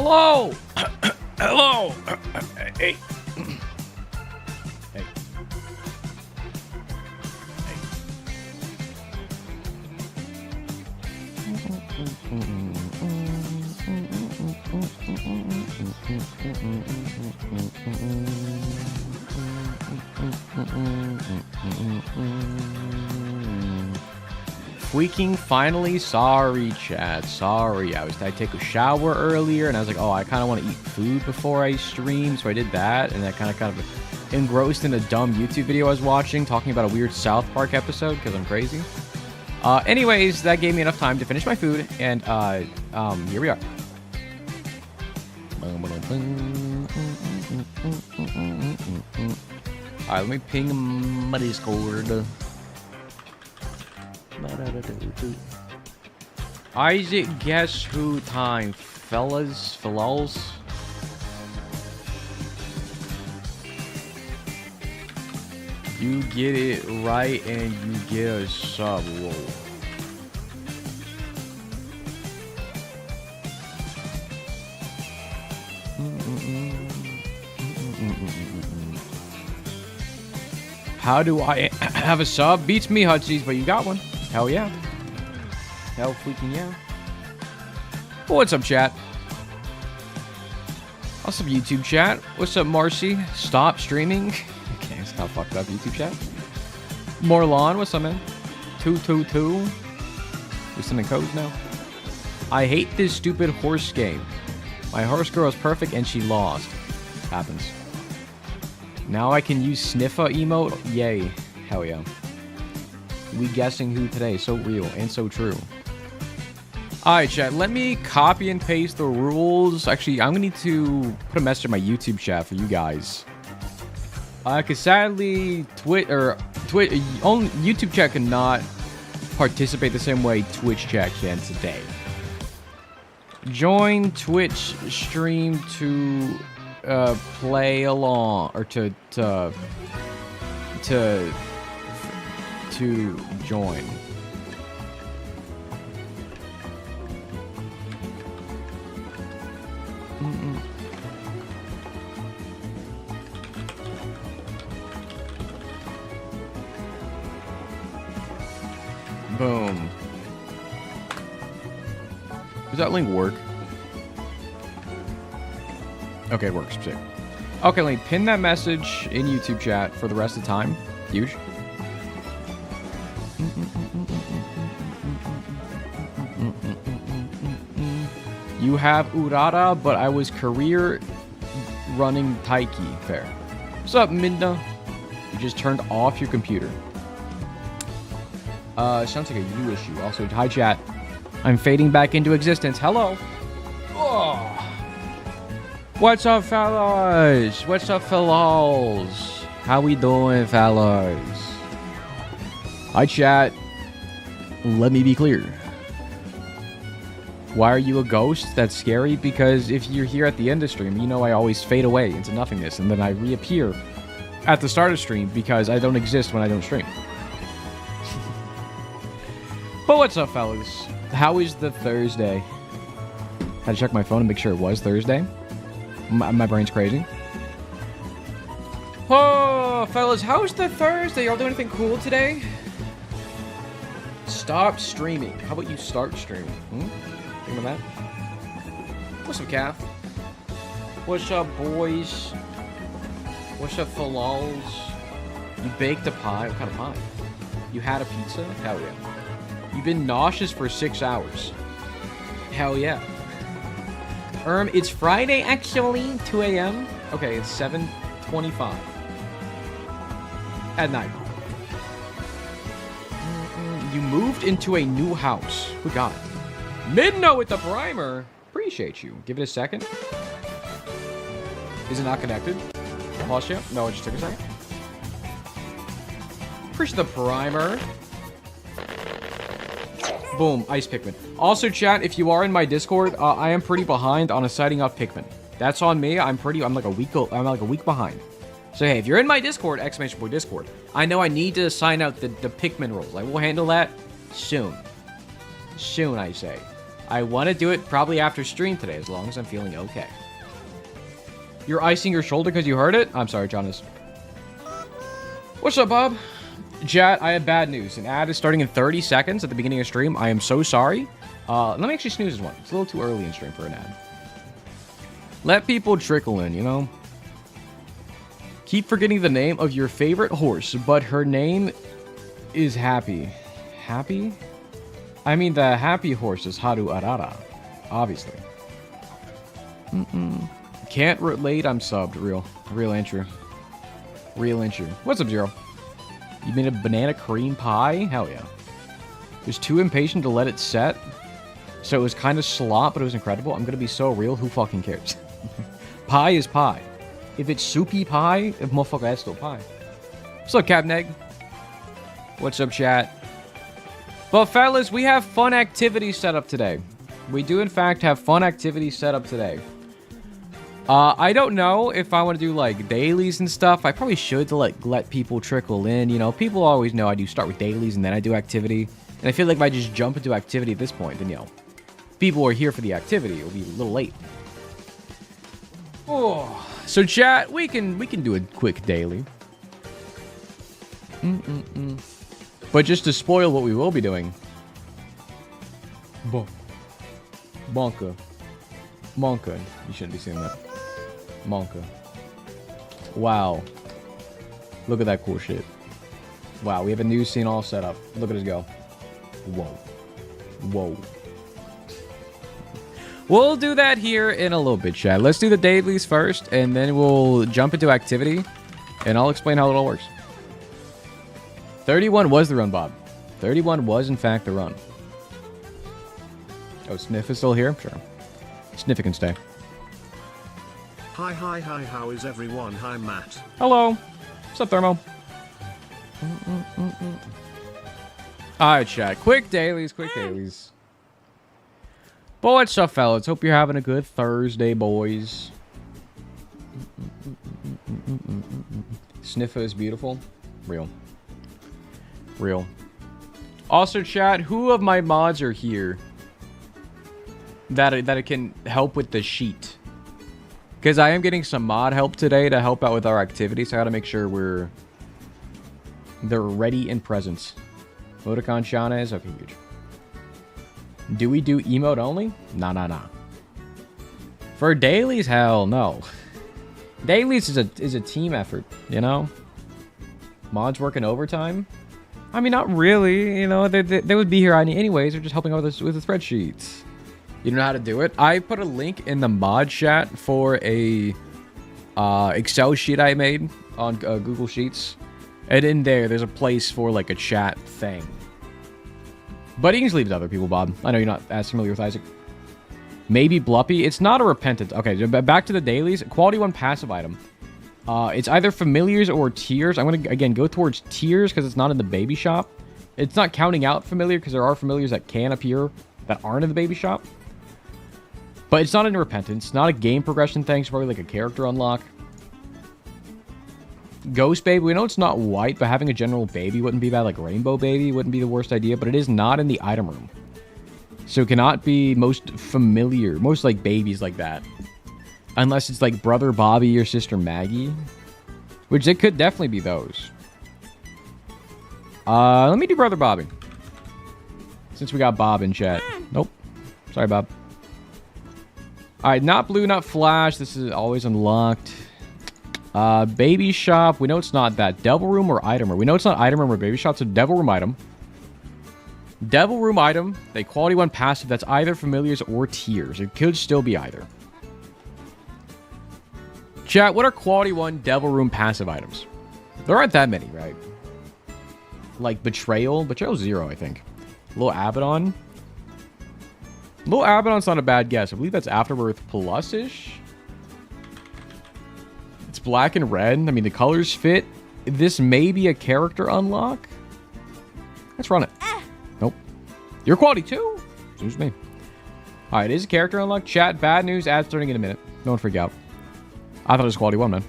Hello! Hello! Hey. Hey. Hey. Tweaking finally. Sorry, chat. Sorry. I took a shower earlier, and I was like, oh, I kind of want to eat food before I stream, so I did that, and I kind of engrossed in a dumb YouTube video I was watching, talking about a weird South Park episode, because I'm crazy. Anyways, that gave me enough time to finish my food, and here we are. Alright, let me ping my Discord. Isaac, guess who time? Fellas? You get it right and you get a sub. Whoa. How do I have a sub? Beats me, Hutchies, but you got one. Hell yeah. Hell freaking yeah. What's up, chat? What's up, YouTube chat? What's up, Marcy? Stop streaming. Okay, it's not fucked up, YouTube chat. Morlon, what's up, man? 222. We sending codes now. I hate this stupid horse game. My horse girl is perfect and she lost. Happens. Now I can use sniffer emote. Yay. Hell yeah. We guessing who today. So real and so true. Alright, chat. Let me copy and paste the rules. Actually, I'm going to need to put a message in my YouTube chat for you guys. Because sadly, only YouTube chat cannot participate the same way Twitch chat can today. Join Twitch stream to play along, or to join. Boom. Does that link work? Okay, it works. Sick. Okay, let me pin that message in YouTube chat for the rest of the time. Huge. You have Urara, but I was career running Taiki. Fair. What's up, Minda? You just turned off your computer. Sounds like a you issue. Also, hi chat. I'm fading back into existence. Hello. Oh. What's up, fellas? What's up, fellas? How we doing, fellas? Hi chat. Let me be clear. Why are you a ghost? That's scary, because if you're here at the end of stream, you know I always fade away into nothingness, and then I reappear at the start of stream because I don't exist when I don't stream. But what's up, fellas? How is the Thursday? Had to check my phone and make sure it was Thursday. My brain's crazy. Oh, fellas, how's the Thursday? Y'all doing anything cool today? Stop streaming. How about you start streaming? Think about that. What's up, Calf? What's up, boys? What's up, falals? You baked a pie? What kind of pie? You had a pizza? Hell yeah. You've been nauseous for 6 hours. Hell yeah. It's Friday, actually. 2 a.m. Okay, it's 7:25. At night. You moved into a new house. Good God. Midno with the primer. Appreciate you. Give it a second. Is it not connected? Pause yet? No, it just took a second. Appreciate the primer. Boom, ice Pikmin. Also, chat, if you are in my Discord, I am pretty behind on setting up Pikmin. That's on me. I'm like a week behind. So hey, if you're in my Discord, !boy Discord, I know I need to sign out the Pikmin rules. I will handle that soon. Soon, I say. I want to do it probably after stream today, as long as I'm feeling okay. You're icing your shoulder because you heard it? I'm sorry, Jonas. What's up, Bob? Chat, I have bad news. An ad is starting in 30 seconds at the beginning of stream. I am so sorry. Let me actually snooze this one. It's a little too early in stream for an ad. Let people trickle in, you know? Keep forgetting the name of your favorite horse, but her name is Happy. Happy? I mean, the happy horse is Haru Arara. Obviously. Can't relate, I'm subbed. Real intro. Real intro. What's up, Zero? You made a banana cream pie? Hell yeah. Was too impatient to let it set. So it was kind of slop, but it was incredible. I'm going to be so real. Who fucking cares? Pie is pie. If it's soupy pie, if motherfucker, that's still pie. What's up, Captain Egg? What's up, chat? Well, fellas, we have fun activities set up today. We do, in fact, have fun activities set up today. I don't know if I want to do, like, dailies and stuff. I probably should to, like, let people trickle in. You know, people always know I do start with dailies and then I do activity. And I feel like if I just jump into activity at this point, then, you know, people are here for the activity. It'll be a little late. Oh, so, chat, we can do a quick daily. But just to spoil what we will be doing. Monka. Monka. You shouldn't be saying that. Monka. Wow. Look at that cool shit. Wow, we have a new scene all set up. Look at us go. Whoa. Whoa. We'll do that here in a little bit, chat. Let's do the dailies first, and then we'll jump into activity, and I'll explain how it all works. 31 was the run, Bob. 31 was, in fact, the run. Oh, Sniff is still here? Sure. Sniff can stay. Hi, how is everyone? Hi, Matt. Hello. What's up, Thermo? Alright, chat. Quick dailies. But what's up, fellas? Hope you're having a good Thursday, boys. Sniffa is beautiful. Real. Also, chat, who of my mods are here that it can help with the sheet? Because I am getting some mod help today to help out with our activities. So I gotta make sure they're ready and present. Moticon Shana is okay, huge. Do we do emote only? Nah. For dailies, hell no. Dailies is a team effort, you know? Mods working overtime? I mean, not really, you know, they would be here anyways. They're just helping out with the spreadsheets. You know how to do it? I put a link in the mod chat for a Excel sheet I made on Google Sheets. And in there's a place for, like, a chat thing. But you can just leave it to other people, Bob. I know you're not as familiar with Isaac. Maybe Bluppy. It's not a repentant. Okay, back to the dailies. Quality 1 passive item. It's either familiars or tiers. I'm going to, again, go towards tiers because it's not in the baby shop. It's not counting out familiar because there are familiars that can appear that aren't in the baby shop. But it's not in repentance. It's not a game progression thing. It's probably like a character unlock. Ghost baby. We know it's not white, but having a general baby wouldn't be bad. Like rainbow baby wouldn't be the worst idea, but it is not in the item room. So it cannot be most familiar. Most like babies like that. Unless it's like brother Bobby or sister Maggie. Which it could definitely be those. Let me do brother Bobby. Since we got Bob in chat. Nope. Sorry, Bob. Alright, not blue, not flash. This is always unlocked. Baby shop. We know it's not that. Devil room or item room. We know it's not item room or baby shop. So devil room item. Devil room item. They quality 1 passive. That's either familiars or tiers. It could still be either. Chat, what are quality 1 devil room passive items? There aren't that many, right? Like betrayal. Betrayal's 0, I think. Little Abaddon. Little Abaddon's not a bad guess. I believe that's Afterbirth Plus-ish. It's black and red. I mean, the colors fit. This may be a character unlock. Let's run it. Nope. You're quality 2? Excuse me. Alright, it is a character unlock. Chat, bad news. Ad starting in a minute. Don't freak out. I thought it was quality 1, man.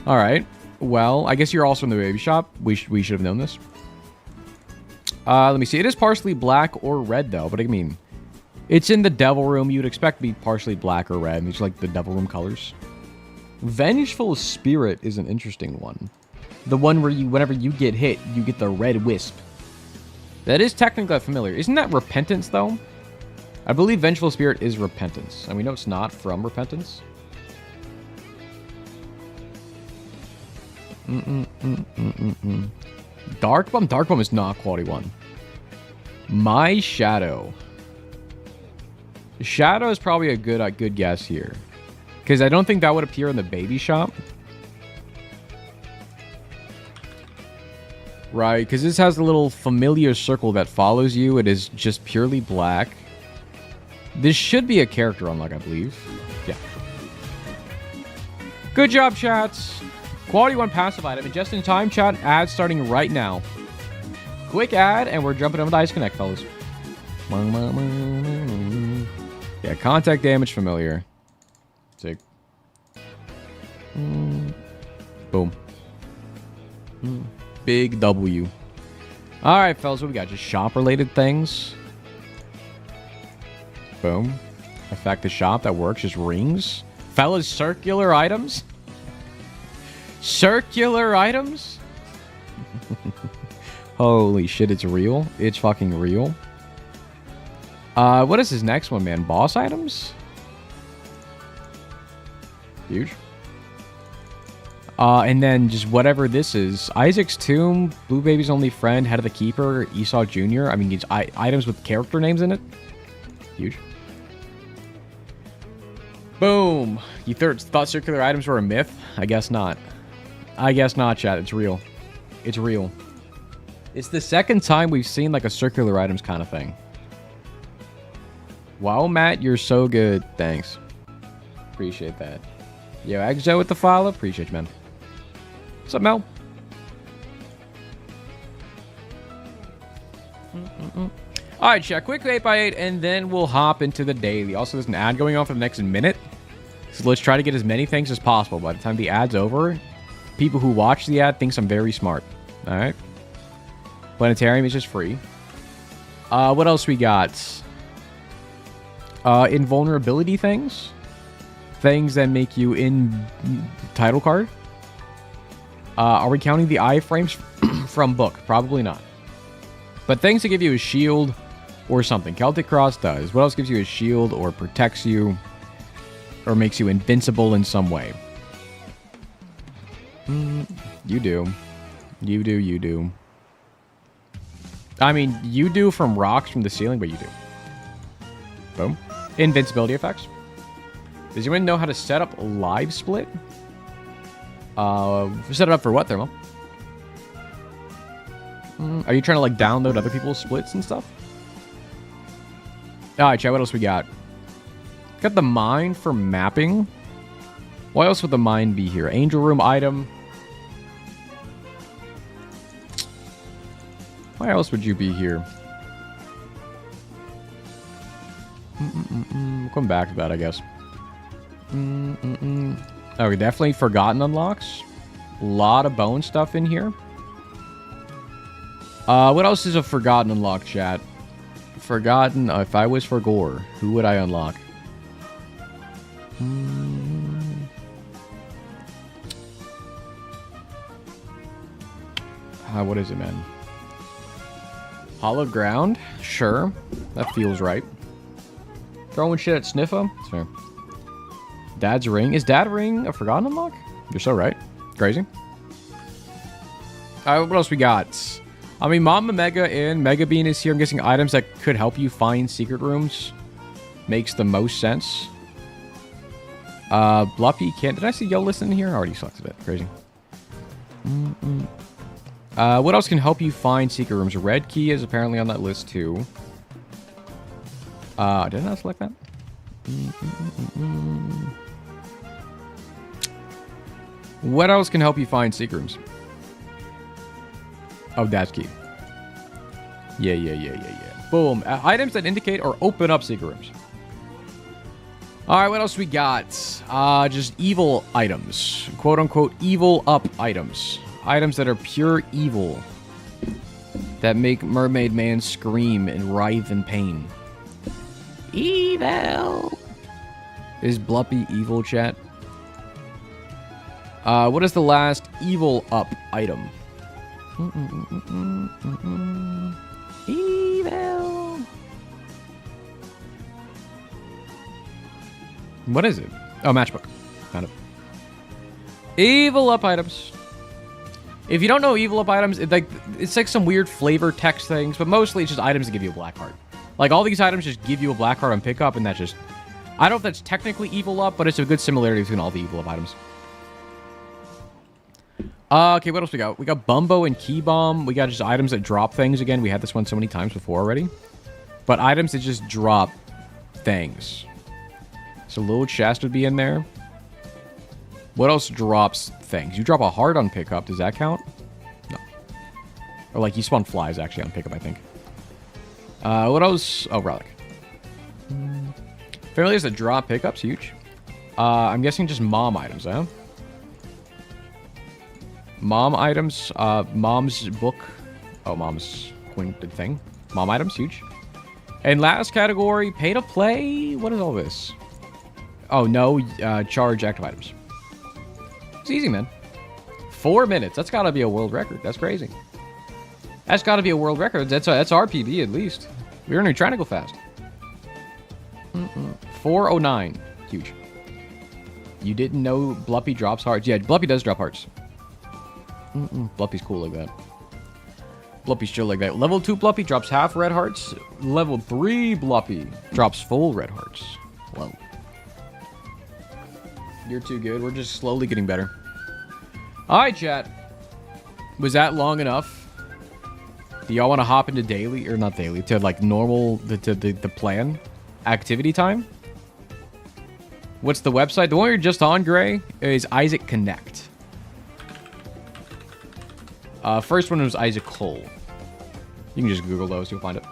Alright. Well, I guess you're also in the baby shop. We should have known this. Let me see. It is partially black or red, though. But I mean, It's in the Devil Room. You'd expect to be partially black or red. It's like the Devil Room colors. Vengeful Spirit is an interesting one. The one where you, whenever you get hit, you get the red wisp. That is technically familiar. Isn't that Repentance, though? I believe Vengeful Spirit is Repentance. And we know it's not from Repentance. Dark Bum? Dark Bum is not quality 1. My Shadow. Shadow is probably a good guess here. Because I don't think that would appear in the baby shop. Right, because this has a little familiar circle that follows you. It is just purely black. This should be a character unlock, I believe. Yeah. Good job, chats. Quality 1 passive item. And just in time, chat. Ad starting right now. Quick ad, and we're jumping over the Ice Connect, fellas. Yeah, contact damage familiar. Sick. Boom. Big W. Alright, fellas, what we got? Just shop-related things. Boom. Affect the shop that works. Just rings. Fellas, circular items? Circular items? Holy shit, it's real. It's fucking real. What is his next one, man? Boss items? Huge. And then just whatever this is. Isaac's Tomb, Blue Baby's Only Friend, Head of the Keeper, Esau Jr. I mean, these items with character names in it. Huge. Boom. You thought circular items were a myth? I guess not. I guess not, chat. It's real. It's real. It's the second time we've seen like a circular items kind of thing. Wow, Matt, you're so good. Thanks. Appreciate that. Yo, Exo with the follow. Appreciate you, man. What's up, Mel? Alright, chat. Quick 8x8, and then we'll hop into the daily. Also, there's an ad going on for the next minute. So let's try to get as many things as possible. By the time the ad's over, people who watch the ad thinks I'm very smart. Alright. Planetarium is just free. What else we got? Invulnerability things. Things that make you in title card. Are we counting the iframes from book? Probably not. But things that give you a shield or something. Celtic Cross does. What else gives you a shield or protects you or makes you invincible in some way? You do. You do, you do. I mean, you do from rocks from the ceiling, but you do. Boom. Invincibility effects. Does anyone know how to set up live split? Set it up for what, Thermal? Are you trying to like download other people's splits and stuff? Alright, chat, what else we got? Got the mine for mapping. Why else would the mine be here? Angel room item. Why else would you be here? Come back to that, I guess. Okay, definitely Forgotten unlocks. A lot of bone stuff in here. What else is a Forgotten unlock, chat? Forgotten, if I was for Gore, who would I unlock? What is it, man? Hollow Ground? Sure. That feels right. Throwing shit at Sniffa? That's fair. Dad's Ring? Is Dad Ring a Forgotten unlock? You're so right. Crazy. Alright, what else we got? I mean, Mama Mega and Mega Bean is here. I'm guessing items that could help you find secret rooms. Makes the most sense. Bluffy can't... Did I see Yo Listen here? I already selected it. Crazy. What else can help you find secret rooms? Red Key is apparently on that list too. Did I not select that? What else can help you find secret rooms? Oh, that's key. Yeah. Boom. Items that indicate or open up secret rooms. Alright, what else we got? Just evil items. Quote unquote evil up items. Items that are pure evil. That make Mermaid Man scream and writhe in pain. Evil. Is Bluppy evil, chat? What is the last evil up item? Evil. What is it? Oh, matchbook. Found it. Evil up items. If you don't know evil up items, it's like some weird flavor text things, but mostly it's just items that give you a black heart. Like all these items just give you a black heart on pickup, and that's just... I don't know if that's technically evil up, but it's a good similarity between all the evil up items. Okay, what else we got? We got Bumbo and Key Bomb. We got just items that drop things again. We had this one so many times before already. But items that just drop things. So Little Chest would be in there. What else drops things? You drop a heart on pickup. Does that count? No. Or like you spawn flies actually on pickup, I think. What else? Oh, relic. Apparently there's a drop pickups. Huge. I'm guessing just mom items, huh? Mom items. Mom's book. Oh, mom's pointed thing. Mom items. Huge. And last category, pay to play. What is all this? Oh, no. Charge active items. It's easy, man. 4 minutes. That's got to be a world record. That's crazy. That's got to be a world record. That's our PB at least. We're only trying to go fast. 4:09. Huge. You didn't know Bluppy drops hearts? Yeah, Bluppy does drop hearts. Bluppy's cool like that. Bluppy's chill like that. Level 2 Bluppy drops half red hearts. Level 3 Bluppy drops full red hearts. Whoa. You're too good. We're just slowly getting better. Alright, chat. Was that long enough? Do y'all want to hop into daily, or not daily, to like normal, the plan? Activity time? What's the website? The one you're just on, Gray, is Isaac Connect. First one was Isaac Cole. You can just Google those, you'll find it.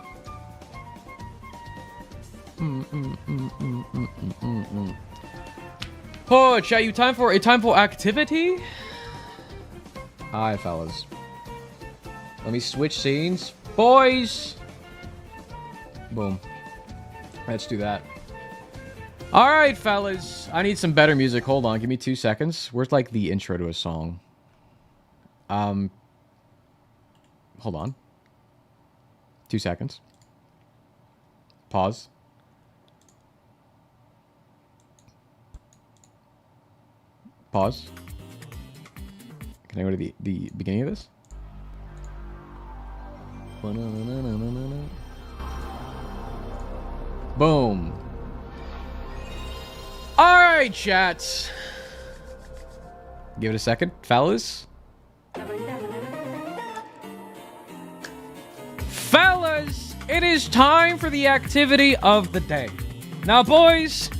Oh, chat, you time for activity? Hi, fellas. Let me switch scenes. Boys! Boom. Let's do that. Alright, fellas. I need some better music. Hold on, give me 2 seconds. Where's, like, the intro to a song? Hold on. 2 seconds. Pause. Pause. Can I go to the beginning of this? Boom. Alright, chats. Give it a second, fellas. Fellas, it is time for the activity of the day. Now, boys,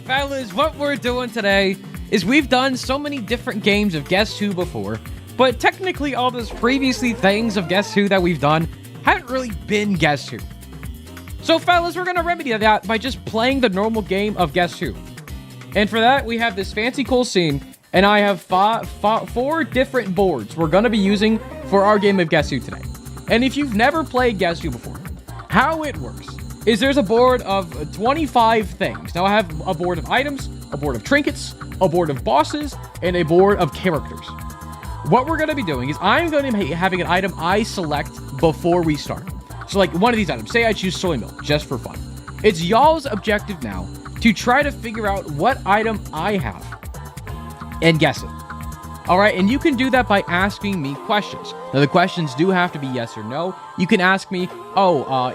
fellas, what we're doing today is we've done so many different games of Guess Who before, but technically all those previously things of Guess Who that we've done haven't really been Guess Who. So, fellas, we're going to remedy that by just playing the normal game of Guess Who. And for that, we have this fancy cool scene, and I have 4 different boards we're going to be using for our game of Guess Who today. And if you've never played Guess Who before, how it works is there's a board of 25 things. Now, I have a board of items, a board of trinkets, a board of bosses, and a board of characters. What we're going to be doing is I'm going to be having an item I select before we start. So, like, one of these items. Say I choose soy milk, just for fun. It's y'all's objective now to try to figure out what item I have and guess it. Alright, and you can do that by asking me questions. Now, the questions do have to be yes or no. You can ask me,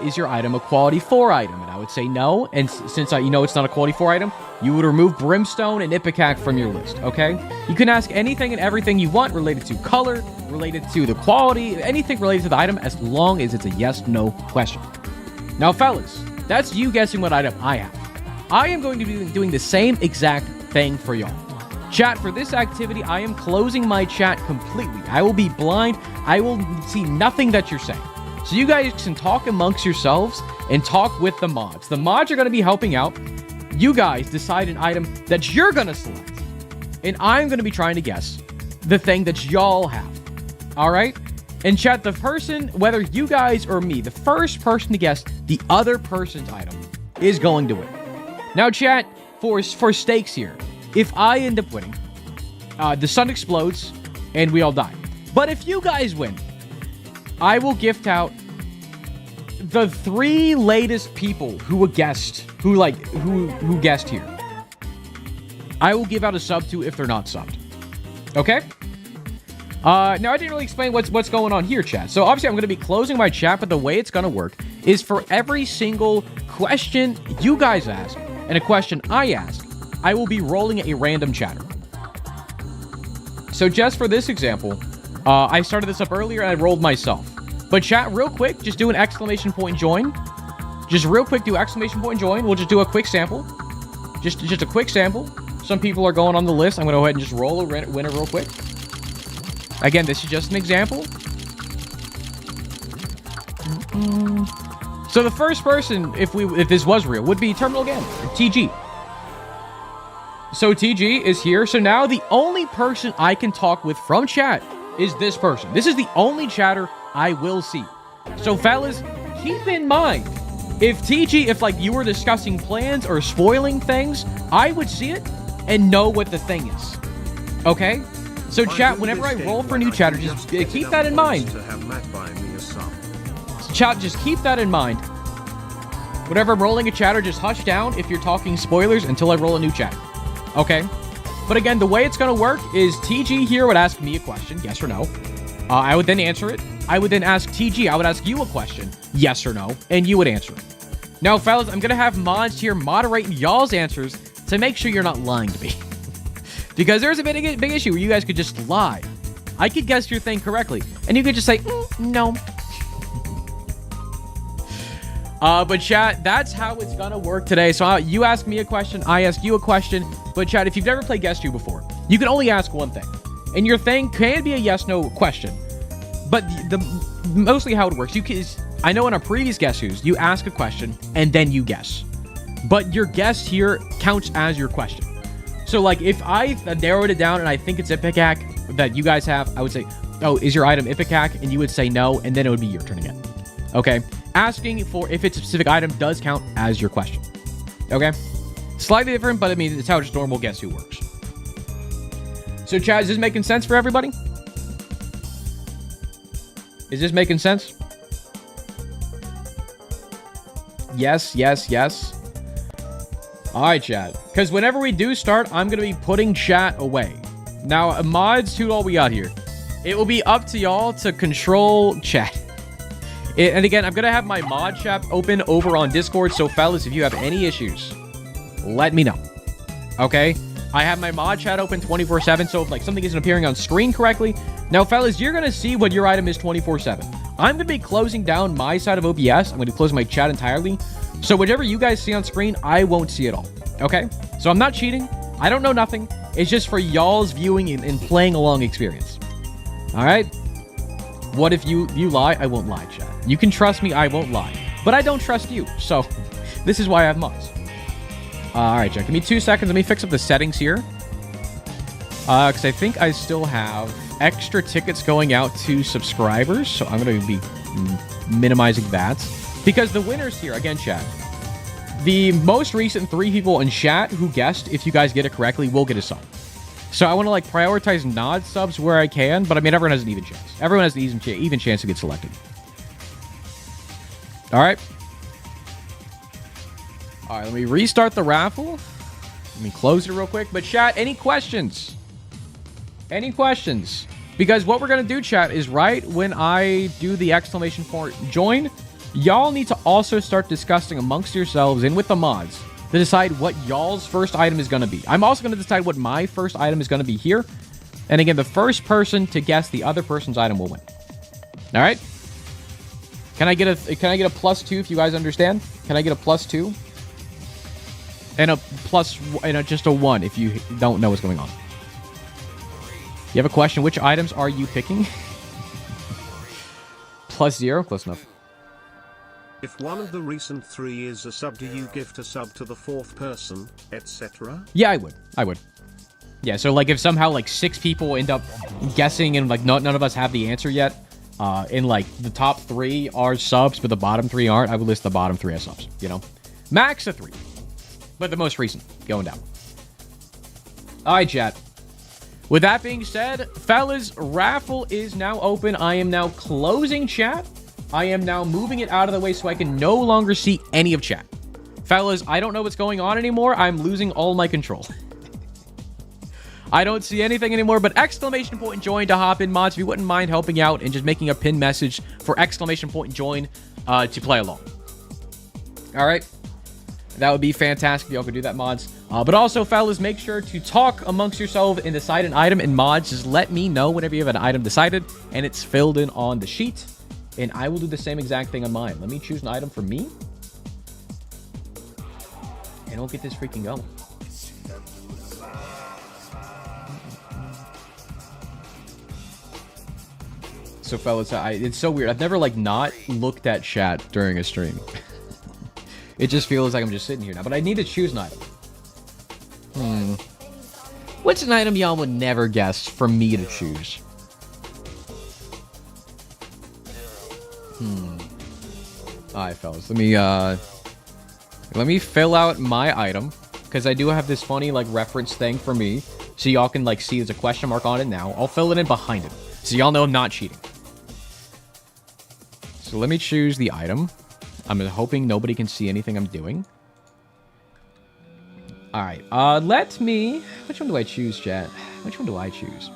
is your item a quality 4 item? And I would say no, and since you know it's not a quality 4 item, you would remove Brimstone and Ipecac from your list, okay? You can ask anything and everything you want related to color, related to the quality, anything related to the item, as long as it's a yes-no question. Now, fellas, that's you guessing what item I have. I am going to be doing the same exact thing for y'all. Chat, for this activity, I am closing my chat completely. I will be blind. I will see nothing that you're saying. So you guys can talk amongst yourselves and talk with the mods. The mods are going to be helping out. You guys decide an item that you're going to select. And I'm going to be trying to guess the thing that y'all have. All right? And chat, the person, whether you guys or me, the first person to guess the other person's item is going to win. Now, chat, for stakes here, if I end up winning, the sun explodes and we all die. But if you guys win, I will gift out the 3 latest people who guessed here. I will give out a sub to if they're not subbed. Okay? Now, I didn't really explain what's going on here, chat. So, obviously, I'm going to be closing my chat, but the way it's going to work is for every single question you guys ask and a question I ask, I will be rolling a random chatter. So, just for this example, I started this up earlier and I rolled myself. But chat, real quick, just do an exclamation point join. Just real quick, do exclamation point join. We'll just do a quick sample. Just a quick sample. Some people are going on the list. I'm going to go ahead and just roll a winner real quick. Again, this is just an example. So the first person, if this was real, would be Terminal Gamer, TG. So TG is here. So now the only person I can talk with from chat is this person. This is the only chatter I will see. So fellas, keep in mind, if you were discussing plans or spoiling things, I would see it and know what the thing is. Okay? So chat, whenever I roll for new chatter, just keep that in mind. Chat, just keep that in mind. Whenever I'm rolling a chatter, just hush down if you're talking spoilers until I roll a new chatter. Okay? But again, the way it's going to work is TG here would ask me a question, yes or no. I would then answer it. I would then ask TG, I would ask you a question, yes or no, and you would answer it. Now, fellas, I'm going to have mods here moderating y'all's answers to make sure you're not lying to me. Because there's a big issue where you guys could just lie. I could guess your thing correctly, and you could just say, no. But chat, that's how it's gonna work today. So you ask me a question, I ask you a question. But chat, if you've never played Guess Who before, you can only ask one thing. And your thing can be a yes-no question. But mostly how it works, I know in our previous Guess Who's, you ask a question, and then you guess. But your guess here counts as your question. So, like, if I narrowed it down and I think it's Ipecac that you guys have, I would say, oh, is your item Ipecac? And you would say no, and then it would be your turn again. Okay? Asking for if it's a specific item does count as your question. Okay? Slightly different, but I mean, it's how just normal Guess Who works. So, chat, is this making sense for everybody? Is this making sense? Yes, yes, yes. All right, chat. Because whenever we do start, I'm going to be putting chat away. Now, mods, who all we got here? It will be up to y'all to control chat. And again, I'm going to have my mod chat open over on Discord. So, fellas, if you have any issues, let me know. Okay? I have my mod chat open 24/7. So, if like something isn't appearing on screen correctly. Now, fellas, you're going to see what your item is 24/7. I'm going to be closing down my side of OBS. I'm going to close my chat entirely. So whatever you guys see on screen, I won't see it all. Okay? So I'm not cheating. I don't know nothing. It's just for y'all's viewing and playing along experience. All right? What if you lie? I won't lie, chat. You can trust me. I won't lie. But I don't trust you. So this is why I have mods. All right, chat. Give me 2 seconds. Let me fix up the settings here. Because I think I still have extra tickets going out to subscribers. So I'm going to be minimizing that. Because the winners here, again, chat, the most recent 3 people in chat who guessed, if you guys get it correctly, will get a sub. So I want to, like, prioritize nod subs where I can, but I mean, everyone has an even chance. Everyone has an even chance to get selected. All right. All right, let me restart the raffle. Let me close it real quick. But chat, any questions? Any questions? Because what we're going to do, chat, is right when I do the exclamation point join, y'all need to also start discussing amongst yourselves and with the mods to decide what y'all's first item is going to be. I'm also going to decide what my first item is going to be here. And again, the first person to guess the other person's item will win. All right? Can I get a +2 if you guys understand? Can I get a +2? And a plus and just a 1 if you don't know what's going on. You have a question, which items are you picking? +0, close enough. If one of the recent 3 is a sub, do you gift a sub to the 4th person, etc.? Yeah, I would. Yeah, so like if somehow like 6 people end up guessing and like none of us have the answer yet, and like the top 3 are subs but the bottom 3 aren't, I would list the bottom 3 as subs, you know? Max of 3. But the most recent, going down. All right, chat. With that being said, fellas, raffle is now open. I am now closing chat. I am now moving it out of the way so I can no longer see any of chat. Fellas, I don't know what's going on anymore. I'm losing all my control. I don't see anything anymore, but exclamation point and join to hop in, mods. If you wouldn't mind helping out and just making a pin message for exclamation point and join to play along. All right. That would be fantastic if y'all could do that, mods. But also, fellas, make sure to talk amongst yourself and decide an item. And mods, just let me know whenever you have an item decided and it's filled in on the sheet. And I will do the same exact thing on mine. Let me choose an item for me. And we'll get this freaking going. So, fellas, it's so weird. I've never, like, not looked at chat during a stream. It just feels like I'm just sitting here now. But I need to choose an item. What's an item y'all would never guess for me to choose? Alright, fellas. Let me fill out my item. Because I do have this funny, like, reference thing for me. So y'all can, like, see there's a question mark on it now. I'll fill it in behind it. So y'all know I'm not cheating. So let me choose the item. I'm hoping nobody can see anything I'm doing. Alright, let me... Which one do I choose, chat? Which one do I choose?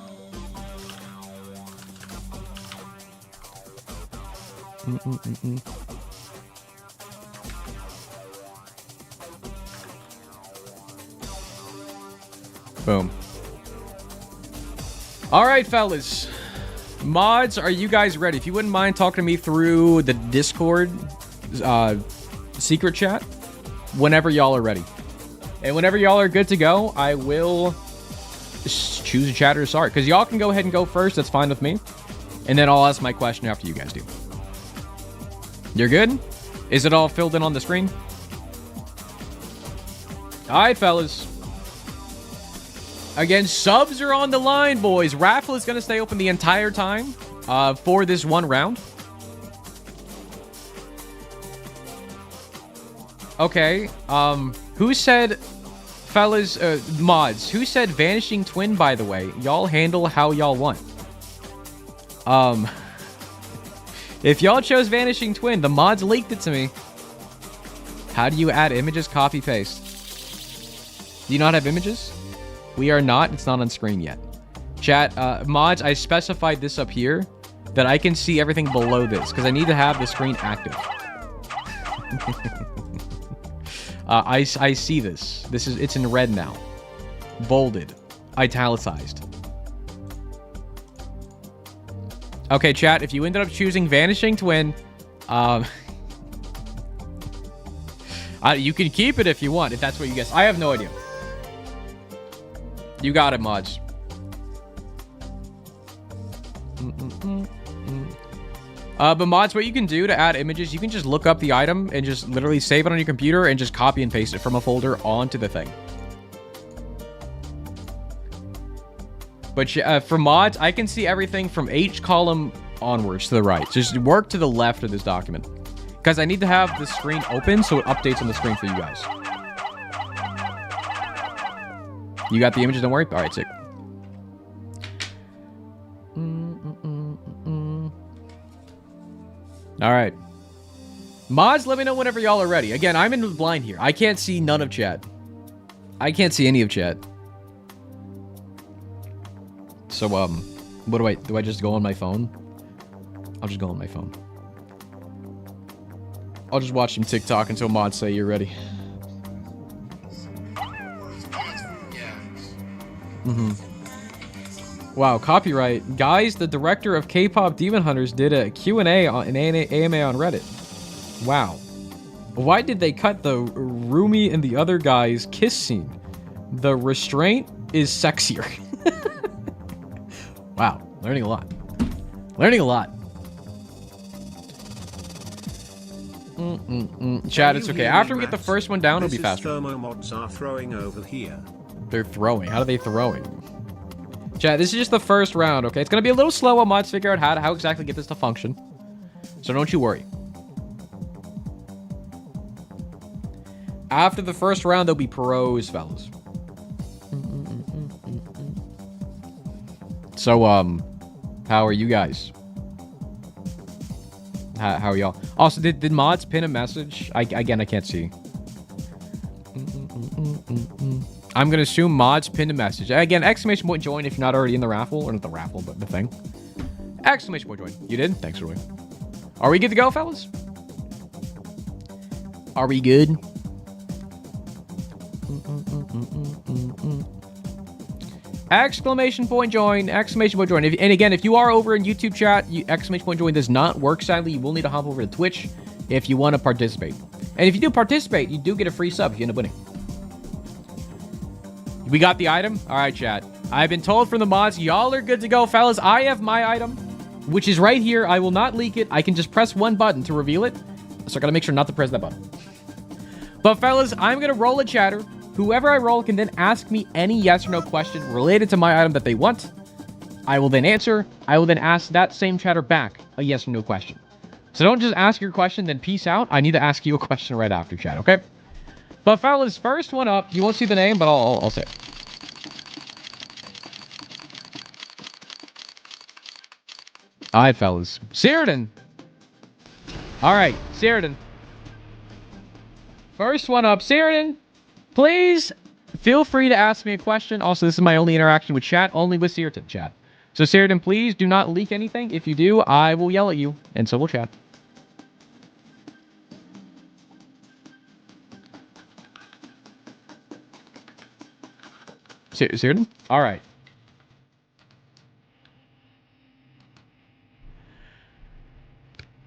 Boom. Alright, fellas. Mods, are you guys ready? If you wouldn't mind talking to me through the Discord secret chat whenever y'all are ready. And whenever y'all are good to go, I will choose a chatter to start. Because y'all can go ahead and go first. That's fine with me. And then I'll ask my question after you guys do. You're good? Is it all filled in on the screen? Alright, fellas. Again, subs are on the line, boys. Raffle is going to stay open the entire time for this one round. Okay, who said, fellas, mods, who said Vanishing Twin, by the way? Y'all handle how y'all want. If y'all chose Vanishing Twin, the mods leaked it to me. How do you add images? Copy, paste. Do you not have images? We are not. It's not on screen yet. Chat, mods, I specified this up here that I can see everything below this because I need to have the screen active. I see this. It's in red now. Bolded. Italicized. Okay, chat, if you ended up choosing Vanishing Twin, you can keep it if you want, if that's what you guess. I have no idea. You got it, mods. But mods, what you can do to add images, you can just look up the item and just literally save it on your computer and just copy and paste it from a folder onto the thing. But for mods, I can see everything from H column onwards to the right. Just work to the left of this document. Because I need to have the screen open so it updates on the screen for you guys. You got the images, don't worry? Alright, sick. Alright. Mods, let me know whenever y'all are ready. Again, I'm in the blind here. I can't see none of chat. I can't see any of chat. So, what do I just go on my phone? I'll just go on my phone. I'll just watch some TikTok until mods say you're ready. Wow, copyright. Guys, the director of K-pop Demon Hunters did a Q&A on an AMA on Reddit. Wow. Why did they cut the Rumi and the other guy's kiss scene? The restraint is sexier. Wow, learning a lot. Learning a lot. Chat, it's okay. After we get the first one down, it'll be faster. Thermo mods are throwing over here. They're throwing. How are they throwing? Chat, this is just the first round, okay? It's gonna be a little slow while mods figure out how exactly get this to function. So don't you worry. After the first round, there'll be pros, fellas. So, how are you guys? How are y'all? Also, did mods pin a message? Again, I can't see. I'm gonna assume mods pinned a message. Again, exclamation point join if you're not already in the raffle. Or not the raffle, but the thing. Exclamation point join. You did? Thanks, Roy. Are we good to go, fellas? Are we good? Exclamation point join. Exclamation point join. And again, if you are over in YouTube chat, exclamation point join does not work, sadly. You will need to hop over to Twitch if you want to participate. And if you do participate, you do get a free sub if you end up winning. We got the item? All right, chat. I've been told from the mods, y'all are good to go, fellas. I have my item, which is right here. I will not leak it. I can just press one button to reveal it. So I gotta make sure not to press that button. But fellas, I'm gonna roll a chatter. Whoever I roll can then ask me any yes or no question related to my item that they want. I will then answer. I will then ask that same chatter back a yes or no question. So don't just ask your question, then peace out. I need to ask you a question right after, chat, okay? But fellas, first one up. You won't see the name, but I'll say it. All right, fellas. Sheridan. All right, Sheridan. First one up. Sheridan, please feel free to ask me a question. Also, this is my only interaction with chat, only with Sheridan chat. So, Sheridan, please do not leak anything. If you do, I will yell at you, and so will chat. Sheridan? All right.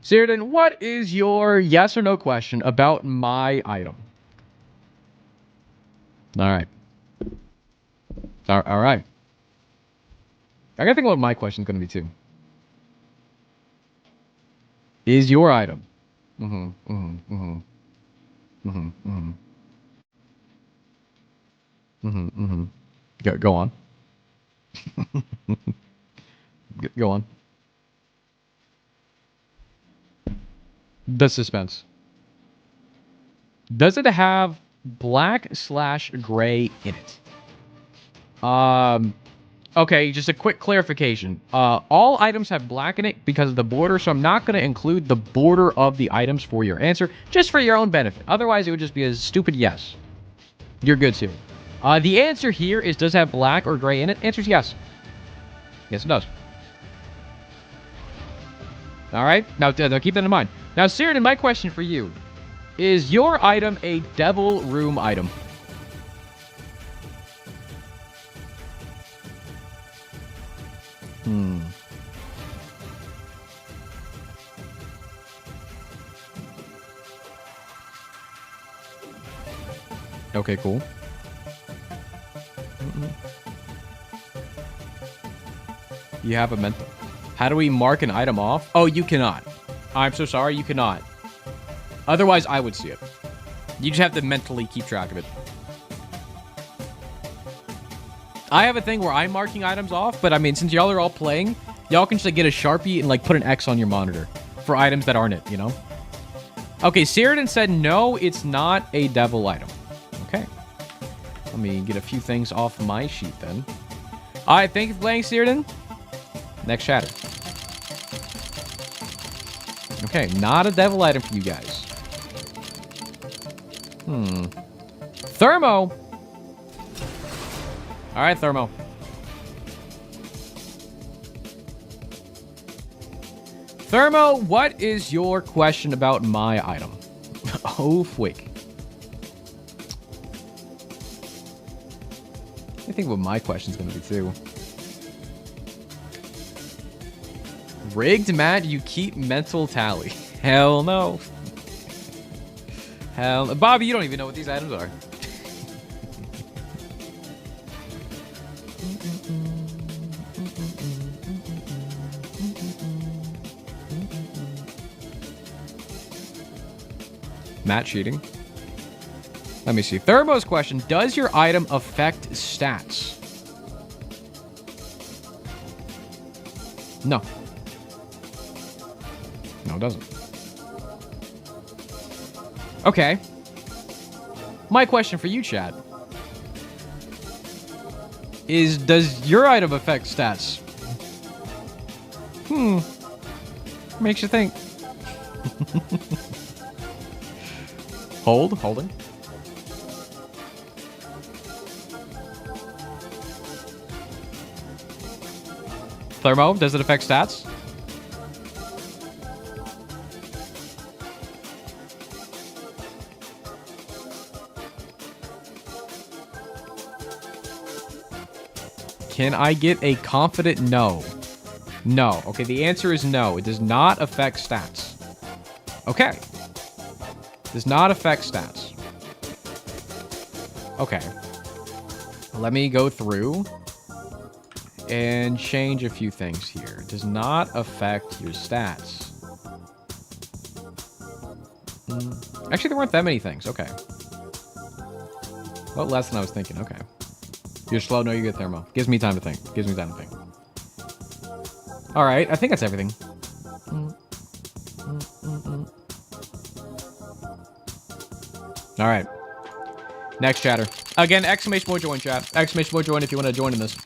Sheridan, what is your yes or no question about my item? All right. All right. I gotta think what my question's gonna be too. Is your item? Go on. Go on. The suspense. Does it have black/gray in it? Okay, just a quick clarification. All items have black in it because of the border, so I'm not going to include the border of the items for your answer, just for your own benefit. Otherwise, it would just be a stupid yes. You're good, too. The answer here is, does it have black or gray in it? Answer is yes. Yes, it does. All right, now keep that in mind. Now, Sheridan, my question for you. Is your item a devil room item? Okay, cool. You have a mental. How do we mark an item off? Oh, you cannot. I'm so sorry, you cannot. Otherwise, I would see it. You just have to mentally keep track of it. I have a thing where I'm marking items off, but I mean, since y'all are all playing, y'all can just like, get a Sharpie and like put an X on your monitor for items that aren't it, you know? Okay, Sheridan said no, it's not a devil item. Okay. Let me get a few things off my sheet then. All right, thank you for playing, Sheridan. Next chatter. Okay, not a devil item for you guys. Thermo. All right, Thermo. Thermo, what is your question about my item? Oh, fwick. I think what my question's going to be, too. Rigged, Matt, you keep mental tally. Hell no. Hell no. Bobby, you don't even know what these items are. Matt cheating. Let me see. Thermo's question. Does your item affect stats? No. No, it doesn't. Okay. My question for you, chat, is does your item affect stats? Makes you think. Holding. Thermo, does it affect stats? Can I get a confident no? No. Okay, the answer is no. It does not affect stats. Okay. Does not affect stats. Okay. Let me go through and change a few things here. It does not affect your stats. Actually, there weren't that many things. Okay. Well, less than I was thinking. Okay. You're slow. No, you get thermo. Gives me time to think. All right. I think that's everything. All right. Next chatter. Again, exclamation point join, chat. Exclamation point join if you want to join in this.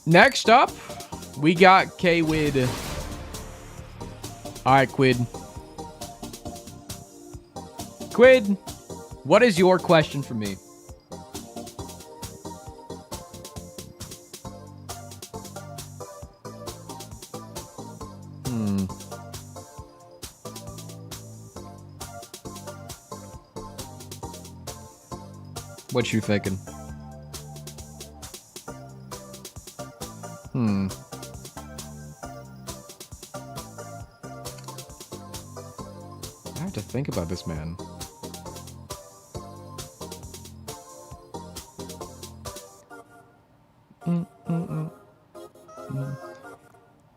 Next up, we got K-Wid. All right, Quid. Quid, what is your question for me? What you thinking? I have to think about this, man.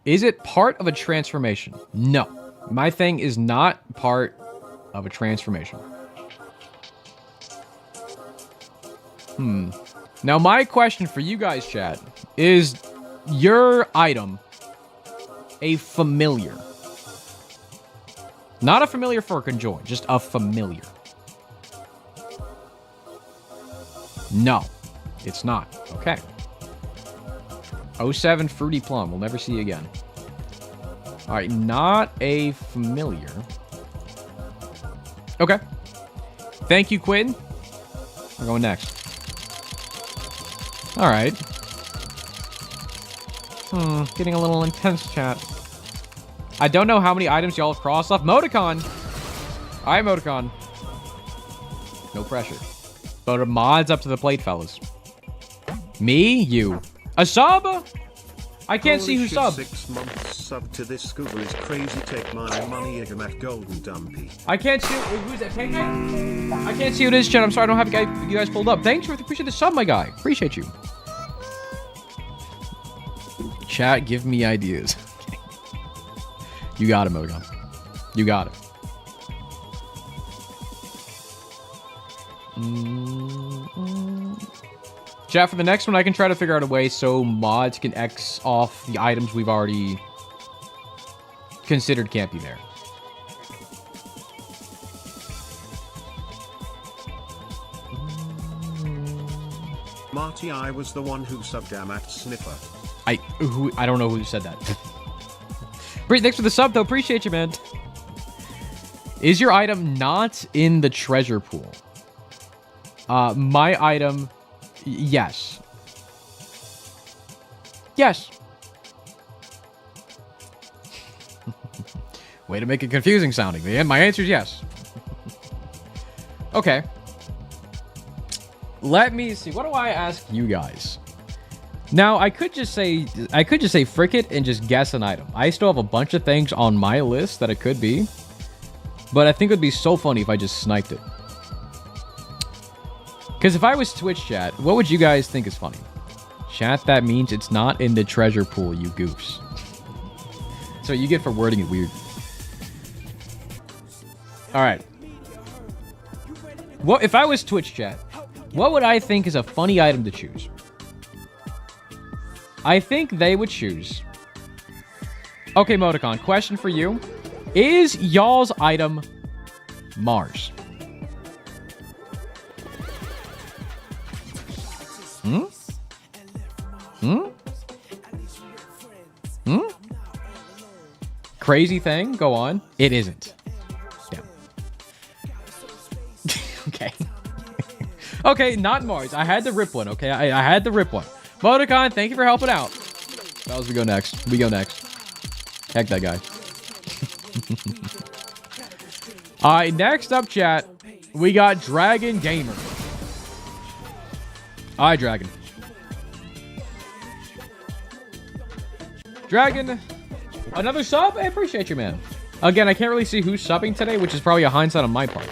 Is it part of a transformation? No. My thing is not part of a transformation. Now, my question for you guys, chat, is your item a familiar? Not a familiar for a conjoin, just a familiar. No, it's not. Okay. 07 Fruity Plum. We'll never see you again. All right, not a familiar. Okay. Thank you, Quinn. We're going next. All right. Getting a little intense, chat. I don't know how many items y'all have crossed off. Moticon. All right, Moticon. No pressure. But mods up to the plate, fellas. Me? You. A sub? I can't see who subbed. 6 months sub to this Google is crazy. Take my money, Igamat Golden Dumpy. I can't see who's that pink guy? I can't see who it is, chat. I'm sorry, I don't have you guys pulled up. Thanks for appreciate the sub, my guy. Appreciate you. Chat, give me ideas. You got it, Mogon. You got it. Chat, for the next one, I can try to figure out a way so mods can X off the items we've already considered can't be there. Marty, I was the one who subbed Amat Sniffer. I don't know who said that. Bree, thanks for the sub, though. Appreciate you, man. Is your item not in the treasure pool? My item... Yes. Yes. Way to make it confusing sounding, man. My answer is yes. Okay. Let me see. What do I ask you guys? Now, I could just say frick it and just guess an item. I still have a bunch of things on my list that it could be. But I think it would be so funny if I just sniped it. Because if I was Twitch chat, what would you guys think is funny? Chat, that means it's not in the treasure pool, you goofs. So you get for wording it weird. Alright. What if I was Twitch chat, what would I think is a funny item to choose? I think they would choose... Okay, Moticon, question for you. Is y'all's item Mars. Hmm? Hmm? Hmm? Crazy thing? Go on. It isn't. Damn. Okay. Okay, not Mars. I had to rip one, okay? I had to rip one. Motorcon, thank you for helping out. Fellas, we go next. We go next. Heck that guy. Alright, next up, chat, we got Dragon Gamer. Alright, Dragon. Dragon, another sub? I appreciate you, man. Again, I can't really see who's subbing today, which is probably a hindsight on my part.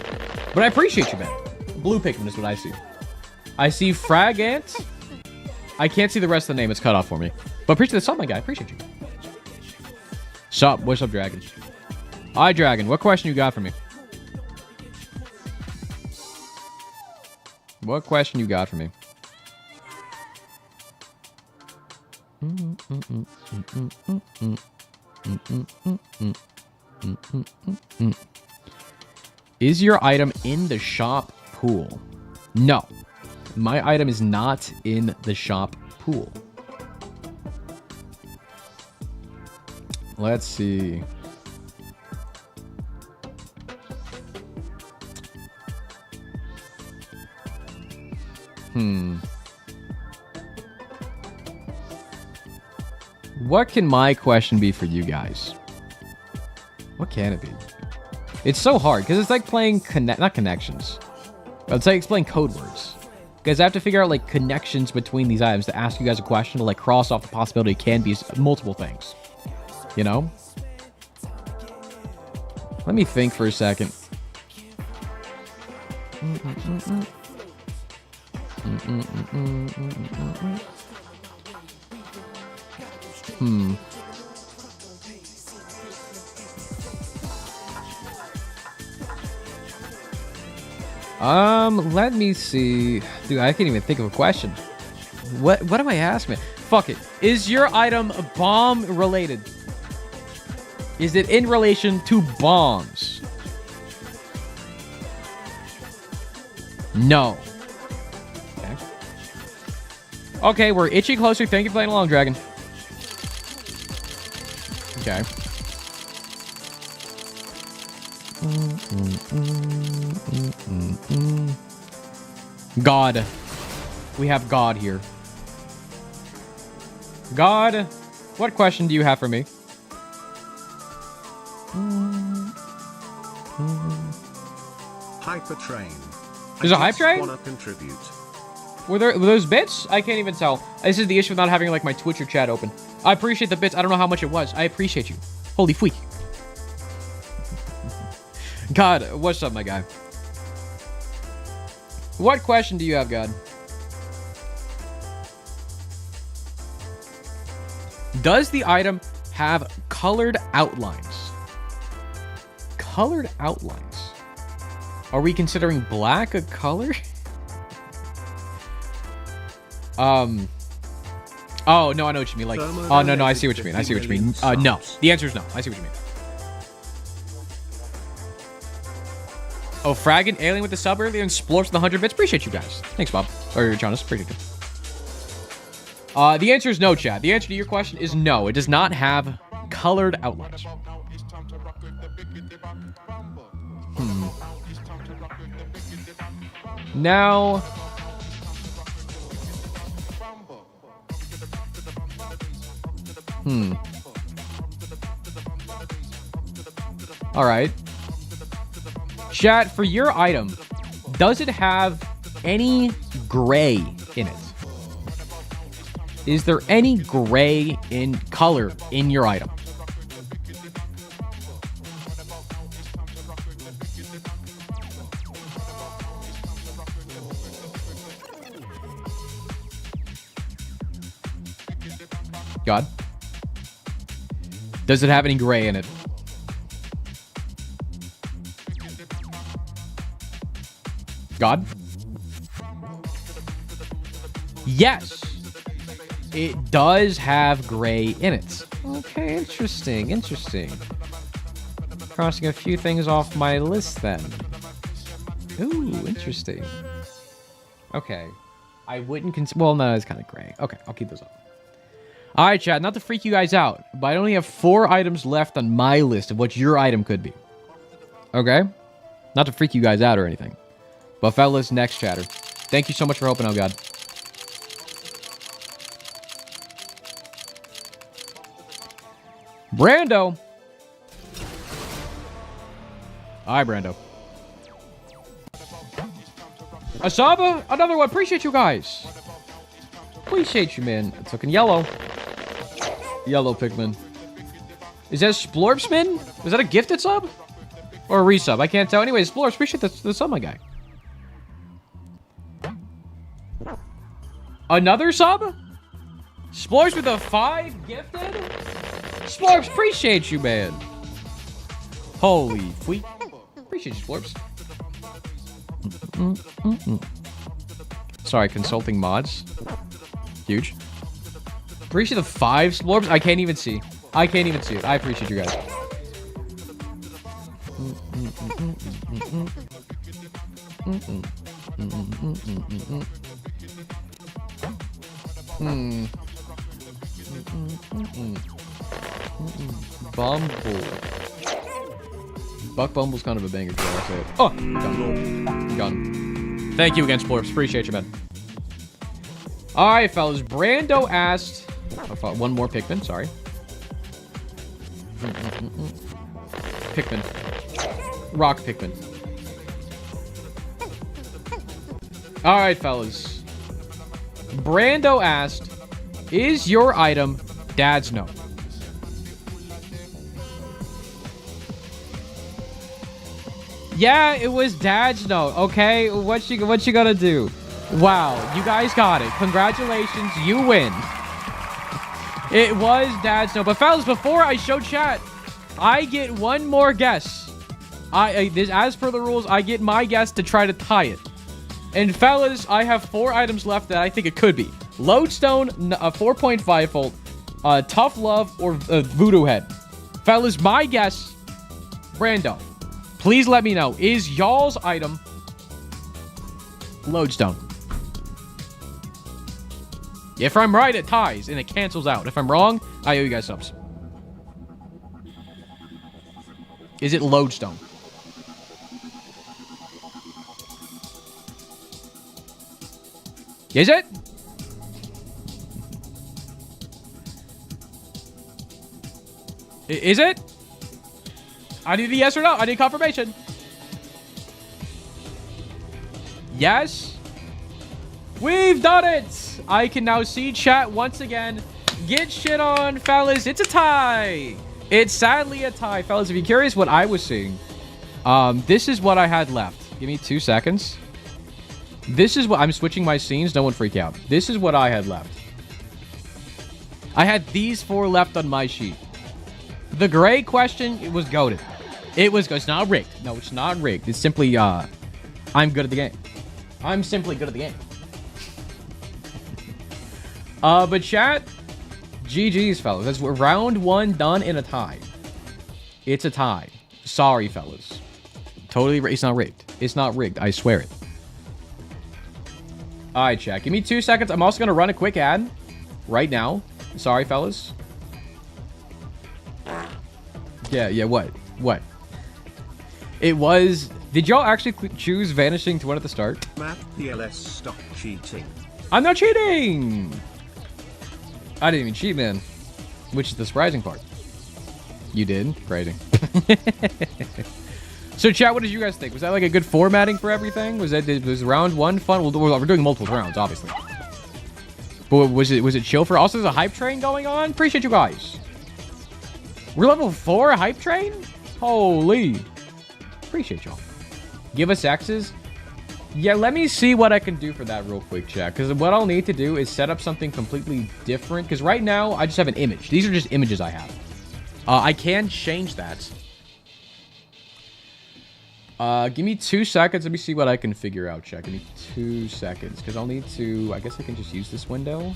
But I appreciate you, man. Blue Pikmin is what I see. I see Fragant. I can't see the rest of the name. It's cut off for me. But appreciate the sub, my guy. Appreciate you. Sup? What's up, Dragon? Hi, Dragon. What question you got for me? What question you got for me? Is your item in the shop pool? No. My item is not in the shop pool. Let's see. What can my question be for you guys? What can it be? It's so hard because it's like playing not connections. But it's like explain code words. Because I have to figure out like connections between these items to ask you guys a question to like cross off the possibility it can be multiple things. You know? Let me think for a second. Let me see. Dude, I can't even think of a question. What am I asking? Fuck it. Is your item bomb related? Is it in relation to bombs? No. Okay. Okay, we're itching closer. Thank you for playing along, Dragon. Okay. God. We have God here. God, what question do you have for me? Hyper train. There's a hype train? Wanna contribute? Were those bits? I can't even tell. This is the issue with not having like my Twitch or chat open. I appreciate the bits. I don't know how much it was. I appreciate you. Holy freak. God, what's up, my guy? What question do you have, God? Does the item have colored outlines? Colored outlines? Are we considering black a color? Oh, no, I know what you mean. Like, oh, no, I see what you mean. I see what you mean. No. The answer is no. I see what you mean. Oh, Fragant, Alien with the sub earlier, and Splorch with the 100 bits. Appreciate you guys. Thanks, Bob. Or Jonas. Appreciate you. The answer is no, Chad. The answer to your question is no. It does not have colored outlines. Now... Alright. Chat, for your item, does it have any gray in it? Is there any gray in color in your item? God? Does it have any gray in it? God? Yes. It does have gray in it. Okay, interesting, interesting. Crossing a few things off my list then. Ooh, interesting. Okay. I wouldn't well, no, it's kind of gray. Okay, I'll keep those up. All right, chat. Not to freak you guys out, but I only have 4 items left on my list of what your item could be. Okay? Not to freak you guys out or anything. But fellas, next chatter. Thank you so much for helping out, God. Brando. Hi, Brando. Asaba, another one. Appreciate you guys. Appreciate you, man. It's looking yellow. Yellow Pikmin. Is that Splorpsman? Is that a gifted sub? Or a resub? I can't tell. Anyways, Splorps, appreciate the sub, my guy. Another sub? Splorps with a 5 gifted? Splorps, appreciate you, man. Holy freak. Appreciate you, Splorps. Sorry, consulting mods. Huge. Appreciate the 5 Splorps. I can't even see. I can't even see it. I appreciate you guys. Bumble. Buck Bumble's kind of a banger, too, I'll say it. Oh! Gun. Gun. Thank you again, Splorps. Appreciate you, man. Alright, fellas. Brando asked... Oh, one more Pikmin, sorry. Pikmin. Rock Pikmin. Alright, fellas. Brando asked, is your item Dad's note? Yeah, it was Dad's note, okay? What you gonna do? Wow, you guys got it. Congratulations, you win. It was Dad's note. But fellas, before I show chat, I get one more guess. As per the rules, I get my guess to try to tie it. And fellas, I have 4 items left that I think it could be. Lodestone, a 4.5 volt, Tough Love, or Voodoo Head. Fellas, my guess, Brando. Please let me know. Is y'all's item Lodestone? If I'm right, it ties and it cancels out. If I'm wrong, I owe you guys subs. Is it Lodestone? Is it? Is it? I need a yes or no. I need confirmation. Yes. We've done it. I can now see chat once again. Get shit on, fellas. It's a tie. It's sadly a tie, fellas. If you're curious what I was seeing, this is what I had left. Give me 2 seconds. This is what I'm switching my scenes. No one freak out. This is what I had left. I had these 4 left on my sheet. The gray question, it was goated. It's not rigged. No, it's not rigged. It's simply, I'm good at the game. I'm simply good at the game. But chat, GG's, fellas. That's round 1 done in a tie. It's a tie. Sorry, fellas. Totally, it's not rigged. It's not rigged. I swear it. All right, chat. Give me 2 seconds. I'm also going to run a quick ad right now. Sorry, fellas. Yeah, what? What? It was... Did y'all actually choose Vanishing to win at the start? Matt PLS, stop cheating. I'm not cheating! I didn't even cheat, man. Which is the surprising part. You did? Crazy. So, chat, what did you guys think? Was that like a good formatting for everything? Was round 1 fun? Well, we're doing multiple rounds, obviously. But was it chill for... Also, there's a hype train going on? Appreciate you guys. We're level 4 hype train? Holy. Appreciate y'all. Give us X's. Yeah, let me see what I can do for that real quick, chat. Because what I'll need to do is set up something completely different. Because right now, I just have an image. These are just images I have. I can change that. Give me 2 seconds. Let me see what I can figure out, chat. Give me 2 seconds. Because I'll need to... I guess I can just use this window.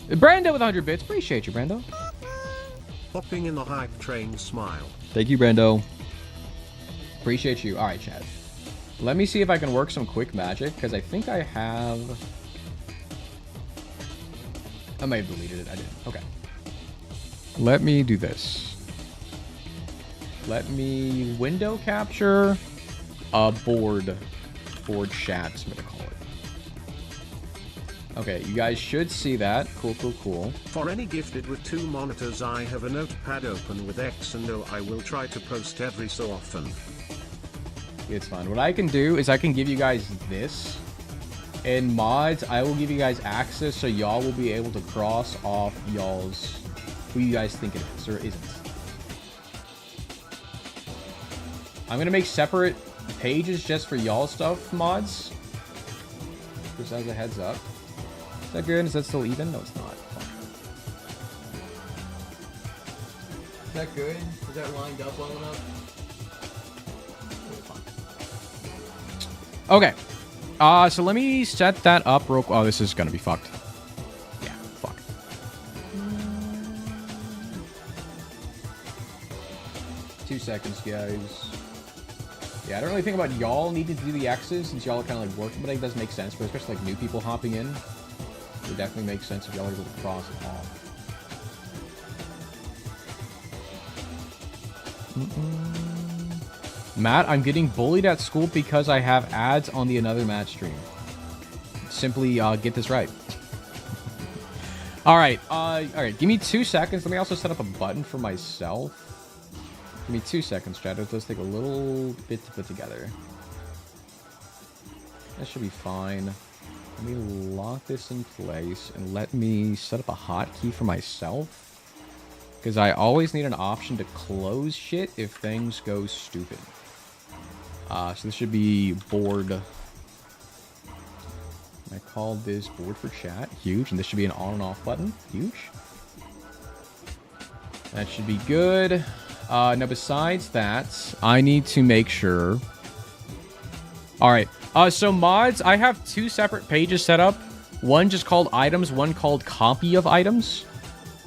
Brando with 100 bits. Appreciate you, Brando. Hopping in the hype train, smile. Thank you, Brando. Appreciate you. All right, chat. Let me see if I can work some quick magic, because I think I have... I might have deleted it. I didn't. Okay. Let me do this. Let me window capture a board for chat, is what I call it. Okay, you guys should see that. Cool, cool, cool. For any gifted with 2 monitors, I have a notepad open with X and O. I will try to post every so often. It's fine. What I can do is I can give you guys this. In mods, I will give you guys access so y'all will be able to cross off y'all's... who you guys think it is or isn't. I'm going to make separate pages just for y'all stuff, mods. Just as a heads up. Is that good? Is that still even? No, it's not. Fuck. Is that good? Is that lined up well enough? Okay. So let me set that up real quick. Oh, this is going to be fucked. Yeah, fuck. Two seconds, guys. Yeah, I don't really think about y'all needing to do the X's since y'all are kind of like working, but it does make sense for especially like new people hopping in. It would definitely make sense if y'all are able to cross it off. Matt, I'm getting bullied at school because I have ads on the Another Matt stream. Simply get this right. All right. Give me 2 seconds. Let me also set up a button for myself. Give me 2 seconds, chat. It does take a little bit to put together. That should be fine. Let me lock this in place and let me set up a hotkey for myself. Because I always need an option to close shit if things go stupid. So this should be board. I called this board for chat. Huge. And this should be an on and off button. Huge. That should be good. Now, besides that, I need to make sure. All right. So mods, I have 2 separate pages set up. One just called items, one called copy of items.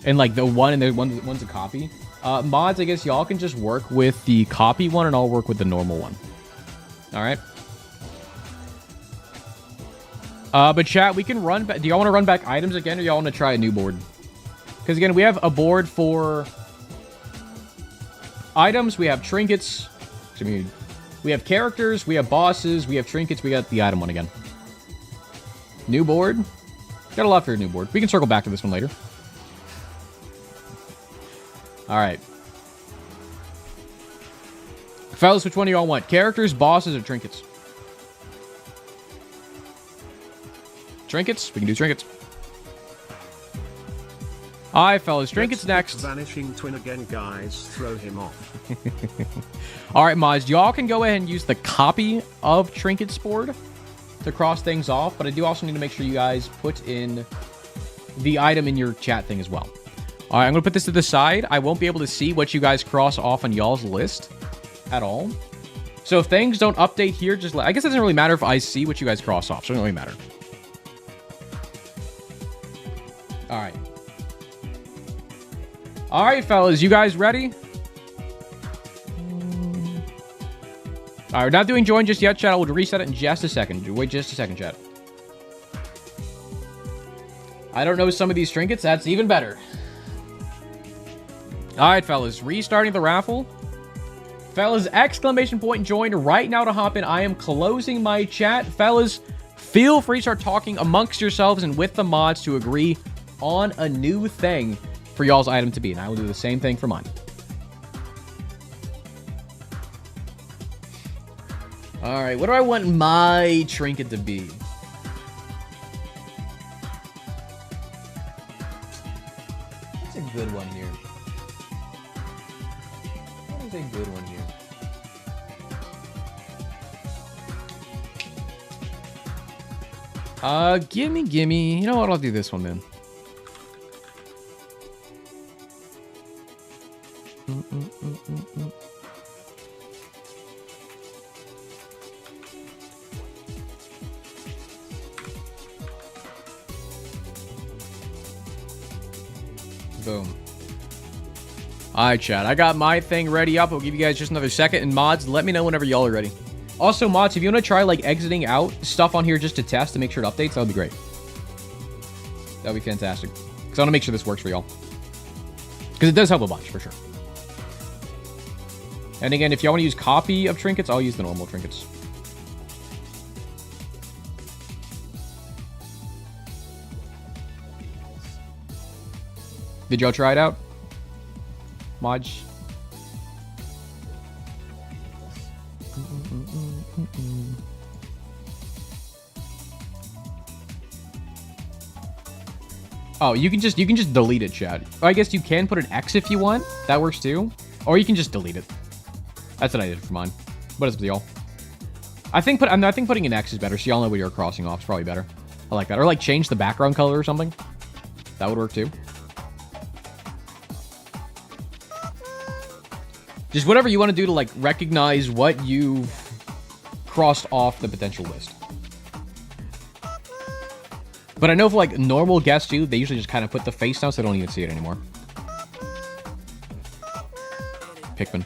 And like the one and the one's a copy. Mods, I guess y'all can just work with the copy one and I'll work with the normal one. All right. But chat, we can run back. Do y'all want to run back items again or y'all want to try a new board? Because again, we have a board for items. We have trinkets. I mean, we have characters. We have bosses. We have trinkets. We got the item one again. New board. Got a lot for a new board. We can circle back to this one later. All right. Fellas, which one do y'all want? Characters, bosses, or trinkets? Trinkets? We can do trinkets. All right, fellas. Trinkets next. Vanishing twin again, guys. Throw him off. All right, mods. Y'all can go ahead and use the copy of trinkets board to cross things off, but I do also need to make sure you guys put in the item in your chat thing as well. All right, I'm going to put this to the side. I won't be able to see what you guys cross off on y'all's list at all. So if things don't update here, just I guess it doesn't really matter if I see what you guys cross off. So it doesn't really matter. All right. All right, fellas. You guys ready? All right, we're not doing join just yet, chat. We'll reset it in just a second. Wait just a second, chat. I don't know some of these trinkets. That's even better. All right, fellas. Restarting the raffle. Fellas, exclamation point join right now to hop in. I am closing my chat. Fellas, feel free to start talking amongst yourselves and with the mods to agree on a new thing for y'all's item to be. And I will do the same thing for mine. All right, what do I want my trinket to be? That's a good one here. What is a good one here? Gimme. You know what? I'll do this one, man. Boom. All right, chat. I got my thing ready up. I'll give you guys just another second. And mods, let me know whenever y'all are ready. Also, mods, if you want to try, like, exiting out stuff on here just to test to make sure it updates, that would be great. That would be fantastic. Because I want to make sure this works for y'all. Because it does help a bunch, for sure. And again, if y'all want to use copy of trinkets, I'll use the normal trinkets. Did y'all try it out? Mods? Oh, you can just delete it, chat. I guess you can put an X if you want. That works too. Or you can just delete it. That's what I did for mine. What is it with y'all? I think putting an X is better, so y'all know what you're crossing off. It's probably better. I like that. Or like change the background color or something. That would work too. Just whatever you want to do to like recognize what you've crossed off the potential list. But I know for like normal guests too, they usually just kind of put the face down so they don't even see it anymore. Pikmin.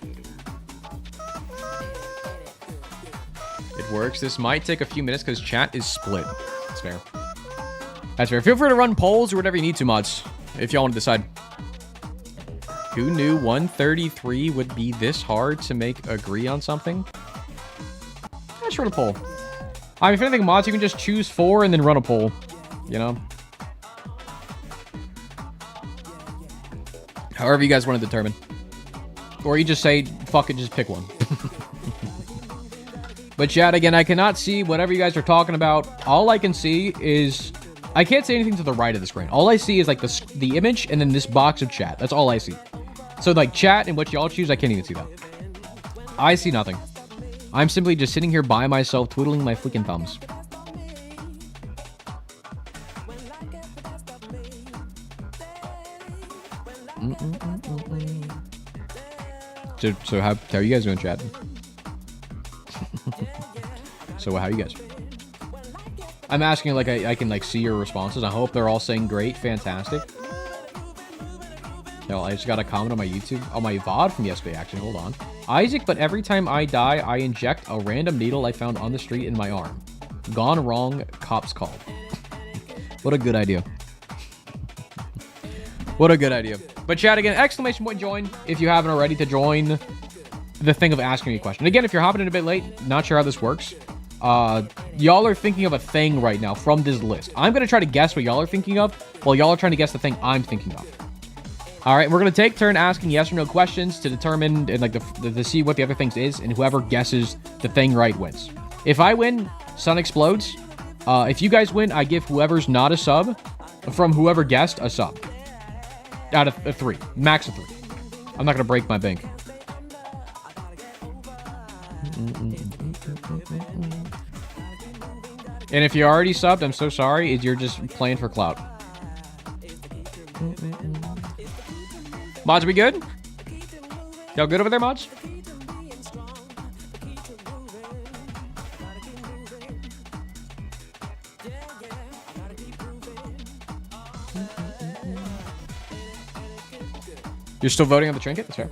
It works. This might take a few minutes because chat is split. That's fair. That's fair. Feel free to run polls or whatever you need to, mods. If y'all want to decide. Who knew 133 would be this hard to agree on something? Let's run a poll. I mean, if anything, mods, you can just choose 4 and then run a poll. You know? However you guys want to determine. Or you just say, fuck it, just pick one. But chat, again, I cannot see whatever you guys are talking about. All I can see is... I can't see anything to the right of the screen. All I see is like the image and then this box of chat. That's all I see. So like chat and what y'all choose, I can't even see that. I see nothing. I'm simply just sitting here by myself twiddling my freaking thumbs. So how are you guys doing, chat? So how are you guys? I'm asking like I can like see your responses. I hope they're all saying great, fantastic. No, I just got a comment on my YouTube, on my VOD from yesterday, actually. Hold on. Isaac, but every time I die, I inject a random needle I found on the street in my arm. Gone wrong, cops called. What a good idea. What a good idea. But chat again, exclamation point join if you haven't already to join the thing of asking me a question. Again, if you're hopping in a bit late, not sure how this works. Y'all are thinking of a thing right now from this list. I'm going to try to guess what y'all are thinking of while y'all are trying to guess the thing I'm thinking of. All right, we're going to take turn asking yes or no questions to determine and like to see what the other things is, and whoever guesses the thing right wins. If I win, Sun explodes. If you guys win, I give whoever's not a sub from whoever guessed a sub. Out of 3. Max of 3. I'm not going to break my bank. And if you're already subbed, I'm so sorry. You're just playing for clout. Mods, we good? Y'all good over there, mods? You're still voting on the trinket? That's fair.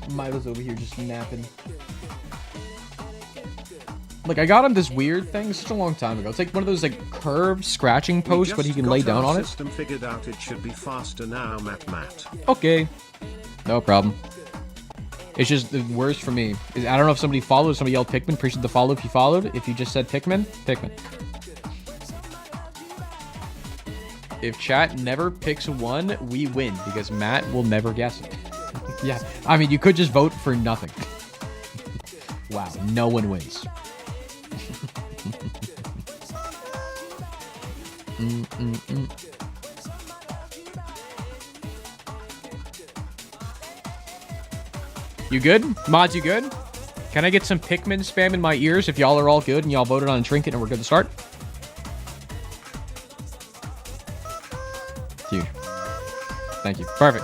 Milo's over here just napping. Like, I got him this weird thing such a long time ago. It's like one of those, like, curved scratching posts, but he can lay down on it. System figured out it should be faster now, Matt. Okay. No problem. It's just the worst for me. I don't know if somebody followed. Somebody yelled Pikmin. Appreciate the follow if you followed. If you just said Pikmin, Pikmin. If chat never picks one, we win because Matt will never guess it. Yeah. I mean, you could just vote for nothing. Wow. No one wins. You good? Mods, you good? Can I get some Pikmin spam in my ears if y'all are all good and y'all voted on a trinket and we're good to start? Huge. Thank you. Perfect.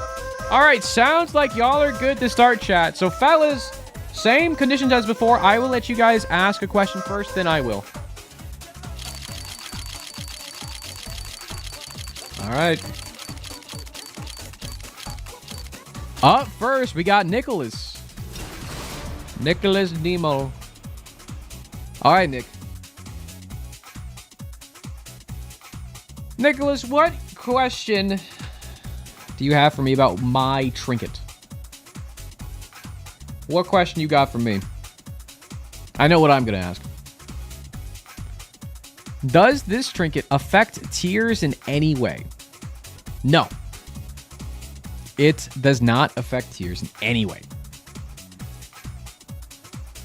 All right, sounds like y'all are good to start, chat. So, fellas, same conditions as before. I will let you guys ask a question first, then I will. All right. Up first, we got Nicholas. Nicholas Nemo. All right, Nick. Nicholas, what question do you have for me about my trinket? What question you got for me? I know what I'm going to ask. Does this trinket affect tiers in any way? No. It does not affect tiers in any way.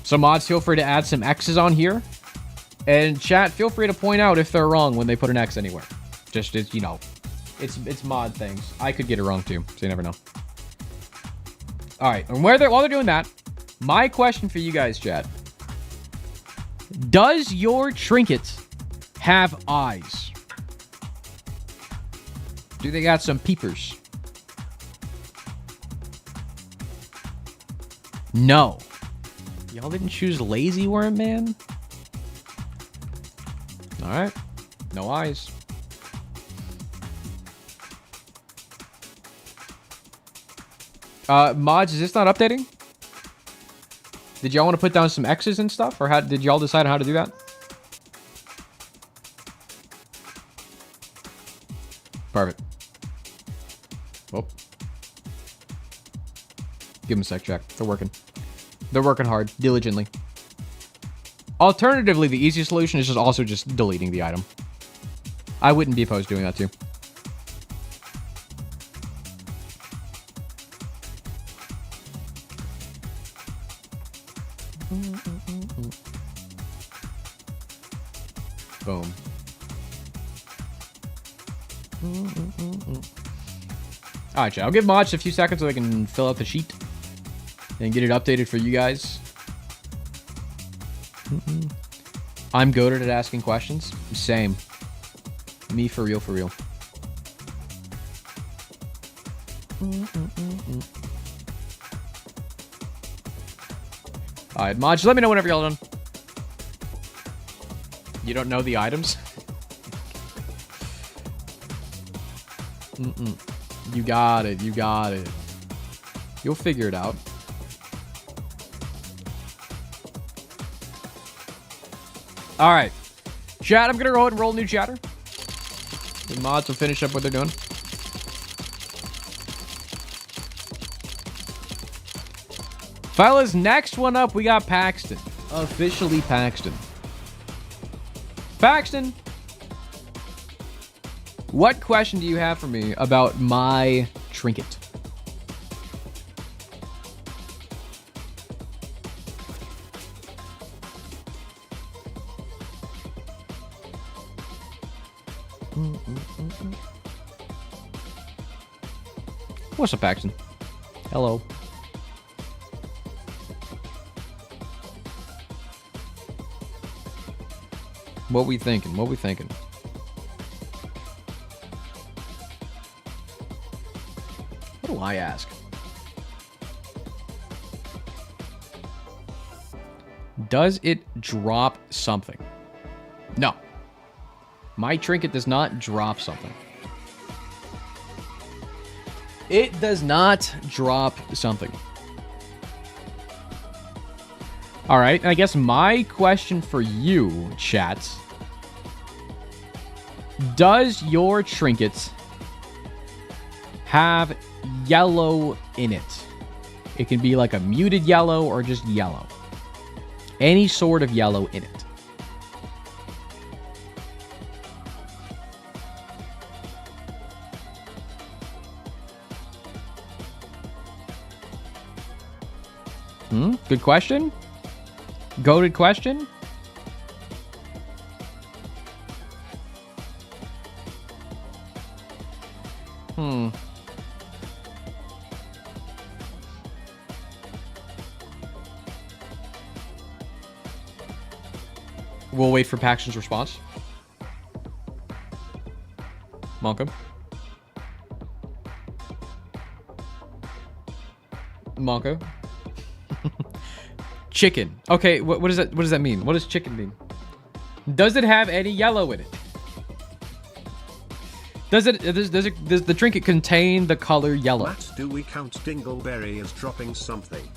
So mods, feel free to add some X's on here. And chat, feel free to point out if they're wrong when they put an X anywhere. Just, you know, it's mod things. I could get it wrong too, so you never know. All right, and while they're doing that, my question for you guys, chat. Does your trinket have eyes? Do they got some peepers? No. Y'all didn't choose Lazy Worm, man? All right. No eyes. Mods, is this not updating? Did y'all want to put down some X's and stuff? Or how did y'all decide on how to do that? Perfect. Oh. Give them a sec, check. They're working. They're working hard, diligently. Alternatively, the easiest solution is just deleting the item. I wouldn't be opposed to doing that too. Boom. Alright, chat. I'll give mods a few seconds so they can fill out the sheet and get it updated for you guys. I'm goated at asking questions. Same. Me for real, for real. Alright, mods, let me know whenever y'all done. You don't know the items? You got it. You got it. You'll figure it out. All right. Chat, I'm going to go ahead and roll a new chatter. The mods will finish up what they're doing. Fellas, next one up, we got Paxton. Officially Paxton. Paxton, what question do you have for me about my trinket? What's up, Paxton? Hello. What we thinking? What we thinking? What do I ask? Does it drop something? No. My trinket does not drop something. It does not drop something. All right, I guess my question for you, chat. Does your trinket have yellow in it? It can be like a muted yellow or just yellow. Any sort of yellow in it. Good question. Goated question. We'll wait for Paxton's response. Monka. Monka. Chicken. Okay, what does that mean? What does chicken mean? Does it have any yellow in it? Does the trinket contain the color yellow? Matt, do we count Dingleberry as dropping something?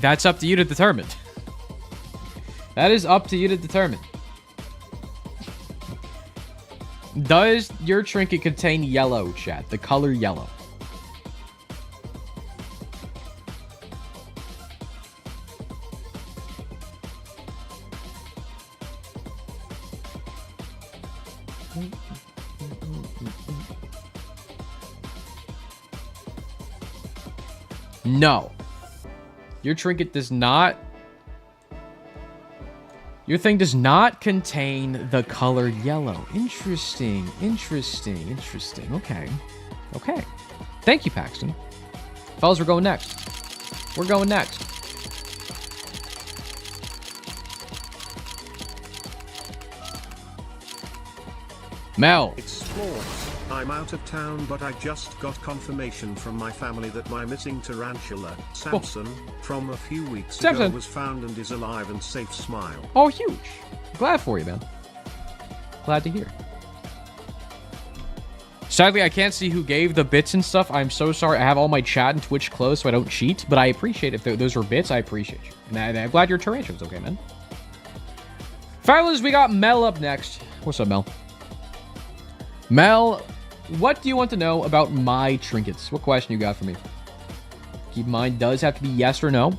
That's up to you to determine. That is up to you to determine. Does your trinket contain yellow, chat? The color yellow? No. Your trinket does not... Your thing does not contain the color yellow. Interesting. Okay. Thank you, Paxton. Fellas, we're going next. Mel. It's sports. I'm out of town, but I just got confirmation from my family that my missing tarantula, Samson, from a few weeks ago was found and is alive and safe. Smile. Oh, huge. Glad for you, man. Glad to hear. Sadly, I can't see who gave the bits and stuff. I'm so sorry. I have all my chat and Twitch closed, so I don't cheat. But I appreciate if those were bits. I appreciate you. And I'm glad your tarantula's okay, man. Fellas, we got Mel up next. What's up, Mel? Mel, what do you want to know about my trinkets? What question you got for me? Keep in mind, does have to be yes or no.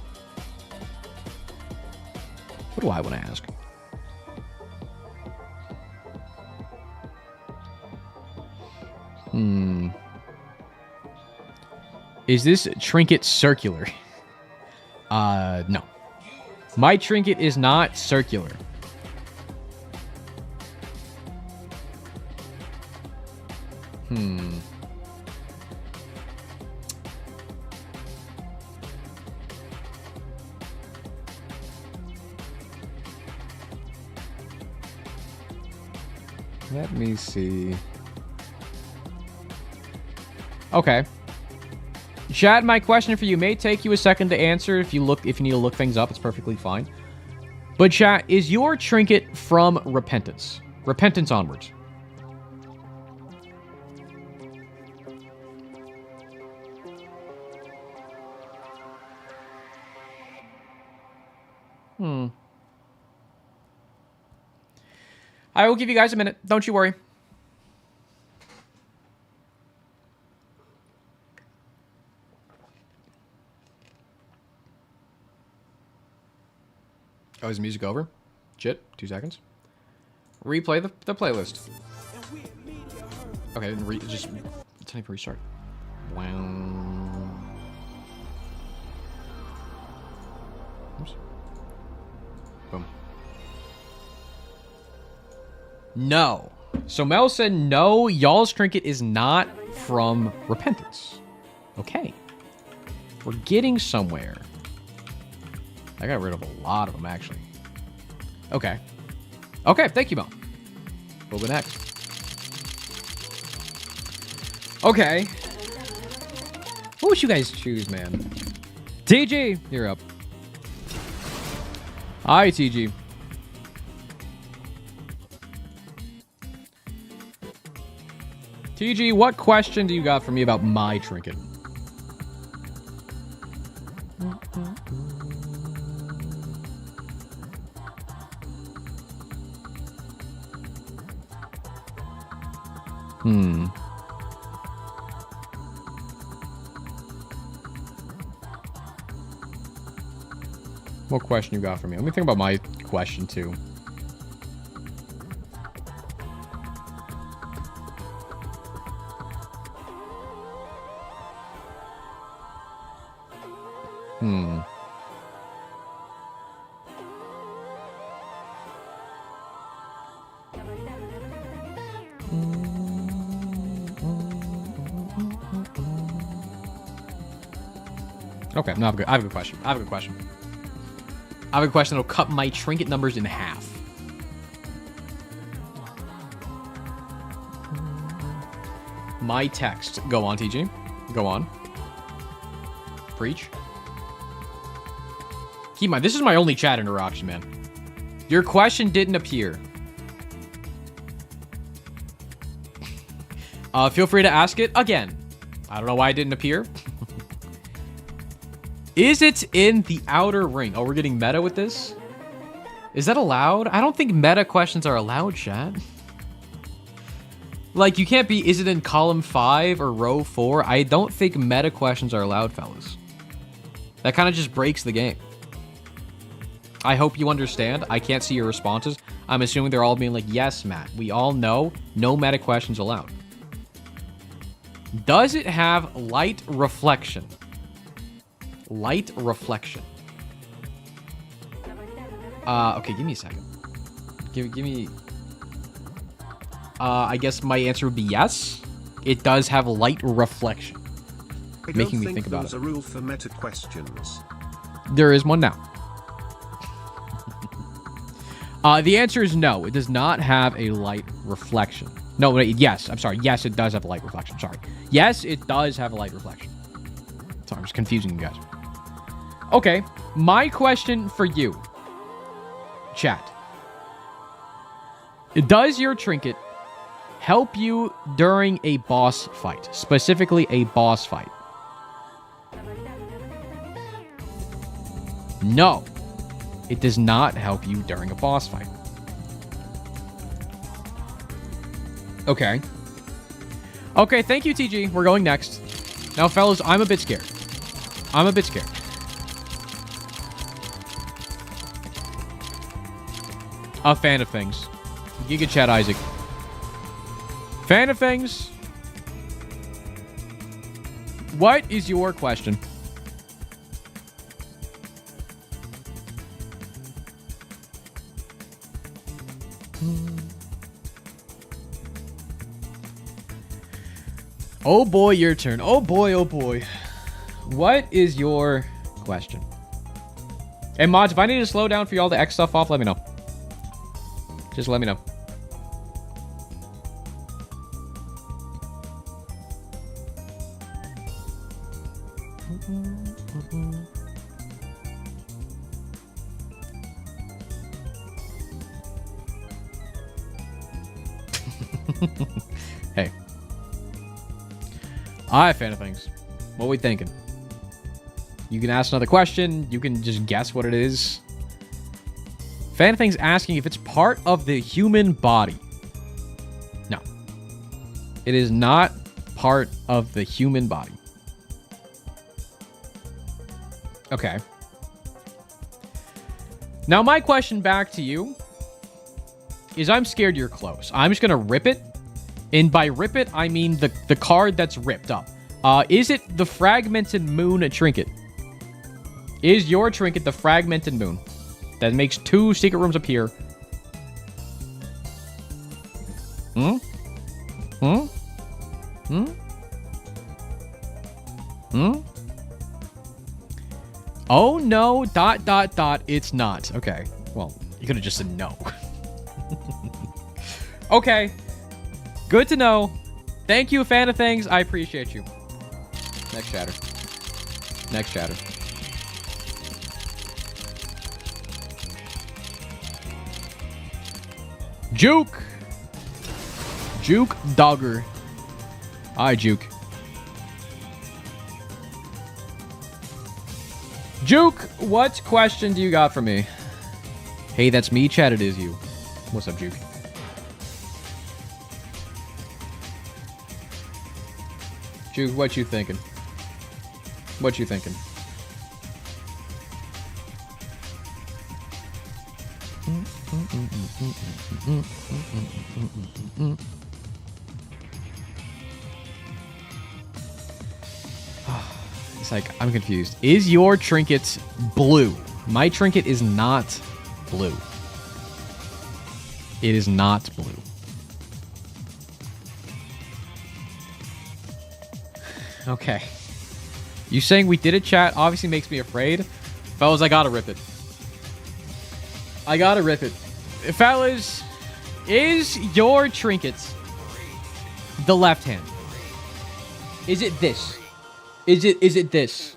What do I want to ask? Is this trinket circular? No. My trinket is not circular. Let me see. Okay. Chat, my question for you may take you a second to answer. If you need to look things up, it's perfectly fine. But chat, is your trinket from repentance? Repentance onwards. I will give you guys a minute. Don't you worry. Oh, is the music over? Shit. 2 seconds. Replay the playlist. Okay, just time for restart. Wow. Oops. Boom. No. So Mel said no, y'all's trinket is not from repentance. Okay. We're getting somewhere. I got rid of a lot of them, actually. Okay. Okay, thank you, Mel. We'll go next. Okay. What would you guys choose, man? TG, you're up. Hi, TG. TG, what question do you got for me about my trinket? What question you got for me? Let me think about my question, too. Okay, no, I have a good question. I have a question that'll cut my trinket numbers in half. My text. Go on, TG. Go on. Preach. Keep in mind, this is my only chat interaction, man. Your question didn't appear. Feel free to ask it again. I don't know why it didn't appear. Is it in the outer ring? Oh, we're getting meta with this? Is that allowed? I don't think meta questions are allowed, chat. Like, you can't be, is it in column 5 or row 4? I don't think meta questions are allowed, fellas. That kind of just breaks the game. I hope you understand. I can't see your responses. I'm assuming they're all being like, yes, Matt. We all know no meta questions allowed. Does it have light reflection? Light reflection. Okay, give me a second. Give me... I guess my answer would be yes. It does have light reflection. Making me think about it. There's a rule for meta questions. There is one now. The answer is no. It does not have a light reflection. No, wait, yes. I'm sorry. Yes, it does have a light reflection. Sorry. Yes, it does have a light reflection. Sorry, I'm just confusing you guys. Okay, my question for you, chat. Does your trinket help you during a boss fight? Specifically, a boss fight. No, it does not help you during a boss fight. Okay. Okay, thank you, TG. We're going next. Now, fellas, I'm a bit scared. I'm a bit scared. A fan of things. Giga Chat Isaac. Fan of things. What is your question? Oh boy, your turn. Oh boy, oh boy. What is your question? And mods, if I need to slow down for y'all to X stuff off, let me know. Just let me know. Hey. Alright, fan of things. What we thinking? You can ask another question. You can just guess what it is. Fan of things asking if it's part of the human body. No. It is not part of the human body. Okay. Now, my question back to you is I'm scared you're close. I'm just going to rip it. And by rip it, I mean the card that's ripped up. Is it the Fragmented Moon trinket? Is your trinket the Fragmented Moon that makes 2 secret rooms appear? Hmm? Hmm? Hmm? Hmm? Oh, no, ... It's not. Okay. Well, you could have just said no. Okay. Good to know. Thank you, fan of things. I appreciate you. Next chatter. Next chatter. Juke. Juke Dogger. Hi, Juke. Juke, what question do you got for me? Hey, that's me, chat. It is you. What's up, Juke? Juke, what you thinking? What you thinking? It's like, I'm confused. Is your trinket blue? My trinket is not blue. It is not blue. Okay. You saying we did it, chat, obviously makes me afraid. Fellas, I gotta rip it. I gotta rip it. Fellas, is your trinket the left hand? Is it this? Is it this?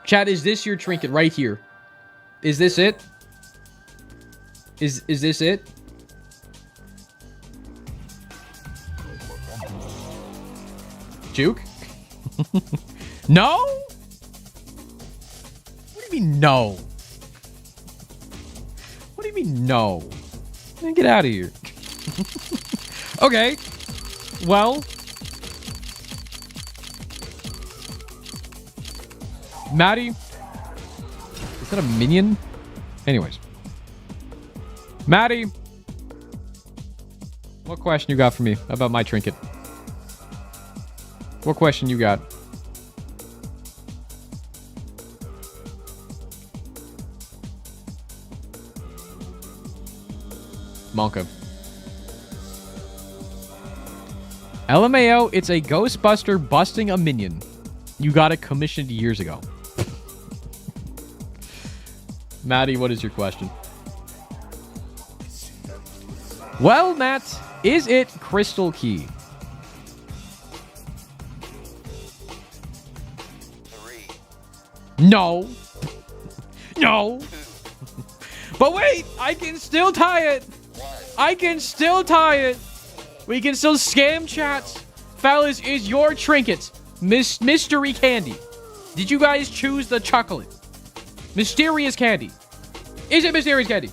Chat, is this your trinket right here? Is this it? Is this it? Juke? No? What do you mean, no? What do you mean, no? Man, get out of here. Okay. Well. Maddie. Is that a minion? Anyways. Maddie. What question you got for me about my trinket? What question you got? Monka. LMAO, it's a Ghostbuster busting a minion. You got it commissioned years ago. Maddie, what is your question? Well, Matt, is it Crystal Key? 3. No. No. But wait, I can still tie it. I can still tie it. We can still scam chats. Fellas, is your trinket mystery candy? Did you guys choose the chocolate? Mysterious candy. Is it mysterious candy?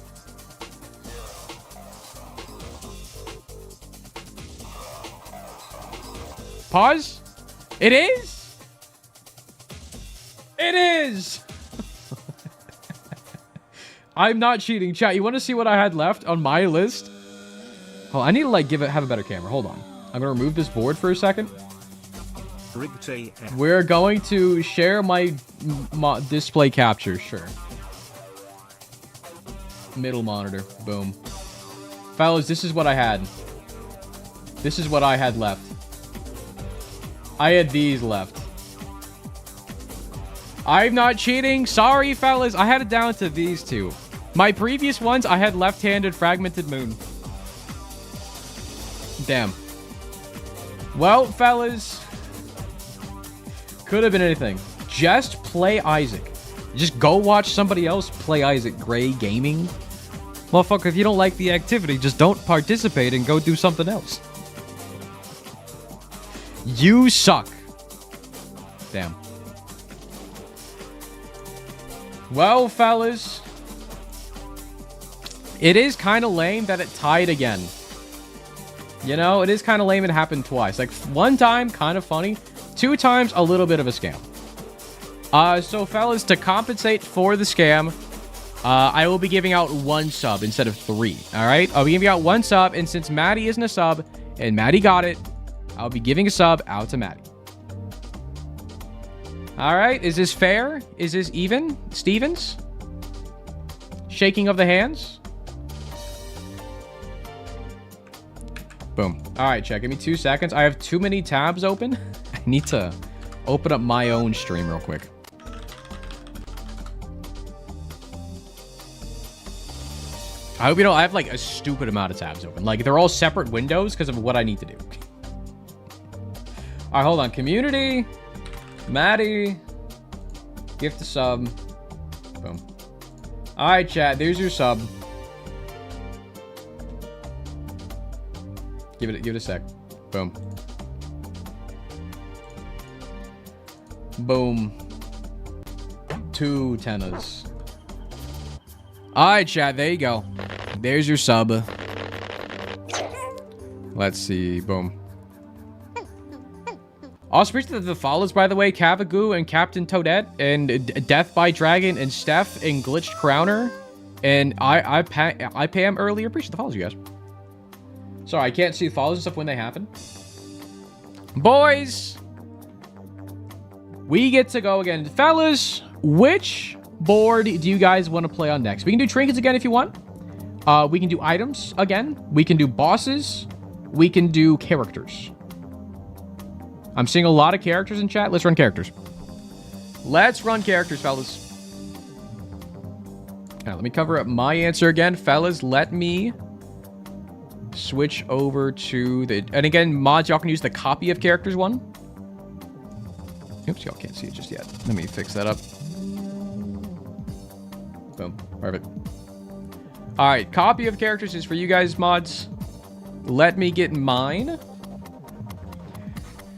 Pause. It is? It is. I'm not cheating. Chat, you want to see what I had left on my list? Oh, I need to like have a better camera. Hold on. I'm gonna remove this board for a second. We're going to share my display capture. Sure. Middle monitor. Boom. Fellas, this is what I had. This is what I had left. I had these left. I'm not cheating. Sorry, fellas. I had it down to these two. My previous ones, I had left-handed fragmented moon. Damn. Well, fellas. Could have been anything. Just play Isaac. Just go watch somebody else play Isaac. Gray Gaming. Motherfucker, if you don't like the activity, just don't participate and go do something else. You suck. Damn. Well, fellas. It is kind of lame that it tied again. You know, it is kind of lame it happened twice. Like, one time, kind of funny. 2 times, a little bit of a scam. So, fellas, to compensate for the scam, I will be giving out 1 sub instead of 3. Alright? I'll be giving out 1 sub, and since Maddie isn't a sub, and Maddie got it, I'll be giving a sub out to Maddie. Alright, is this fair? Is this even? Stevens? Shaking of the hands? Boom. Alright, chat. Give me 2 seconds. I have too many tabs open. I need to open up my own stream real quick. I hope you know I have like a stupid amount of tabs open. Like they're all separate windows because of what I need to do. Alright, hold on. Community. Maddie. Gift a sub. Boom. Alright, chat. There's your sub. Give it a sec. Boom. Boom. 2 tennas. Alright, chat. There you go. There's your sub. Let's see. Boom. Also, appreciate the follows, by the way. Cavagoo and Captain Toadette and Death by Dragon and Steph and Glitched Crowner and I Pam earlier. Appreciate the follows, you guys. Sorry, I can't see the follows and stuff when they happen. Boys, we get to go again. Fellas, which board do you guys want to play on next? We can do trinkets again if you want. We can do items again. We can do bosses. We can do characters. I'm seeing a lot of characters in chat. Let's run characters. Let's run characters, fellas. Now, let me cover up my answer again. Fellas, let me switch over to the... And again, mods, y'all can use the copy of characters one. Oops, y'all can't see it just yet. Let me fix that up. Boom. Perfect. Alright, copy of characters is for you guys, mods. Let me get mine.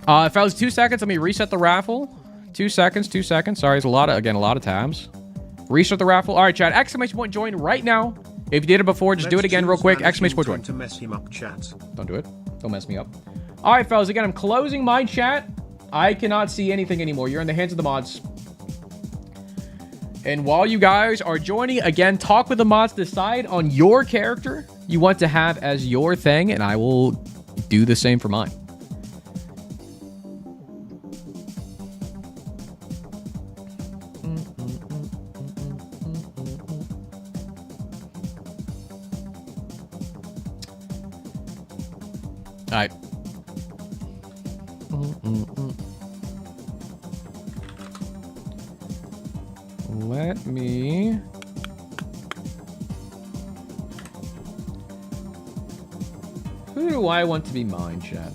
Fellas, 2 seconds. Let me reset the raffle. 2 seconds, 2 seconds. Sorry, it's a lot of tabs. Restart the raffle. All right, chat. Exclamation point join right now. If you did it before, just do it again real quick. Exclamation point join. To mess him up, chat. Don't do it. Don't mess me up. All right, fellas. Again, I'm closing my chat. I cannot see anything anymore. You're in the hands of the mods. And while you guys are joining, again, talk with the mods. Decide on your character you want to have as your thing, and I will do the same for mine. All right. Let me... Who do I want to be mine, chat?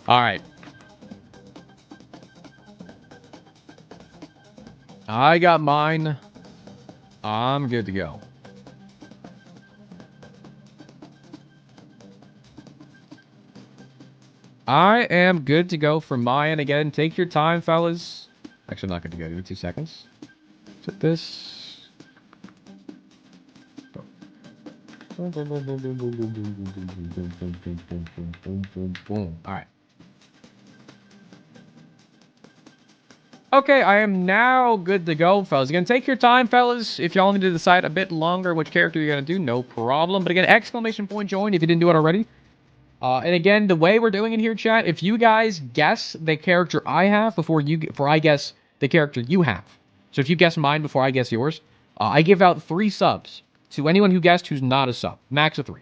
All right. I got mine. I'm good to go. I am good to go for mine. Again, take your time, fellas. Actually, I'm not good to go. Give me 2 seconds. Set this. Boom. All right. Okay, I am now good to go, fellas. Again, take your time, fellas. If y'all need to decide a bit longer which character you're going to do, no problem. But again, exclamation point join if you didn't do it already. And again, the way we're doing it here, chat, if you guys guess the character I have before I guess the character you have. So if you guess mine before I guess yours, I give out 3 subs to anyone who guessed who's not a sub. Max of 3.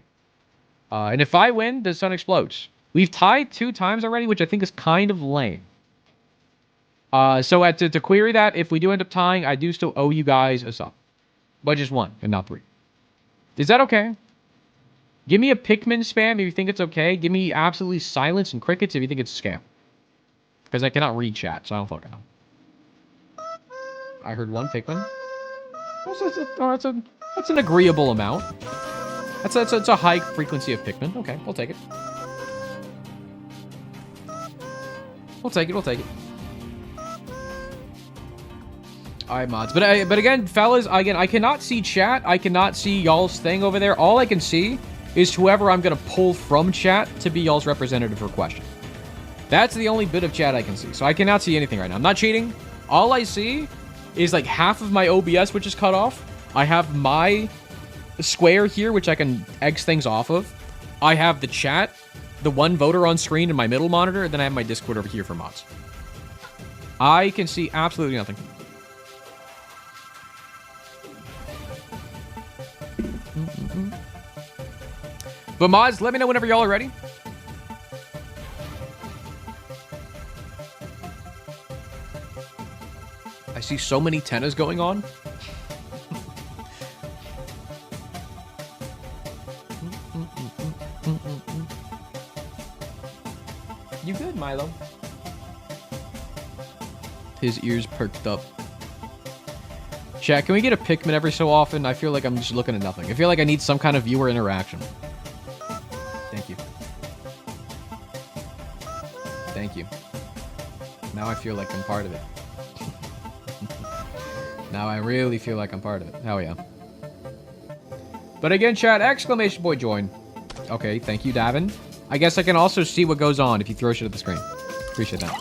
And if I win, the sun explodes. We've tied 2 times already, which I think is kind of lame. So to query that, if we do end up tying, I do still owe you guys a sub. But just 1 and not 3. Is that okay? Give me a Pikmin spam if you think it's okay. Give me absolutely silence and crickets if you think it's a scam. Because I cannot read chat, so I don't fucking know. I heard 1 Pikmin. That's an agreeable amount. That's a high frequency of Pikmin. Okay, we'll take it. We'll take it. Alright, mods. But again, fellas, I cannot see chat. I cannot see y'all's thing over there. All I can see is whoever I'm going to pull from chat to be y'all's representative for question. That's the only bit of chat I can see. So I cannot see anything right now. I'm not cheating. All I see is like half of my OBS, which is cut off. I have my square here, which I can X things off of. I have the chat, the 1 voter on screen in my middle monitor, and then I have my Discord over here for mods. I can see absolutely nothing. But mods, let me know whenever y'all are ready. I see so many tennas going on. You good, Milo? His ears perked up. Chat, can we get a Pikmin every so often? I feel like I'm just looking at nothing. I feel like I need some kind of viewer interaction. Thank you. Thank you. Now I feel like I'm part of it. Now I really feel like I'm part of it. Hell yeah. But again, chat, exclamation point join. Okay, thank you, Davin. I guess I can also see what goes on if you throw shit at the screen. Appreciate that.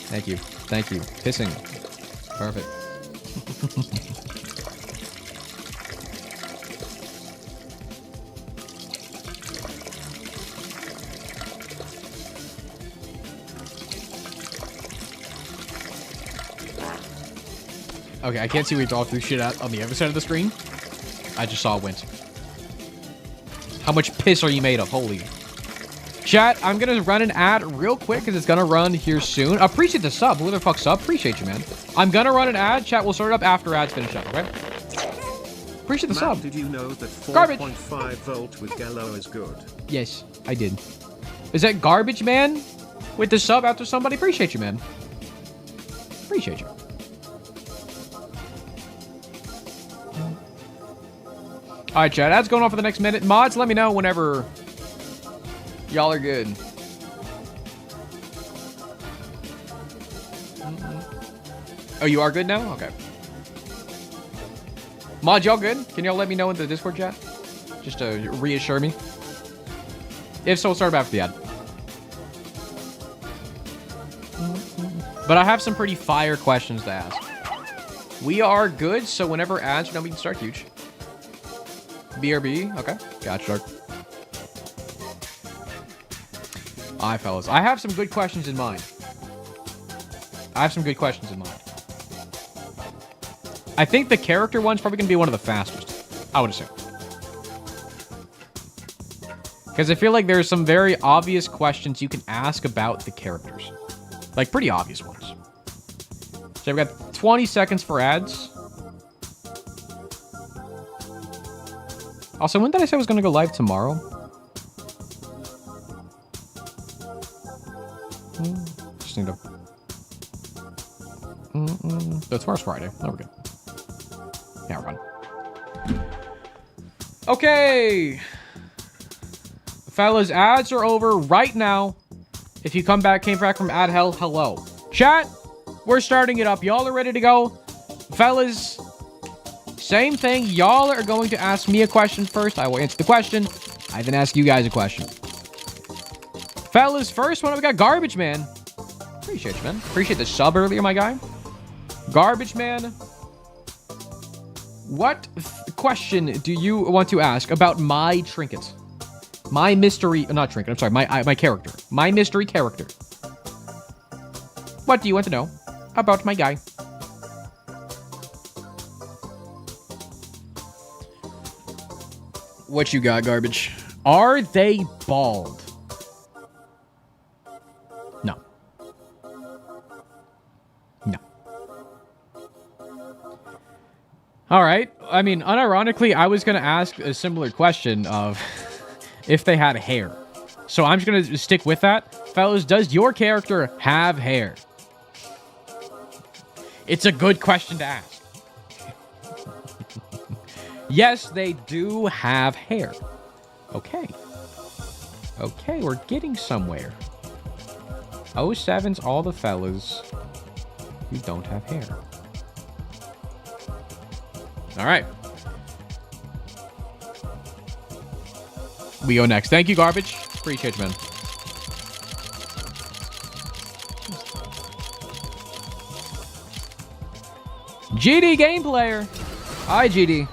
Thank you. Thank you. Pissing. Perfect. Okay, I can't see where you all threw shit out on the other side of the screen. I just saw a went. How much piss are you made of? Holy. Chat, I'm going to run an ad real quick because it's going to run here soon. Appreciate the sub. Who the fuck sub? Appreciate you, man. I'm going to run an ad. Chat, we'll start it up after ads finish up, okay? Appreciate the sub. Did you know that 4.5 volt with Gallo is good? Yes, I did. Is that garbage, man? with the sub out to somebody. Appreciate you, man. Appreciate you. All right, chat. That's going on for the next minute. Mods, let me know whenever y'all are good. Oh, you are good now? Okay. Mods, y'all good? Can y'all let me know in the Discord chat? Just to reassure me. If so, we'll start after the ad. But I have some pretty fire questions to ask. We are good, so whenever ads, we can start huge. BRB, okay. Gotcha. Alright, fellas. I have some good questions in mind. I think the character one's probably going to be one of the fastest. I would assume. Because I feel like there's some very obvious questions you can ask about the characters. Like, pretty obvious ones. So we've got 20 seconds for ads. Also, when did I say I was going to go live tomorrow? Just need to... No, tomorrow's Friday. No, we're good. Yeah, we're fine. Okay. Fellas, ads are over right now. If you came back from ad hell, hello. Chat, we're starting it up. Y'all are ready to go. Fellas, same thing. Y'all are going to ask me a question first. I will answer the question. I then ask you guys a question. Fellas, first one, we got Garbage Man. Appreciate you, man. Appreciate the sub earlier, my guy. Garbage Man. What question do you want to ask about my trinket? My mystery... Not trinket, I'm sorry. My character. My mystery character. What do you want to know about my guy? What you got, Garbage? Are they bald? No. No. All right. I mean, unironically, I was going to ask a similar question of if they had hair. So I'm just going to stick with that. Fellas, does your character have hair? It's a good question to ask. Yes, they do have hair. Okay. Okay, we're getting somewhere. 07's all the fellas who don't have hair. All right. We go next. Thank you, Garbage. Appreciate you, man. GD game player. Hi, GD.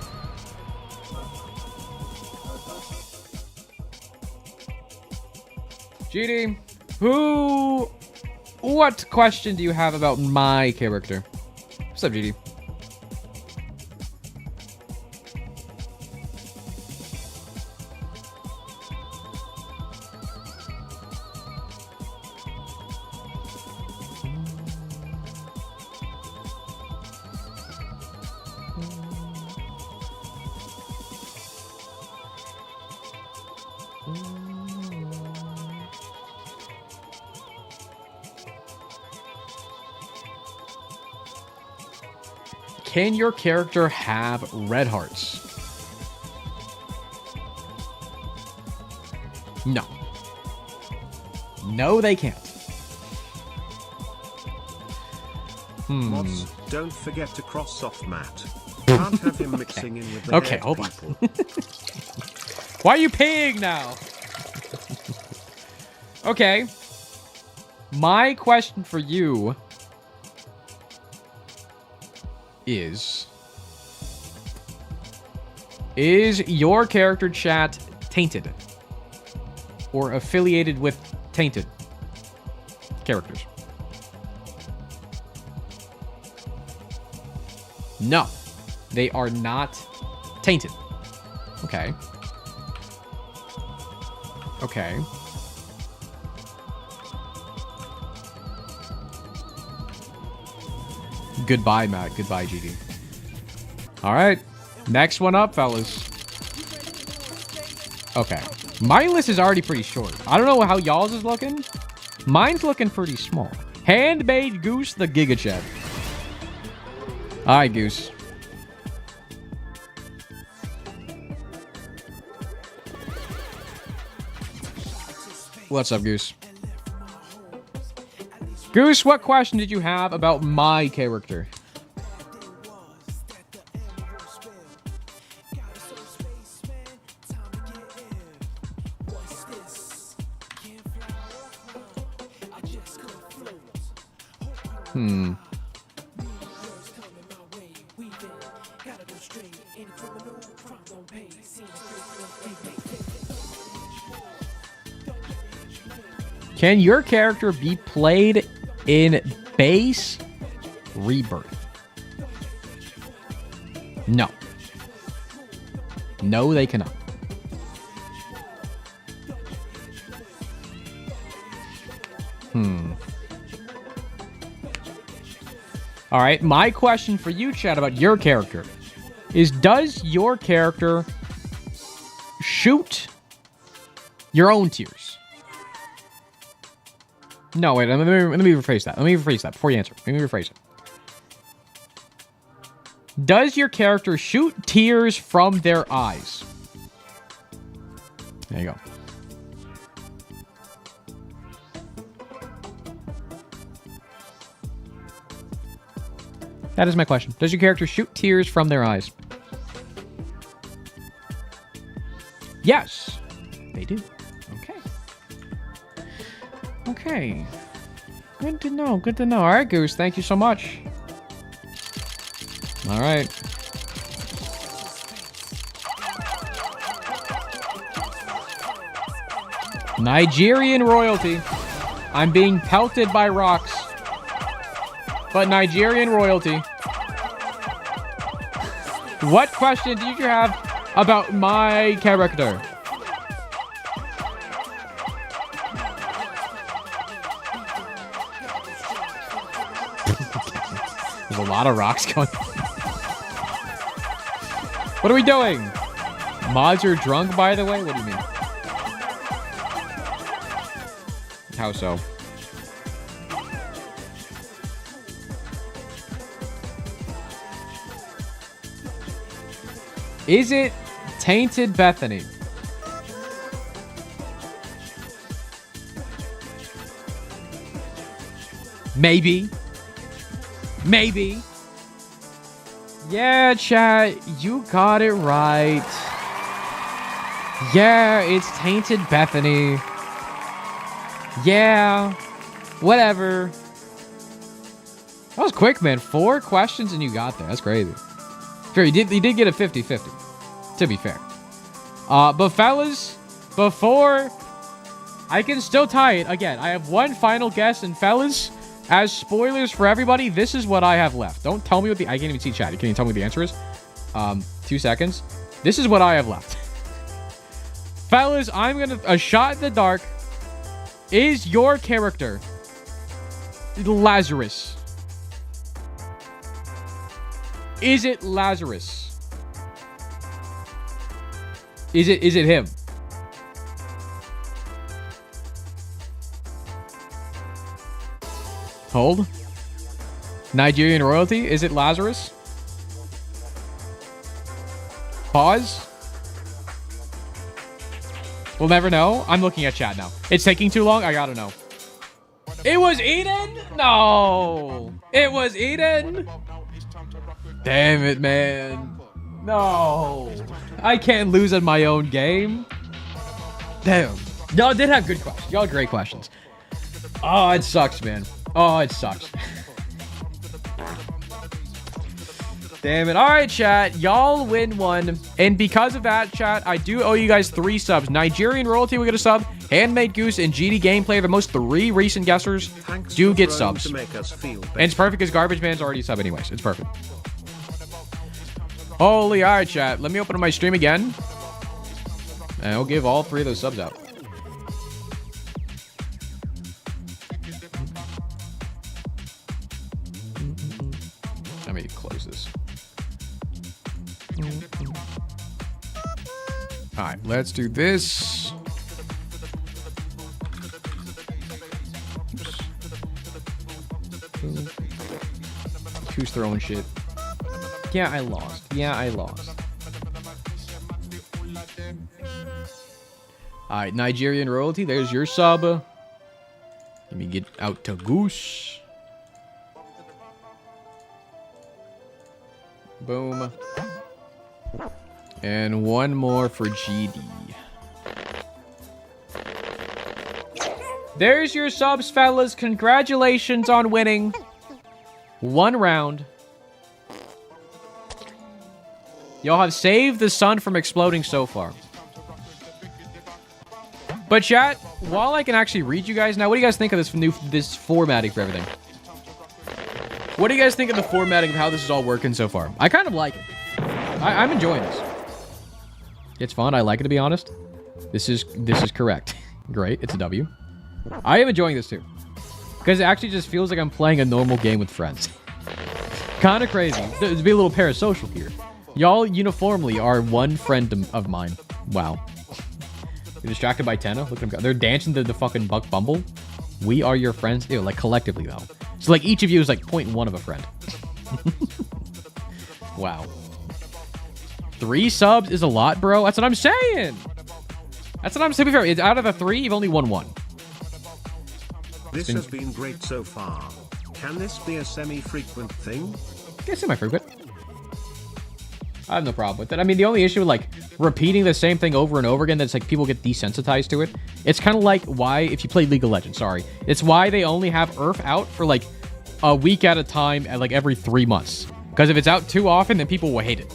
GD, what question do you have about my character? What's up, GD? Can your character have red hearts? No. No, they can't. Mods, don't forget to cross off Matt. Can't have him mixing in with the Okay, hold on. Why are you peeing now? Okay. My question for you is your character chat tainted or affiliated with tainted characters? No, they are not tainted. Okay. Okay. Goodbye, Matt. Goodbye, GD. All right. Next one up, fellas. Okay. My list is already pretty short. I don't know how y'all's is looking, Mine's looking pretty small. Handmade Goose the Giga Chat. All right, Goose. What's up, Goose? Goose, what question did you have about my character? Can your character be played in base rebirth? No. No, they cannot. All right, my question for you, chat, about your character is, does your character shoot your own tears? No, wait, let me rephrase that. Let me rephrase that before you answer. Let me rephrase it. Does your character shoot tears from their eyes? There you go. That is my question. Does your character shoot tears from their eyes? Yes, they do. Okay. Okay. Good to know. Good to know. All right, Goose. Thank you so much. All right. Nigerian royalty. I'm being pelted by rocks. But Nigerian royalty. What question do you have about my character? There's a lot of rocks going. What are we doing? Mods are drunk, by the way? What do you mean? How so? Is it Tainted Bethany? Maybe. Maybe. Yeah, chat, you got it right. Yeah, it's Tainted Bethany. Yeah. Whatever. That was quick, man. 4 questions and you got there. That's crazy. Fair, you did get a 50-50, to be fair. But fellas, before I can still tie it again, I have one final guess, and fellas, as spoilers for everybody, this is what I have left. Don't tell me what the... I can't even see chat. Can you tell me what the answer is? 2 seconds. This is what I have left. Fellas, I'm gonna... A shot in the dark. Is your character Lazarus? Is it Lazarus? Is it him? Hold. Nigerian royalty? Is it Lazarus? Pause. We'll never know. I'm looking at chat now. It's taking too long. I gotta know. It was Eden? No. It was Eden? Damn it, man. No. I can't lose in my own game. Damn. Y'all did have good questions. Y'all had great questions. Oh, it sucks, man. Oh, it sucks. Damn it. All right, chat. Y'all win one. And because of that, chat, I do owe you guys 3 subs. Nigerian Royalty will get a sub. Handmade Goose and GD Gameplay, the most 3 recent guessers, do get subs. And it's perfect because Garbage Man's already a sub anyways. It's perfect. Holy, all right, chat. Let me open up my stream again. And I'll give all 3 of those subs out. Let me close this. All right, let's do this. Who's throwing shit? Yeah, I lost. Yeah, I lost. Alright, Nigerian royalty. There's your sub. Let me get out to Goose. Boom. And one more for GD. There's your subs, fellas. Congratulations on winning. 1 round. Y'all have saved the sun from exploding so far. But chat, while I can actually read you guys now, what do you guys think of this formatting for everything? What do you guys think of the formatting of how this is all working so far? I kind of like it. I'm enjoying this. It's fun. I like it, to be honest. This is correct. Great. It's a W. I am enjoying this too. Because it actually just feels like I'm playing a normal game with friends. Kind of crazy. There's be a little parasocial here. Y'all uniformly are one friend of mine. Wow. You're distracted by Tenna? Look at them go. They're dancing to the fucking Buck Bumble. We are your friends. Ew, like collectively though. So like each of you is like 0.1 of a friend. Wow. 3 subs is a lot, bro. That's what I'm saying. That's what I'm saying. It's out of the 3, you've only won 1. This has been great so far. Can this be a semi-frequent thing? Yeah, semi-frequent. I have no problem with it. I mean, the only issue with, like, repeating the same thing over and over again, that's like people get desensitized to it. It's kind of like why, if you play League of Legends, sorry. It's why they only have Earth out for, like, a week at a time at, like, every 3 months. Because if it's out too often, then people will hate it.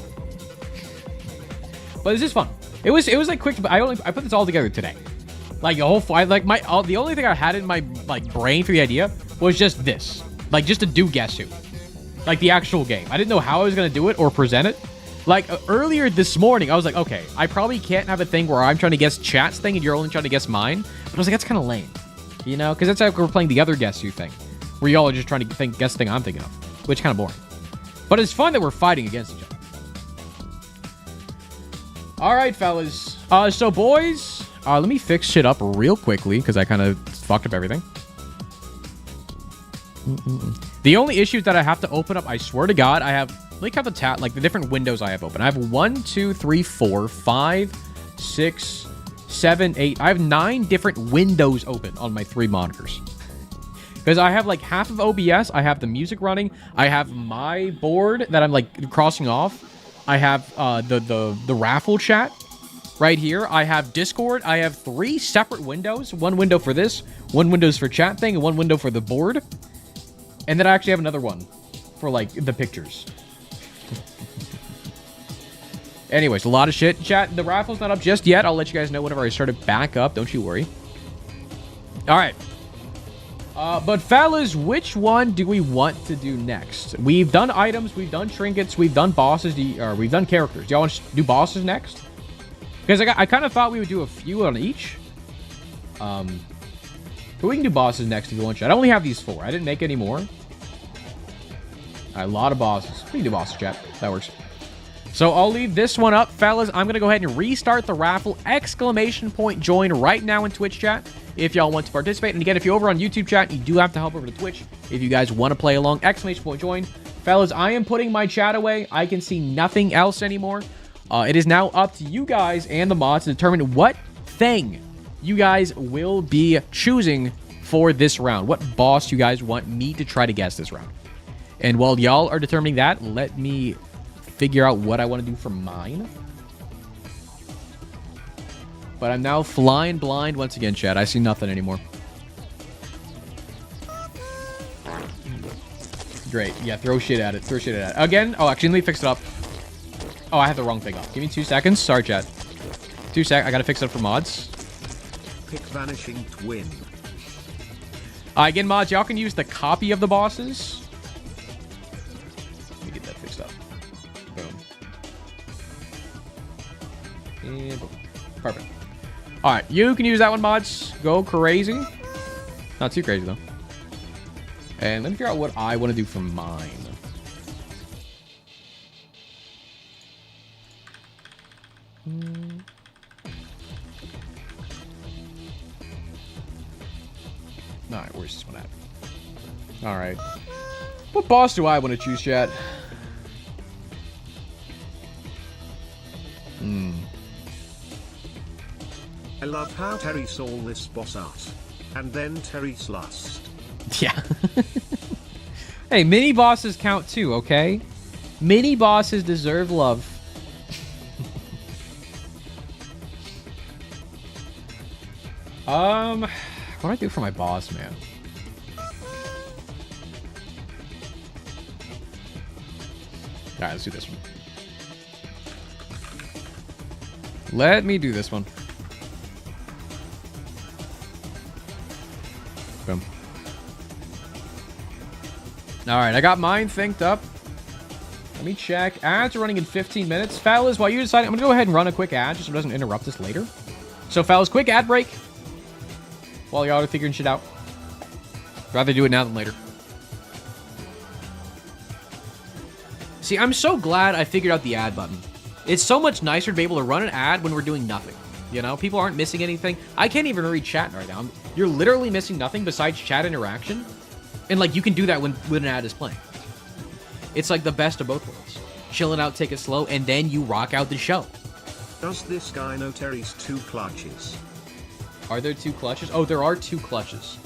But this is fun. It was like quick, but I put this all together today. Like the whole, the only thing I had in my like brain for the idea was just this, like just to do Guess Who, like the actual game. I didn't know how I was gonna do it or present it. Like earlier this morning, I was like, okay, I probably can't have a thing where I'm trying to guess chat's thing and you're only trying to guess mine. But I was like, that's kind of lame, you know, because that's like we're playing the other Guess Who thing, where y'all are just trying to guess the thing I'm thinking of, which is kind of boring. But it's fun that we're fighting against each other. All right, fellas. So boys, let me fix shit up real quickly because I kind of fucked up everything. The only issue that I have to open up, I swear to God, I have, let me count the tab, like the different windows I have open. I have 1, 2, 3, 4, 5, 6, 7, 8. I have 9 different windows open on my 3 monitors. Because I have like half of OBS, I have the music running, I have my board that I'm like crossing off. I have the raffle chat right here. I have Discord. I have 3 separate windows. 1 window for this, 1 window's for chat thing, and 1 window for the board. And then I actually have another one for like the pictures. Anyways, a lot of shit. Chat, the raffle's not up just yet. I'll let you guys know whenever I start it back up. Don't you worry. All right. But fellas, which one do we want to do next? We've done items, we've done trinkets, we've done bosses, or we've done characters. Do y'all want to do bosses next? Because I kind of thought we would do a few on each. But we can do bosses next if you want. I only have these 4. I didn't make any more. A lot of bosses. We can do bosses, chat. That works. So I'll leave this one up, fellas. I'm going to go ahead and restart the raffle. ! Join right now in Twitch chat if y'all want to participate. And again, if you're over on YouTube chat, you do have to hop over to Twitch if you guys want to play along. ! Join. Fellas, I am putting my chat away. I can see nothing else anymore. It is now up to you guys and the mods to determine what thing you guys will be choosing for this round. What boss you guys want me to try to guess this round. And while y'all are determining that, let me figure out what I want to do for mine. But I'm now flying blind once again, chat. I see nothing anymore. Great. Yeah, throw shit at it. Throw shit at it. Again? Oh, actually, let me fix it up. Oh, I have the wrong thing up. Give me 2 seconds. Sorry, chat. 2 sec. I gotta fix it up for mods. Pick Vanishing Twin. Again, mods, y'all can use the copy of the bosses. Let me get that fixed up. Boom. And boom. Perfect. Alright, you can use that one, mods. Go crazy. Not too crazy, though. And let me figure out what I want to do for mine. Alright, where's this one at? Alright. What boss do I want to choose, chat? I love how Terry saw this boss art. And then Terry's lust. Yeah. Hey, mini bosses count too, okay? Mini bosses deserve love. What do I do for my boss, man? Alright, let's do this one. Let me do this one. Boom. Alright, I got mine synced up. Let me check. Ads are running in 15 minutes. Fellas, while you decide, I'm going to go ahead and run a quick ad just so it doesn't interrupt us later. So, fellas, quick ad break. While y'all are figuring shit out. Rather do it now than later. See, I'm so glad I figured out the ad button. It's so much nicer to be able to run an ad when we're doing nothing. You know, people aren't missing anything. I can't even read chat right now. You're literally missing nothing besides chat interaction. And, like, you can do that when an ad is playing. It's like the best of both worlds. Chilling out, take it slow, and then you rock out the show. Does this guy know Terry's 2 clutches? Are there 2 clutches? Oh, there are 2 clutches.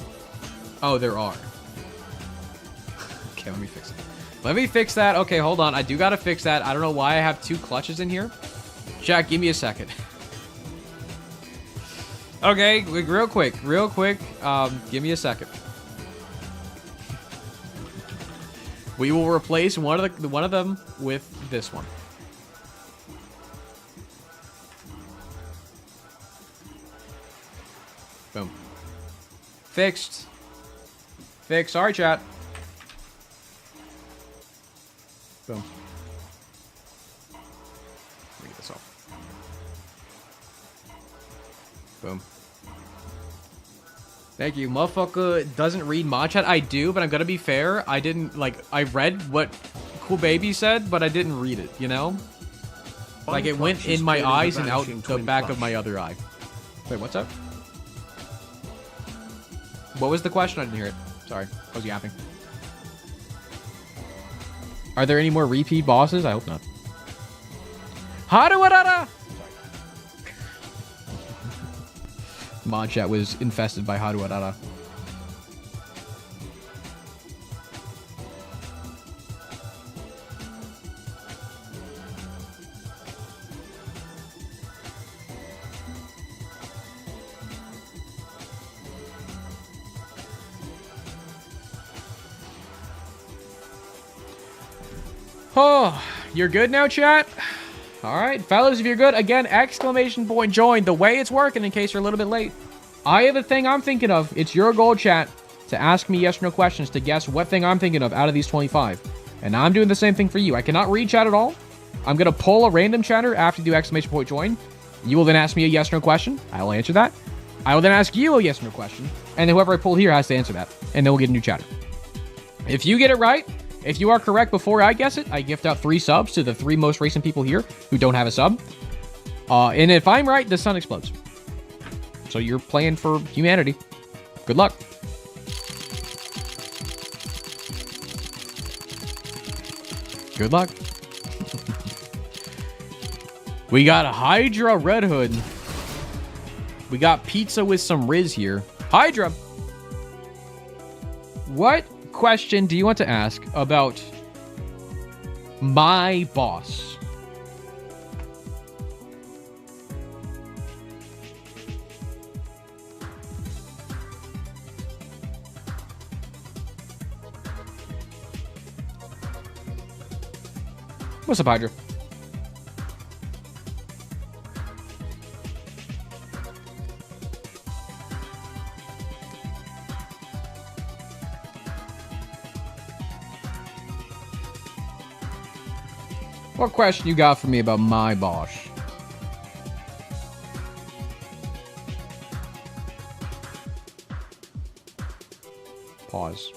Oh, there are. Okay, let me fix it. Let me fix that. Okay, hold on. I do gotta fix that. I don't know why I have 2 clutches in here. Jack, give me a second. Okay, real quick. Give me a second. We will replace one of them with this one. Boom. Fixed. Fixed. Sorry, chat. Boom. Let me get this off. Boom. Thank you. Motherfucker doesn't read mod chat. I do, but I'm gonna be fair. I didn't, like, I read what Cool Baby said, but I didn't read it, you know? Like, it went in my eyes and out the back of my other eye. Wait, what's up? What was the question? I didn't hear it. Sorry. I was yapping. Are there any more repeat bosses? I hope not. Haruwarara! Mod chat was infested by Haruwarara. Oh, you're good now, chat? Alright, fellas, if you're good, again, exclamation point join. The way it's working, in case you're a little bit late. I have a thing I'm thinking of. It's your goal, chat, to ask me yes or no questions to guess what thing I'm thinking of out of these 25. And I'm doing the same thing for you. I cannot read chat at all. I'm going to pull a random chatter after you do exclamation point join. You will then ask me a yes or no question. I will answer that. I will then ask you a yes or no question. And then whoever I pull here has to answer that. And then we'll get a new chatter. If you get it right, if you are correct before I guess it, I gift out 3 subs to the 3 most recent people here who don't have a sub. And if I'm right, the sun explodes. So you're playing for humanity. Good luck. Good luck. We got a Hydra Red Hood. We got pizza with some Riz here. Hydra! What question do you want to ask about my boss? What's up, Hydra? What question you got for me about my boss? Pause.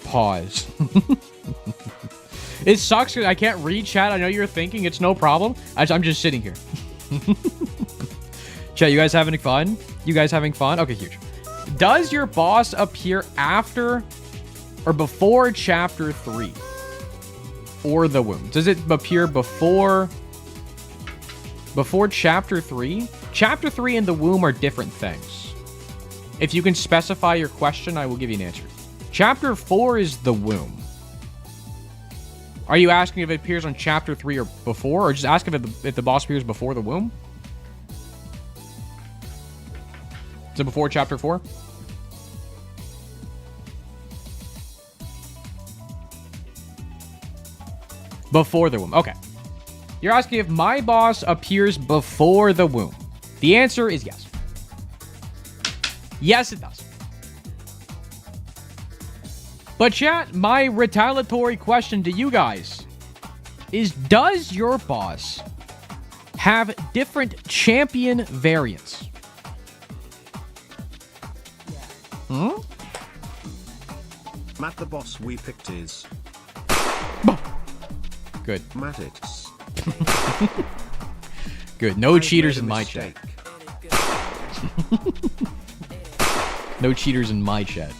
Pause. It sucks because I can't read chat. I know you're thinking it's no problem. I'm just sitting here. Chat, you guys having fun? You guys having fun? Okay, huge. Does your boss appear after or before chapter 3? Or the womb? Does it appear before chapter 3? Chapter 3 and the womb are different things. If you can specify your question, I will give you an answer. Chapter 4 is the womb. Are you asking if it appears on chapter 3 or before, or just ask if the boss appears before the womb? Is it before chapter 4? Before the womb. Okay. You're asking if my boss appears before the womb. The answer is yes. Yes, it does. But chat, my retaliatory question to you guys is, does your boss have different champion variants? Matt, the boss we picked is... Good. Matix. Good. No cheaters in my chat. No cheaters in my chat.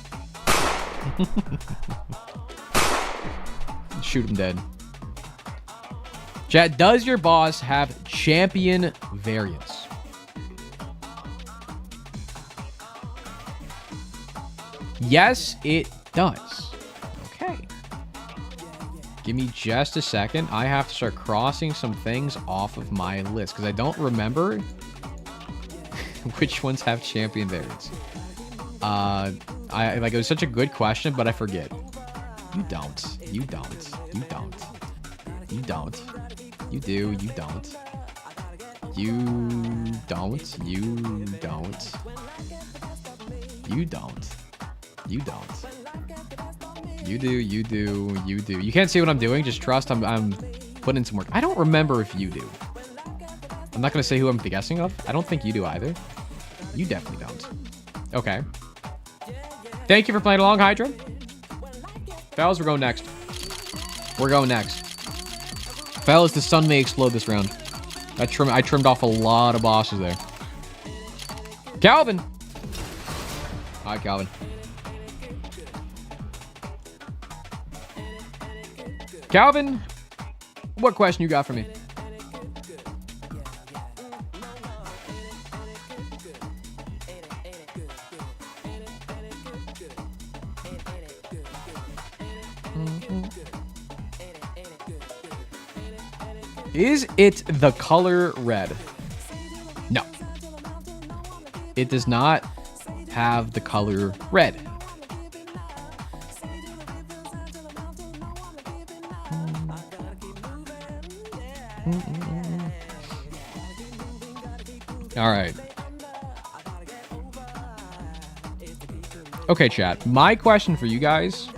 Shoot him dead. Chat, does your boss have champion variants? Yes, it does. Okay. Give me just a second. I have to start crossing some things off of my list because I don't remember which ones have champion variants. It was such a good question, but I forget. You don't. You don't. You don't. You don't. You do. You don't. You don't. You don't. You don't. You don't. You do. You do. You do. You can't see what I'm doing. Just trust. I'm putting in some work. I don't remember if you do. I'm not gonna say who I'm guessing of. I don't think you do either. You definitely don't. Okay. Thank you for playing along, Hydra. Fellas, we're going next. We're going next. Fellas, the sun may explode this round. I trimmed off a lot of bosses there. Calvin! Hi, Calvin. Calvin, what question you got for me? Is it the color red? No. It does not have the color red. All right. Okay, chat. My question for you guys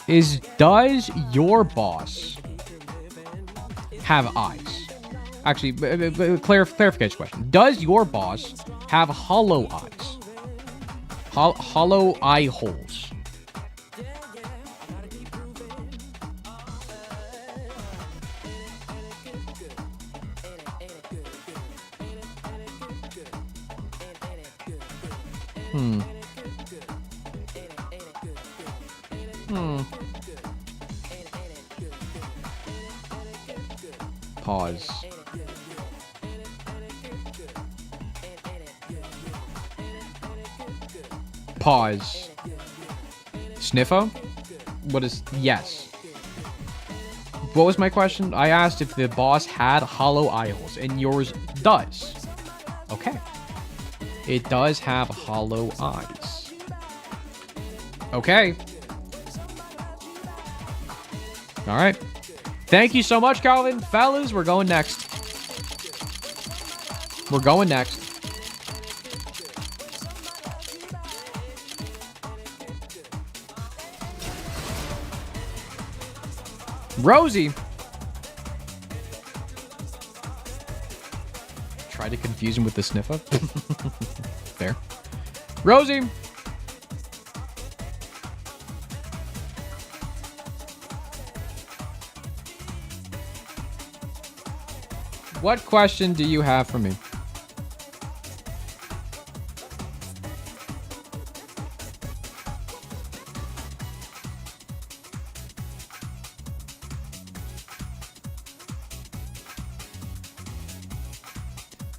is, does your boss have eyes? Actually, clarification question. Does your boss have hollow eyes? Hollow eye holes? Pause. Pause. Sniffer? What is... Yes. What was my question? I asked if the boss had hollow eye holes, and yours does. Okay. It does have hollow eyes. Okay. All right. Thank you so much, Calvin. Fellas, we're going next. We're going next. Rosie. Try to confuse him with the sniffer. Fair. Rosie. What question do you have for me?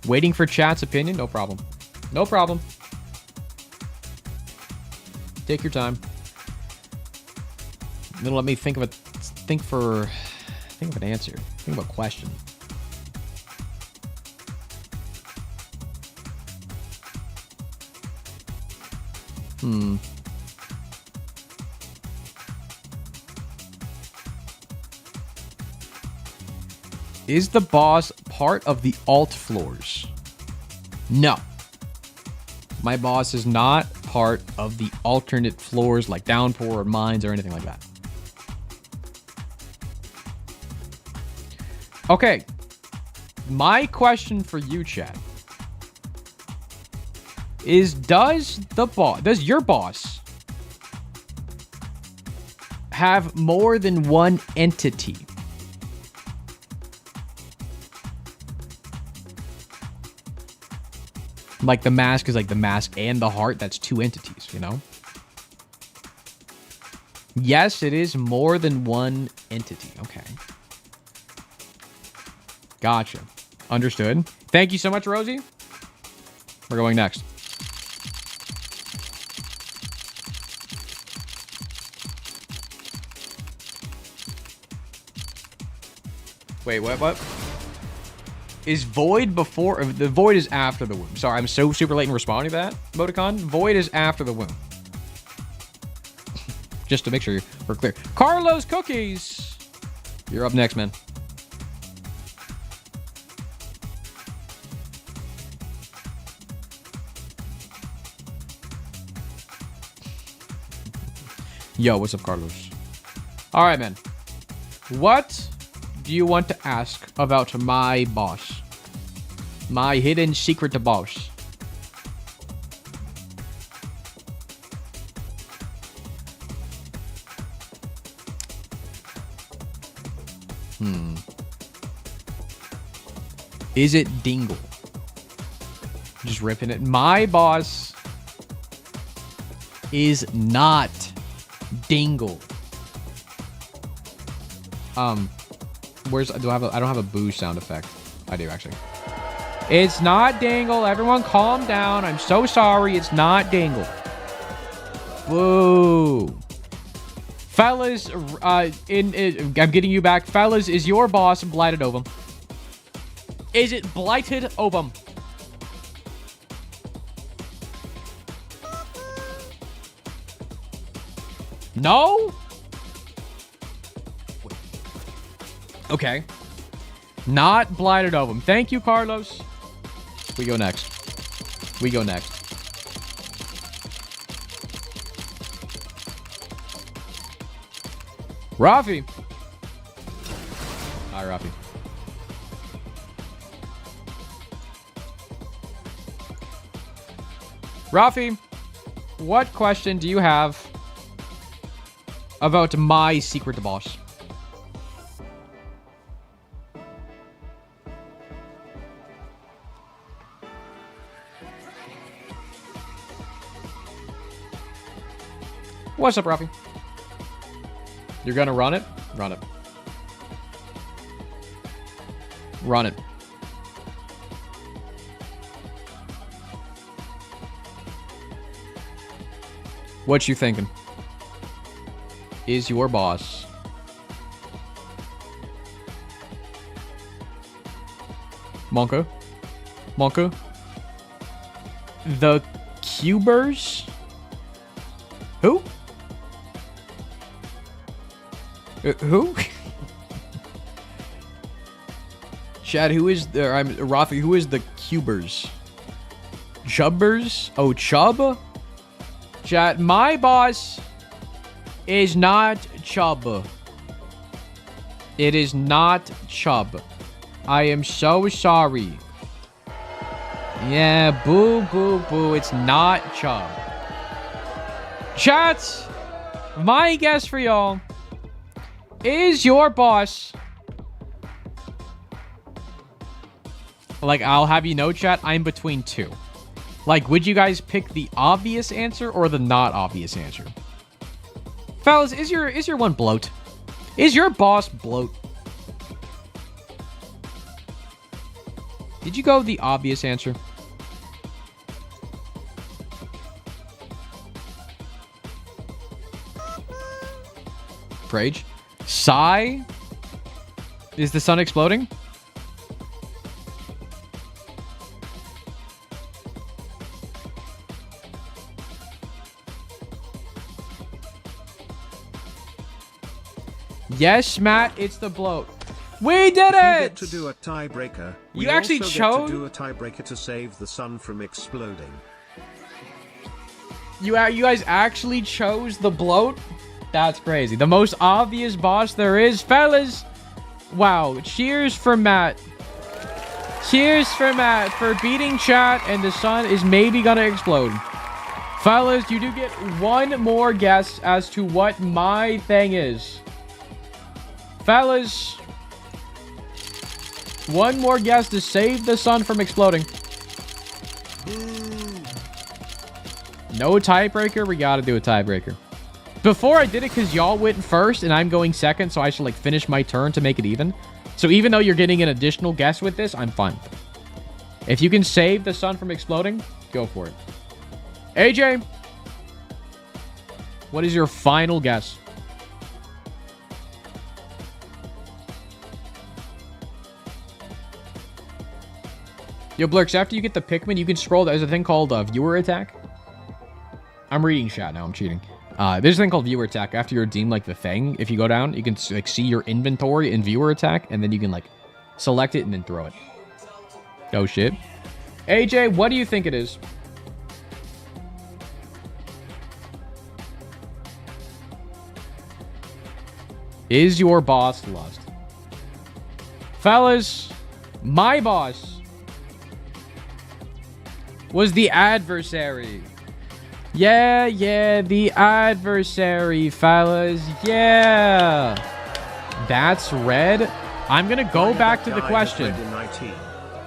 Waiting for chat's opinion? No problem. No problem. Take your time. Then let me think of an answer. Think of a question. Is the boss part of the alt floors? No. My boss is not part of the alternate floors like Downpour or Mines or anything like that. Okay. My question for you, chat, is does your boss have more than one entity? Like the mask is like the mask and the heart. That's two entities, you know? Yes, it is more than one entity. Okay. Gotcha. Understood. Thank you so much, Rosie. We're going next. Wait, what? Is Void before... The Void is after the womb. Sorry, I'm so super late in responding to that, Moticon. Void is after the womb. Just to make sure we're clear. Carlos Cookies! You're up next, man. Yo, what's up, Carlos? All right, man. What do you want to ask about my boss? My hidden secret boss. Is it Dingle? Just ripping it. My boss is not Dingle. Where's I don't have a boo sound effect. I do actually. It's not Dingle. Everyone calm down. I'm so sorry. It's not Dingle. Boo. Fellas, I'm getting you back. Fellas, is your boss Blighted Ovum? Is it Blighted Ovum? No? Okay. Not Blighted Ovum. Thank you, Carlos. We go next. Rafi. Hi, Rafi. Rafi, what question do you have about my secret boss? What's up, Rafi? You're gonna run it? Run it. Run it. What you thinking? Is your boss Monka? The Cubers? Who? Who? Chad, who is the... Rafi, who is the Cubers? Chubbers? Oh, Chubb? Chad, my boss is not Chubb. It is not Chubb. I am so sorry. Yeah, boo, boo, boo. It's not Chubb. Chat, my guess for y'all is your boss Like, I'll have you know, chat, I'm between two. Like, would you guys pick the obvious answer or the not obvious answer? Fellas, is your one bloat? Is your boss bloat? Did you go the obvious answer? Rage. Sigh? Is the sun exploding? Yes, Matt, it's the bloat. We did it! You get to do a tiebreaker. You actually also chose? get to do a tiebreaker to save the sun from exploding. You guys actually chose the bloat? That's crazy. The most obvious boss there is, fellas. Wow. Cheers for Matt. Cheers for Matt for beating chat, and the sun is maybe gonna explode. Fellas, you do get one more guess as to what my thing is. Fellas, one more guess to save the sun from exploding. No tiebreaker. We gotta do a tiebreaker. Before I did it, because y'all went first and I'm going second, so I should like finish my turn to make it even. So even though you're getting an additional guess with this, I'm fine. If you can save the sun from exploding, go for it. AJ, what is your final guess? Yo, Blurks, after you get the Pikmin, you can scroll. There's a thing called viewer attack. I'm reading chat now. I'm cheating. There's a thing called viewer attack. After you redeem like the thing, if you go down, you can like see your inventory in viewer attack, and then you can like select it and then throw it. Oh shit. AJ, what do you think it is? Is your boss Lust? Fellas, my boss was the adversary. Yeah, the adversary, fellas. Yeah. That's red. I'm gonna go back to the question.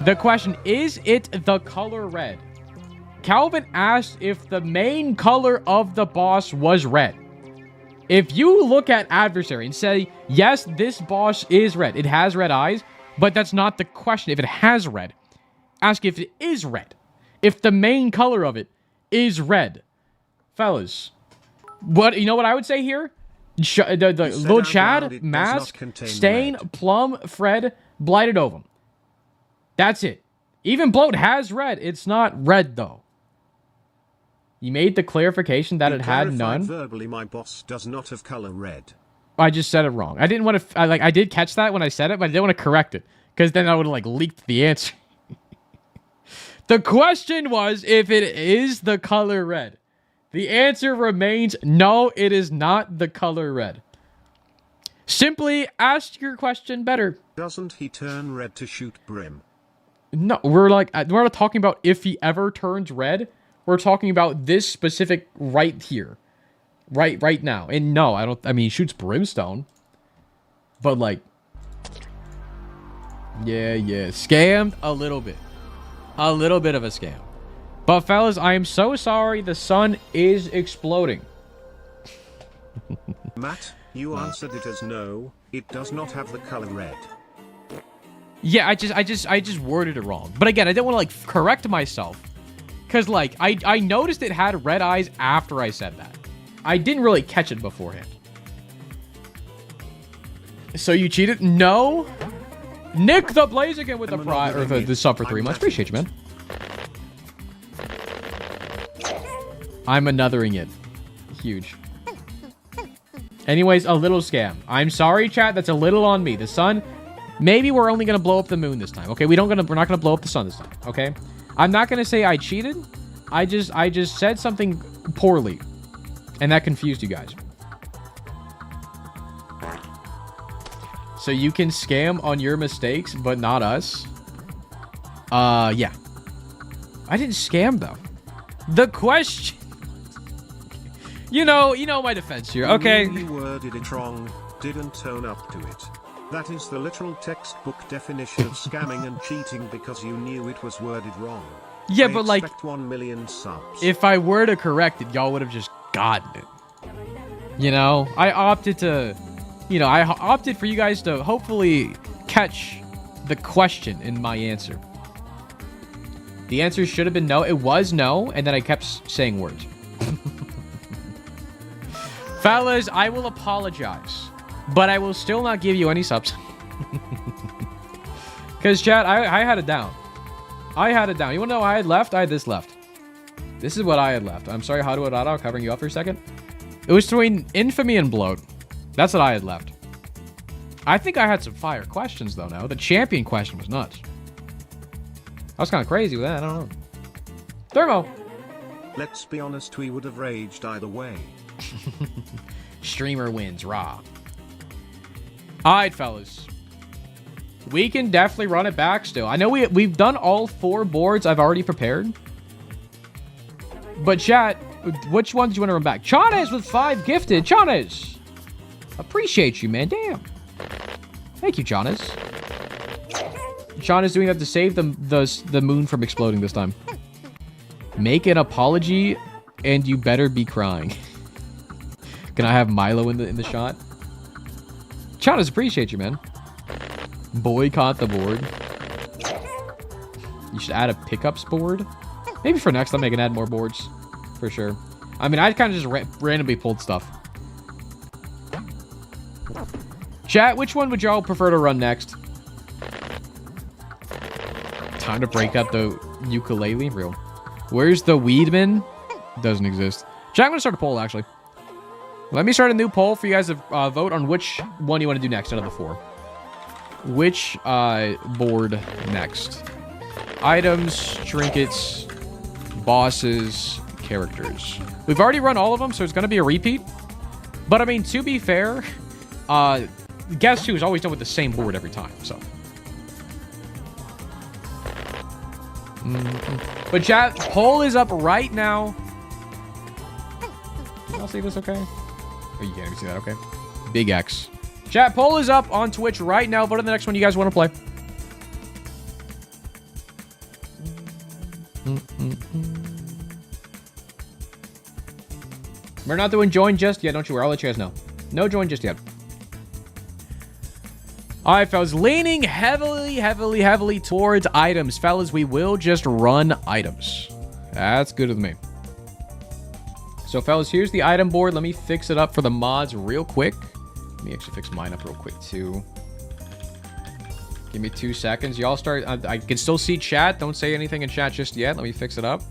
The question, is it the color red? Calvin asked if the main color of the boss was red. If you look at adversary and say, yes, this boss is red. It has red eyes, but that's not the question. If it has red, ask if it is red. If the main color of it is red. Fellas, you know what I would say here? The little Chad, Mask, Stain, red. Plum, Fred, Blighted Ovum. That's it. Even Bloat has red. It's not red, though. You made the clarification that it had none. Verbally, my boss does not have color red. I just said it wrong. I didn't want to... I did catch that when I said it, but I didn't want to correct it. Because then I would have, like, leaked the answer. The question was if it is the color red. The answer remains no, it is not the color red. Simply ask your question better. Doesn't he turn red to shoot Brim? No, we're not talking about if he ever turns red. We're talking about this specific right here. Right now. And no, I mean, he shoots brimstone. But like... Yeah. Scammed a little bit. A little bit of a scam. But fellas, I am so sorry. The sun is exploding. Matt, you answered it as no. It does not have the color red. Yeah, I just worded it wrong. But again, I didn't want to like correct myself. Because like, I noticed it had red eyes after I said that. I didn't really catch it beforehand. So you cheated? No. Nick the Blaziken with the sub for 3 months. Appreciate you, man. I'm anothering it. Huge. Anyways, a little scam. I'm sorry, chat. That's a little on me. The sun. Maybe we're only gonna blow up the moon this time. Okay, we're not gonna blow up the sun this time. Okay. I'm not gonna say I cheated. I just said something poorly, and that confused you guys. So you can scam on your mistakes, but not us. Yeah. I didn't scam though. The question. You know my defense here. Okay. You worded it wrong. Didn't own up to it. That is the literal textbook definition of scamming and cheating because you knew it was worded wrong. Yeah, I but like, expect 1 million subs. if I were to correct it, y'all would have just gotten it. You know, I opted to, you know, I opted for you guys to hopefully catch the question in my answer. The answer should have been no. It was no, and then I kept saying words. Fellas, I will apologize, but I will still not give you any subs. Because, chat, I had it down. I had it down. You want to know what I had left? I had this left. This is what I had left. I'm sorry, Haru covering you up for a second. It was between Infamy and Bloat. That's what I had left. I think I had some fire questions, though, now. The champion question was nuts. I was kind of crazy with that. I don't know. Thermo. Let's be honest, we would have raged either way. Streamer wins, raw. Alright, fellas. We can definitely run it back still. I know we've done all 4 boards I've already prepared. But chat, which ones do you want to run back? Chanes with 5 gifted. Chanes. Appreciate you, man. Damn. Thank you, Chanes. Chanes doing that to save the moon from exploding this time. Make an apology and you better be crying. Can I have Milo in the shot? Chanes, appreciate you, man. Boycott the board. You should add a pickups board. Maybe for next time I can add more boards. For sure. I mean, I kind of just randomly pulled stuff. Chat, which one would y'all prefer to run next? Time to break out the ukulele? Real. Where's the Weedman? Doesn't exist. Chat, I'm going to start a poll, actually. Let me start a new poll for you guys to vote on which one you want to do next out of the 4. Which board next? Items, trinkets, bosses, characters. We've already run all of them, so it's going to be a repeat. But, I mean, to be fair, Guess 2 is always done with the same board every time, so. But chat, poll is up right now. Can y'all see this okay? Oh, you can't even see that, okay. Big X. Chat, poll is up on Twitch right now. Vote on the next one you guys want to play. We're not doing join just yet, don't you worry. I'll let you guys know. No join just yet. Alright, fellas. Leaning heavily towards items. Fellas, we will just run items. That's good with me. So, fellas, here's the item board. Let me fix it up for the mods real quick. Let me actually fix mine up real quick, too. Give me 2 seconds. Y'all start... I can still see chat. Don't say anything in chat just yet. Let me fix it up.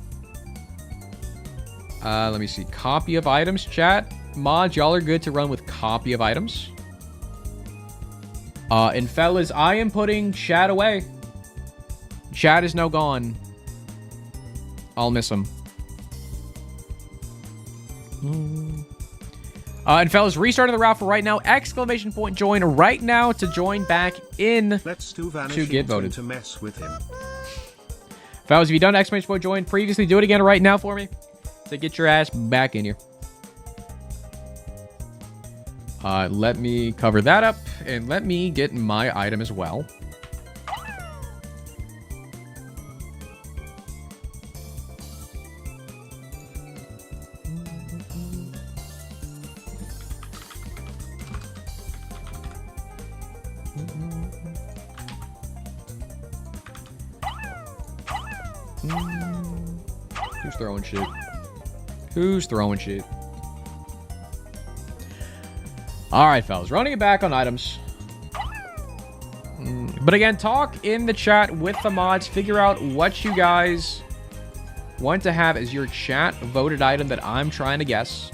Let me see. Copy of items, chat. Mods, y'all are good to run with copy of items. And fellas, I am putting chat away. Chat is now gone. I'll miss him. And fellas, restarting the raffle right now. Exclamation point join right now to join back in. Let's do to get voted. to mess with him. Fellas, if you done exclamation point join previously, do it again right now for me to get your ass back in here. Let me cover that up and let me get my item as well. Who's throwing shit? Who's throwing shit? Alright, fellas. Running it back on items. But again, talk in the chat with the mods. Figure out what you guys want to have as your chat voted item that I'm trying to guess.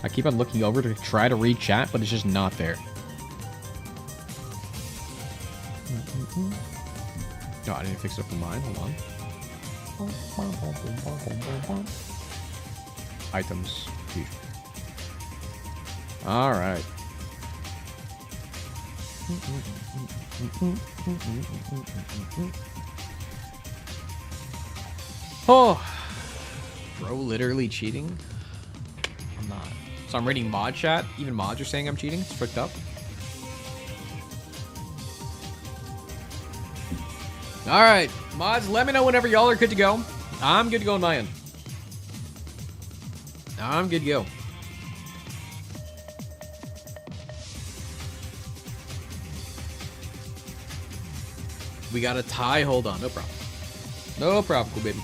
I keep on looking over to try to read chat, but it's just not there. No, I didn't fix it up for mine. Hold on. Items. All right. Oh, bro, literally cheating? I'm not. So I'm reading mod chat. Even mods are saying I'm cheating. It's fricked up. Alright, mods, let me know whenever y'all are good to go. I'm good to go on my end. I'm good to go. We got a tie. Hold on. No problem. No problem, cool baby.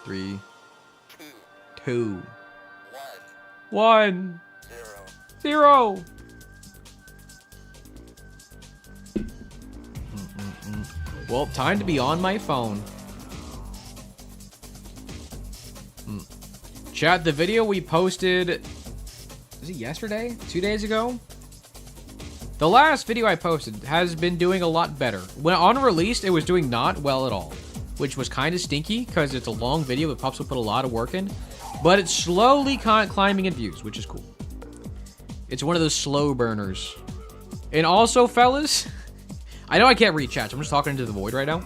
3, 2, 1, 0. Well, time to be on my phone. Chat, the video we posted... Was it yesterday? 2 days ago? The last video I posted has been doing a lot better. When on release, it was doing not well at all, which was kind of stinky because it's a long video, but Pups will put a lot of work in. But it's slowly climbing in views, which is cool. It's one of those slow burners. And also, fellas, I know I can't read chat, so I'm just talking into the void right now.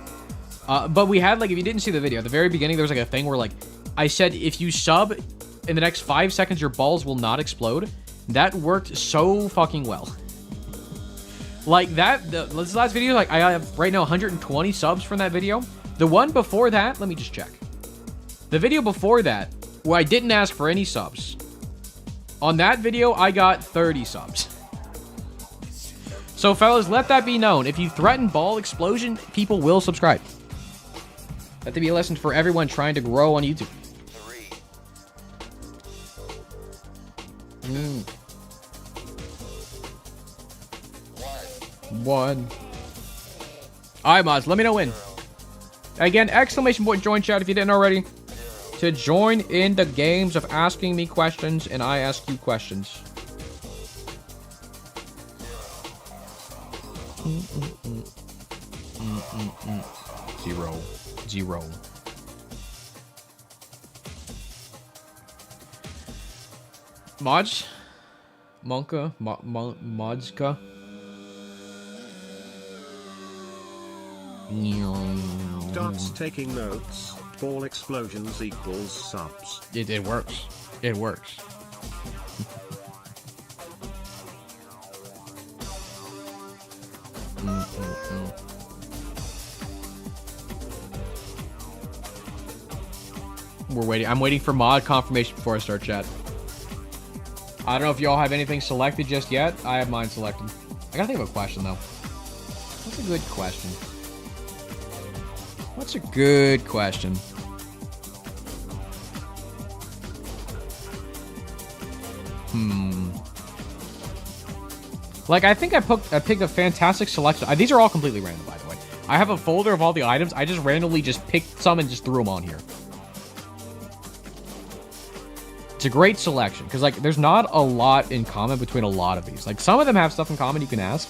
But we had, like, if you didn't see the video, at the very beginning, there was, like, a thing where, like, I said, if you sub in the next 5 seconds, your balls will not explode. That worked so fucking well. Like, this last video, like, I have right now 120 subs from that video. The one before that, let me just check. The video before that, where I didn't ask for any subs. On that video, I got 30 subs. So, fellas, let that be known. If you threaten ball explosion, people will subscribe. Let that be a lesson for everyone trying to grow on YouTube. 1. Alright, mods, let me know when. Again, exclamation point join chat if you didn't already. To join in the games of asking me questions and I ask you questions. Zero. Mods? Monka? Modska? Dots taking notes. Ball explosions equals subs. It works. It works. We're waiting. I'm waiting for mod confirmation before I start chat. I don't know if y'all have anything selected just yet. I have mine selected. I gotta think of a question though. What's a good question? What's a good question? Like, I think I picked a fantastic selection. These are all completely random, by the way. I have a folder of all the items. I just randomly just picked some and just threw them on here. It's a great selection, because, like, there's not a lot in common between a lot of these. Like, some of them have stuff in common you can ask.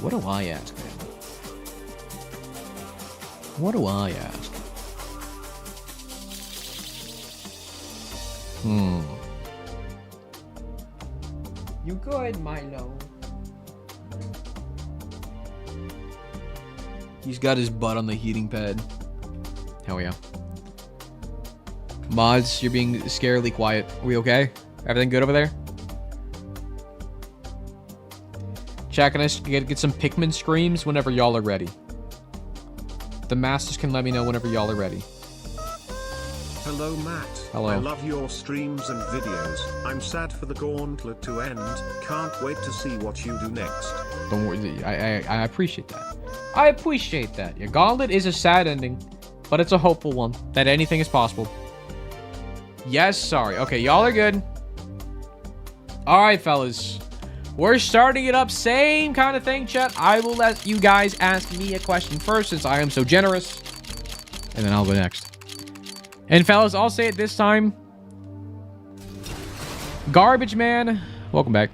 What do I ask, man? What do I ask? You good, Milo? He's got his butt on the heating pad. Hell yeah. Mods, you're being scarily quiet. Are we okay? Everything good over there? Chat, can I get some Pikmin screams whenever y'all are ready? The masters can let me know whenever y'all are ready. Hello, Matt. Hello. I love your streams and videos. I'm sad for the gauntlet to end. Can't wait to see what you do next. Don't worry. I appreciate that. I appreciate that. Your gauntlet is a sad ending, but it's a hopeful one. That anything is possible. Yes, sorry. Okay, y'all are good. Alright, fellas. We're starting it up. Same kind of thing, chat. I will let you guys ask me a question first, since I am so generous. And then I'll go next. And fellas, I'll say it this time. Garbage Man, welcome back.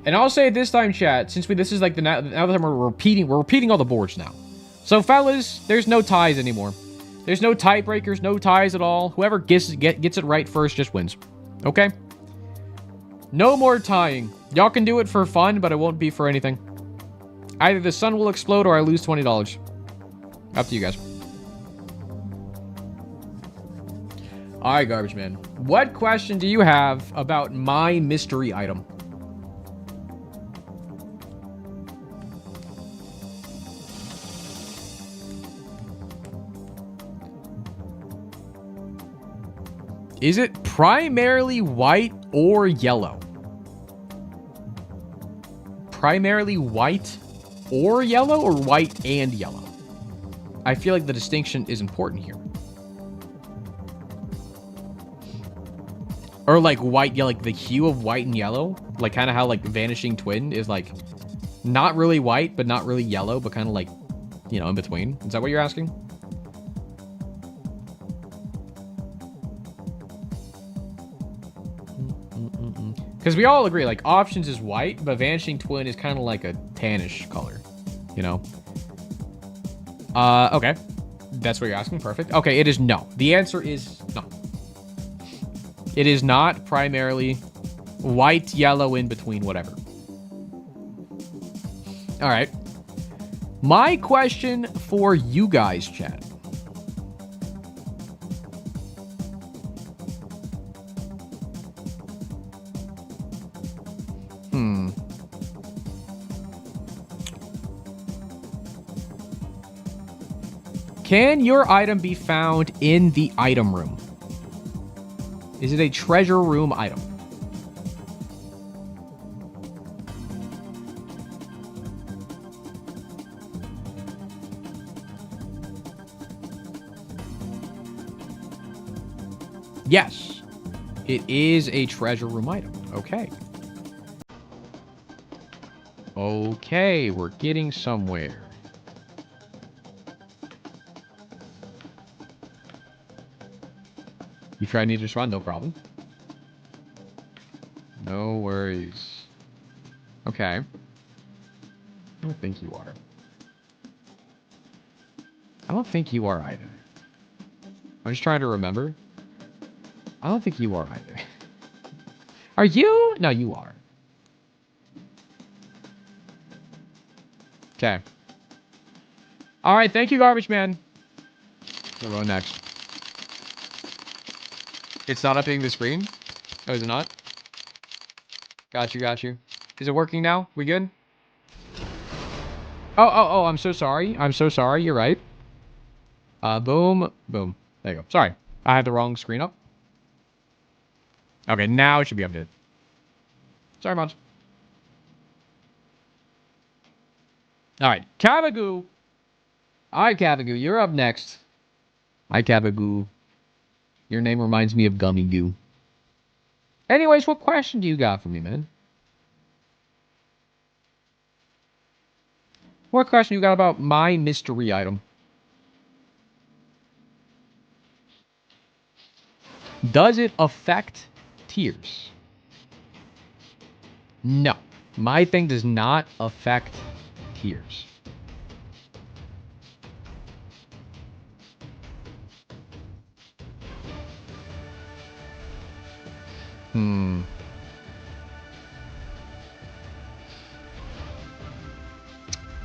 And I'll say it this time, chat, since this is like now that we're repeating all the boards now. So fellas, there's no ties anymore. There's no tiebreakers, no ties at all. Whoever gets it right first just wins. Okay? No more tying. Y'all can do it for fun, but it won't be for anything. Either the sun will explode or I lose $20. Up to you guys. Alright, Garbage Man. What question do you have about my mystery item? Is it primarily white or yellow? Primarily white or yellow, or white and yellow? I feel like the distinction is important here. Or like white, yeah, like the hue of white and yellow. Like kind of how like Vanishing Twin is like not really white, but not really yellow, but kind of like, you know, in between. Is that what you're asking? Because we all agree, like, Options is white, but Vanishing Twin is kind of like a tannish color, you know? Okay. That's what you're asking. Perfect. Okay, it is no. The answer is no. It is not primarily white, yellow, in between, whatever. All right. My question for you guys, chat. Can your item be found in the item room? Is it a treasure room item? Yes, it is a treasure room item. Okay. Okay, we're getting somewhere. You try to just run, no problem. No worries. Okay. I don't think you are. I don't think you are either. I'm just trying to remember. I don't think you are either. Are you? No, you are. Okay. Alright, thank you, Garbage Man. We'll go next. It's not updating the screen? Oh, is it not? Got you, got you. Is it working now? We good? Oh, I'm so sorry. I'm so sorry. You're right. Boom. Boom. There you go. Sorry. I had the wrong screen up. Okay, now it should be updated. Sorry, Mons. Alright, Cavagoo. Alright, Cavagoo, you're up next. Hi, Cavagoo. Your name reminds me of Gummy Goo. Anyways, what question do you got for me, man? What question you got about my mystery item? Does it affect tears? No. My thing does not affect tears.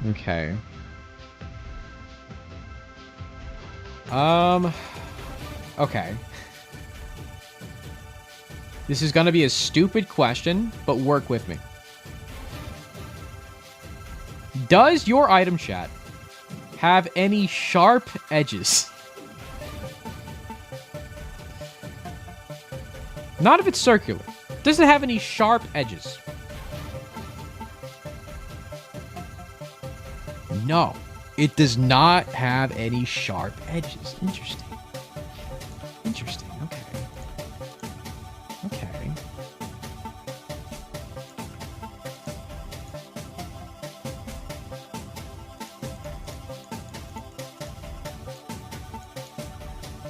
Okay. Okay. This is gonna be a stupid question, but work with me. Does your item, chat, have any sharp edges? Not if it's circular. Does it have any sharp edges? No, it does not have any sharp edges. Interesting. Interesting, okay. Okay.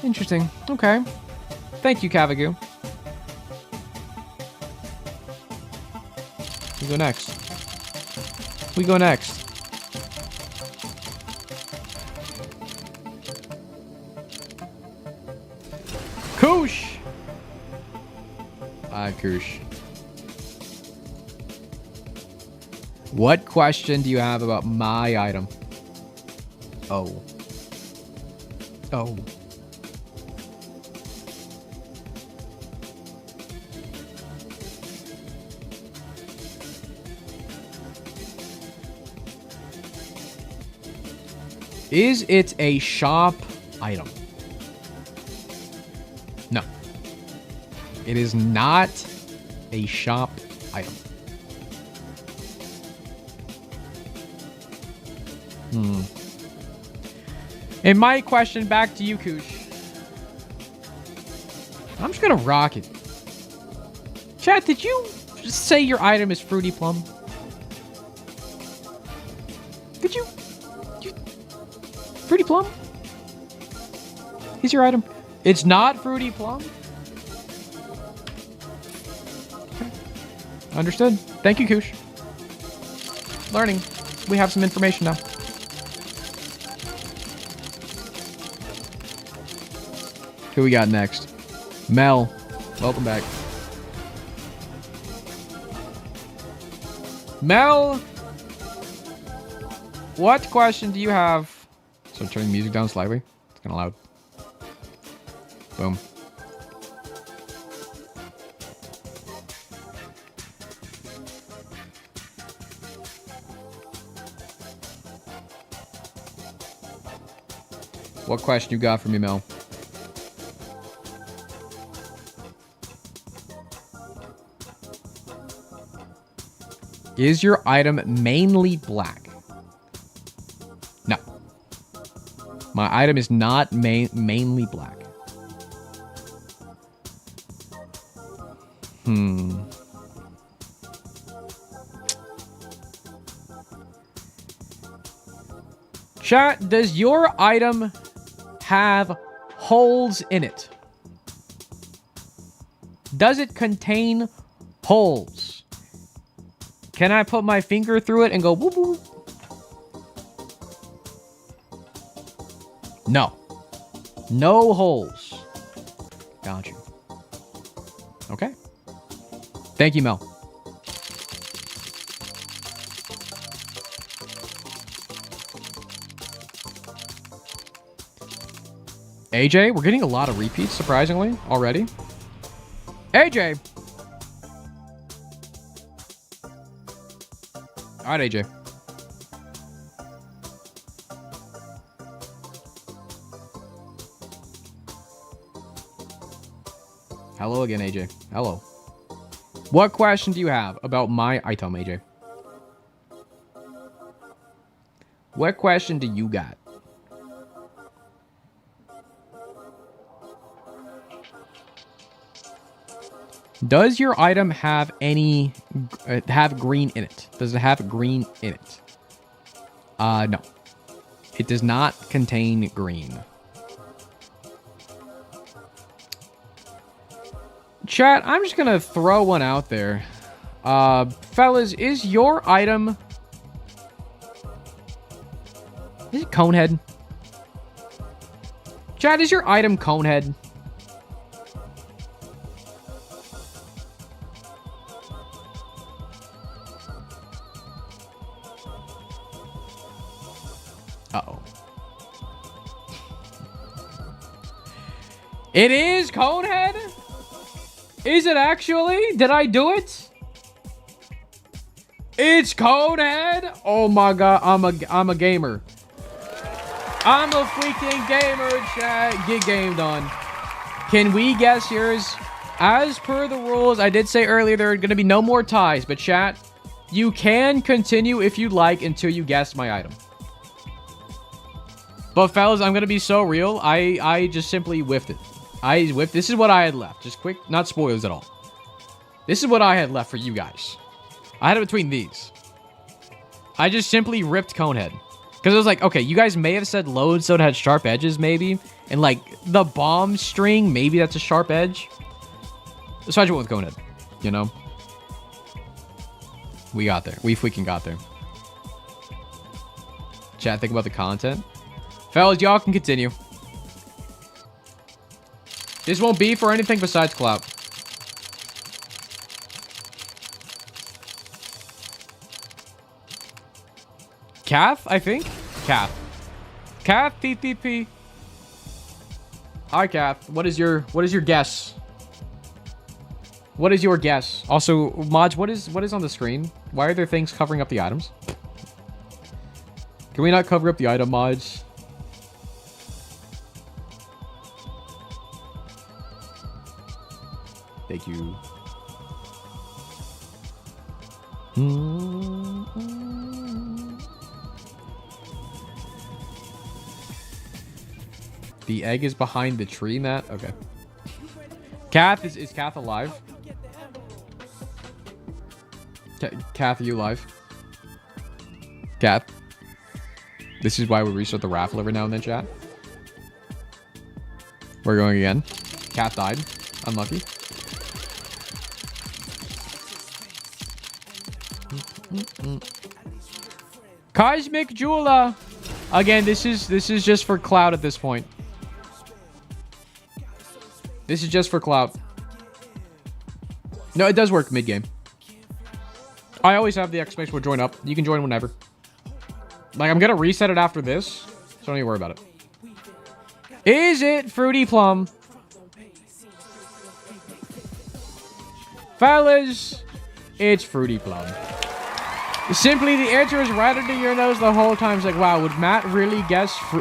Interesting, okay. Thank you, Cavagoo. We go next. We go next. Koosh! Koosh. What question do you have about my item? Oh. Oh. Is it a shop item? No. It is not a shop item. And my question back to you, Koosh. I'm just gonna rock it. Chat, did you say your item is Fruity Plum? Did you? Fruity Plum? Is your item? It's not Fruity Plum? Okay. Understood. Thank you, Koosh. Learning. We have some information now. Who we got next? Mel. Welcome back. Mel! What question do you have? So turning music down slightly. It's kind of loud. Boom. What question you got for me, Mel? Is your item mainly black? No. My item is not mainly black. Chat, does your item have holes in it? Does it contain holes? Can I put my finger through it and go whoop whoop? No. No holes. Got you. Okay. Thank you, Mel. AJ, we're getting a lot of repeats, surprisingly, already. AJ! Alright, AJ. Hello again, AJ. Hello. What question do you have about my item, AJ? What question do you got? Does your item have any have green in it? Does it have green in it? No. It does not contain green. Chat, I'm just gonna throw one out there. Fellas, is your item... Is it Conehead? Chat, is your item Conehead? Uh-oh. It is Conehead? Is it actually? Did I do it? It's Conehead? Oh my god, I'm a gamer. I'm a freaking gamer, chat. Get gamed on. Can we guess yours? As per the rules, I did say earlier there are going to be no more ties, but chat, you can continue if you'd like until you guess my item. But fellas, I'm going to be so real. I just simply whiffed it. I whiffed. This is what I had left. Just quick, not spoilers at all. This is what I had left for you guys. I had it between these. I just simply ripped Conehead. Because it was like, okay, you guys may have said Lodestone had sharp edges, maybe. And like, the bomb string, maybe that's a sharp edge. So I just went with Conehead. You know? We got there. We freaking got there. Chat, think about the content. Fellas, y'all can continue. This won't be for anything besides clout. Kath, I think. Kath. Kath TTP. Hi, Kath. What is your guess? What is your guess? Also, mods, what is on the screen? Why are there things covering up the items? Can we not cover up the item, mods? Thank you. The egg is behind the tree, Matt. Okay. Kath, is Kath alive? Kath, are you alive? Kath? This is why we restart the raffle every now and then, chat. We're going again. Kath died. Unlucky. Cosmic Jewela. Again, this is just for clout at this point. This is just for clout. No, it does work mid-game. I always have the exclamation point join up. You can join whenever. Like, I'm gonna reset it after this, so don't even worry about it. Is it Fruity Plum? Fellas, it's Fruity Plum. Simply, the answer is right under your nose the whole time. It's like, wow, would Matt really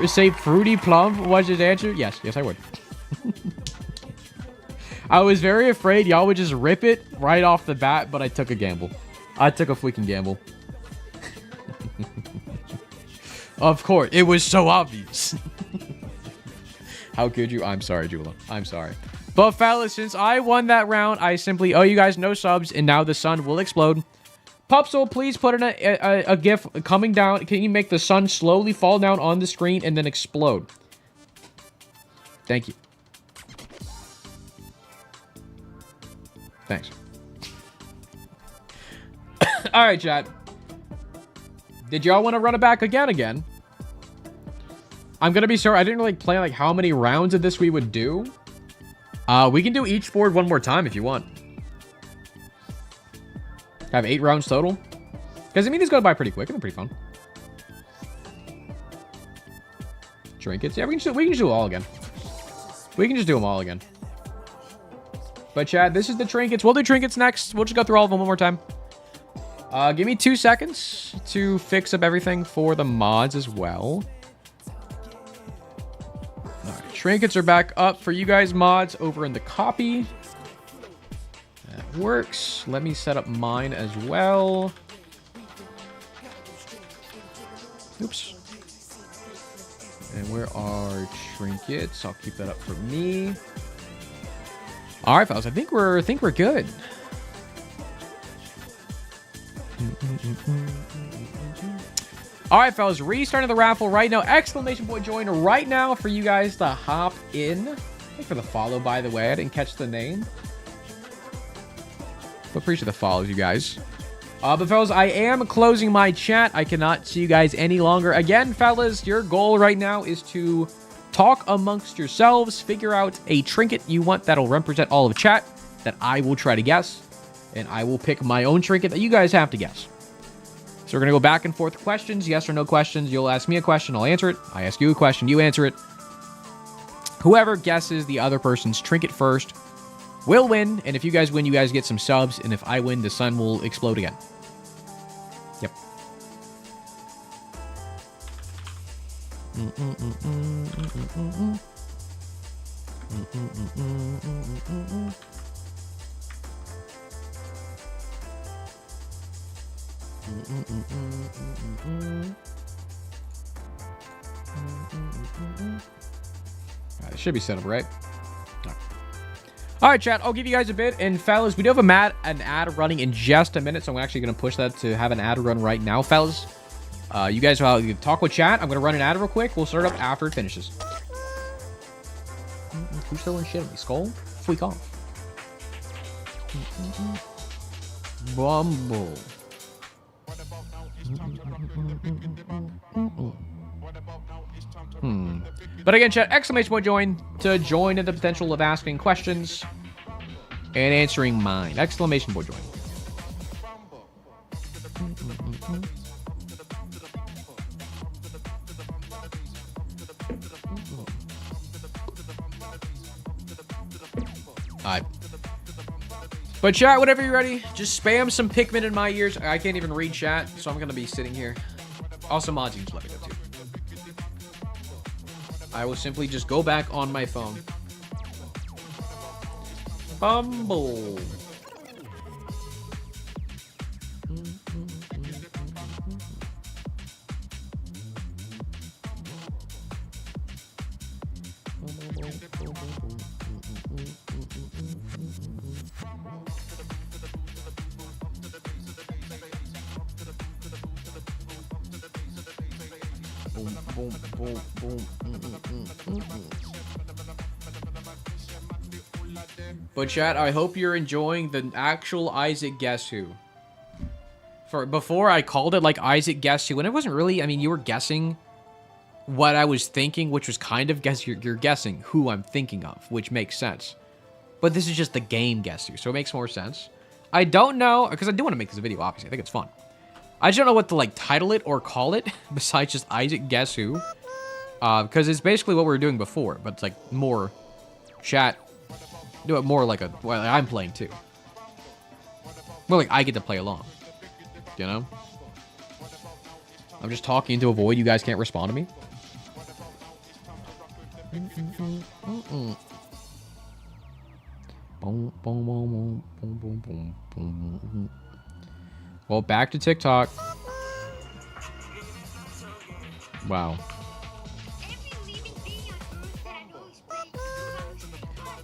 say Fruity Plum was his answer? Yes, I would. I was very afraid y'all would just rip it right off the bat, but I took a gamble. I took a freaking gamble. Of course, it was so obvious. How could you? I'm sorry, Jula. I'm sorry. But fellas, since I won that round, I simply owe you guys no subs, and now the sun will explode. Pupsel, please put in a GIF coming down. Can you make the sun slowly fall down on the screen and then explode? Thank you. Thanks. All right, chat. Did y'all want to run it back again? I'm going to be sorry. I didn't really plan like how many rounds of this we would do. We can do each board one more time if you want. Have 8 rounds total. Because I mean, these go by pretty quick and they're pretty fun. Trinkets. Yeah, we can just do it all again. We can just do them all again. But chat, this is the trinkets. We'll do trinkets next. We'll just go through all of them one more time. Give me 2 seconds to fix up everything for the mods as well. All right, trinkets are back up for you guys mods over in the copy. That works. Let me set up mine as well. Oops. And where are trinkets? I'll keep that up for me. All right, fellas. I think we're good. All right, fellas. Restarting the raffle right now. Exclamation point join right now for you guys to hop in. Thanks for the follow, by the way. I didn't catch the name. But appreciate the follows, you guys. But fellas, I am closing my chat. I cannot see you guys any longer. Again, fellas, your goal right now is to talk amongst yourselves, figure out a trinket you want that'll represent all of chat that I will try to guess, and I will pick my own trinket that you guys have to guess. So we're going to go back and forth questions, yes or no questions. You'll ask me a question, I'll answer it. I ask you a question, you answer it. Whoever guesses the other person's trinket first will win, and if you guys win, you guys get some subs, and if I win, the sun will explode again. Yep. It should be set up right. All right, chat, I'll give you guys a bit. And fellas, we do have an ad running in just a minute, so I'm actually going to push that to have an ad run right now, fellas. You guys talk with chat. I'm going to run an ad real quick. We'll start up after it finishes. Who's throwing shit at me? Skull? Freak off. Bumble. But again, chat, exclamation point join to join in the potential of asking questions and answering mine. Exclamation point join. Alright. But chat, whenever you're ready, just spam some Pikmin in my ears. I can't even read chat, so I'm gonna be sitting here. Also, mods, you can just let me know too. I will simply just go back on my phone. Bumble. Boom, boom, boom. But chat, I hope you're enjoying the actual Isaac Guess Who. Before I called it like Isaac Guess Who, and it wasn't really, I mean, you were guessing what I was thinking, which was kind of you're guessing who I'm thinking of, which makes sense. But this is just the game Guess Who, so it makes more sense. I don't know, because I do want to make this a video, obviously. I think it's fun. I just don't know what to, like, title it or call it, besides just Isaac Guess Who. Because it's basically what we were doing before, but it's, like, more chat. Do it more like well, I'm playing, too. More like I get to play along. You know? I'm just talking to avoid you guys can't respond to me. Well, back to TikTok. Wow.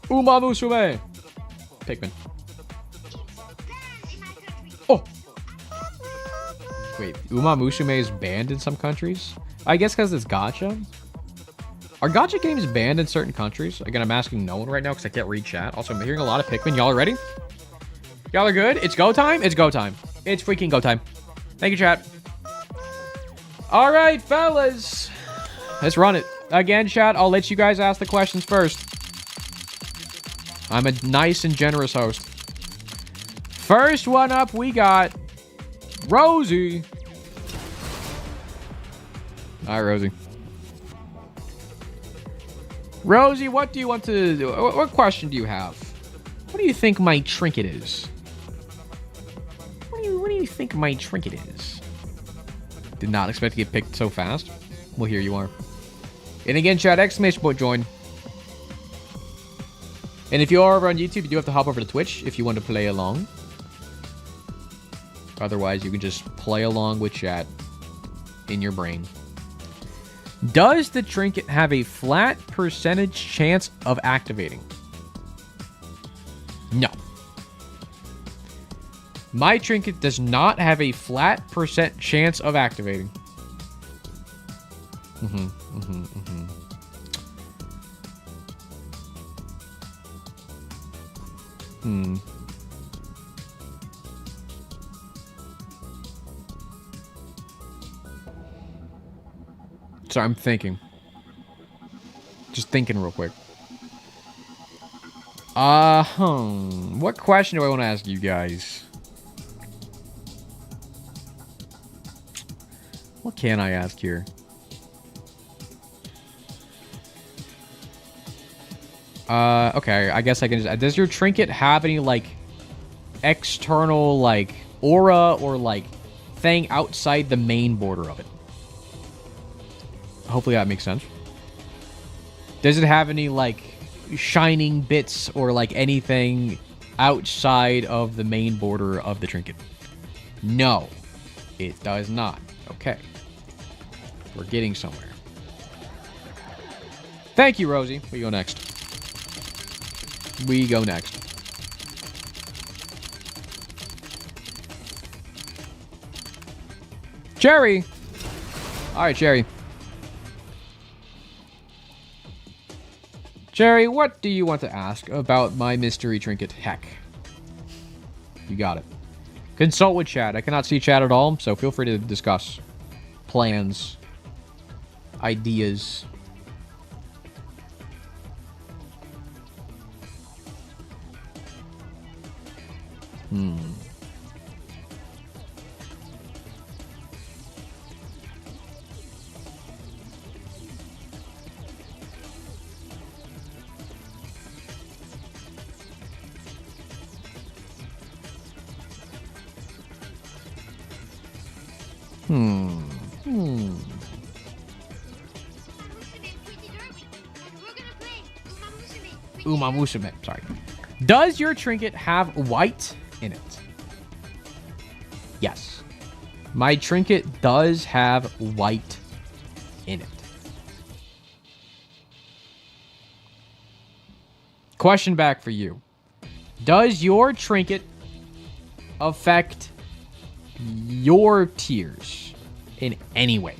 Uma Musume. Pikmin. Oh. Wait, Uma Musume is banned in some countries? I guess because it's gacha. Are gacha games banned in certain countries? Again, I'm asking no one right now because I can't read chat. Also, I'm hearing a lot of Pikmin. Y'all are ready? Y'all are good? It's go time? It's go time. It's freaking go time. Thank you, chat. All right, fellas. Let's run it. Again, chat, I'll let you guys ask the questions first. I'm a nice and generous host. First one up, we got Rosie. All right, Rosie. Rosie, what do you want to do? What question do you have? What do you think my trinket is? What do you think my trinket is? Did not expect to get picked so fast. Well, here you are. And again, chat, exclamation point join. And if you are over on YouTube, you do have to hop over to Twitch if you want to play along. Otherwise, you can just play along with chat in your brain. Does the trinket have a flat percentage chance of activating? No. My trinket does not have a flat percent chance of activating. So I'm thinking. Just thinking real quick. What question do I want to ask you guys? What can I ask here? Okay, I guess I can just... Does your trinket have any, like, external, like, aura or, like, thing outside the main border of it? Hopefully that makes sense. Does it have any, like, shining bits or, like, anything outside of the main border of the trinket? No, it does not. Okay. We're getting somewhere. Thank you, Rosie. We go next. We go next. Cherry! Alright, Cherry. Cherry, what do you want to ask about my mystery trinket? Heck. You got it. Consult with chat. I cannot see chat at all, so feel free to discuss plans, ideas. Umamusume. Sorry. Does your trinket have white in it? Yes. My trinket does have white in it. Question back for you. Does your trinket affect your tears in any way?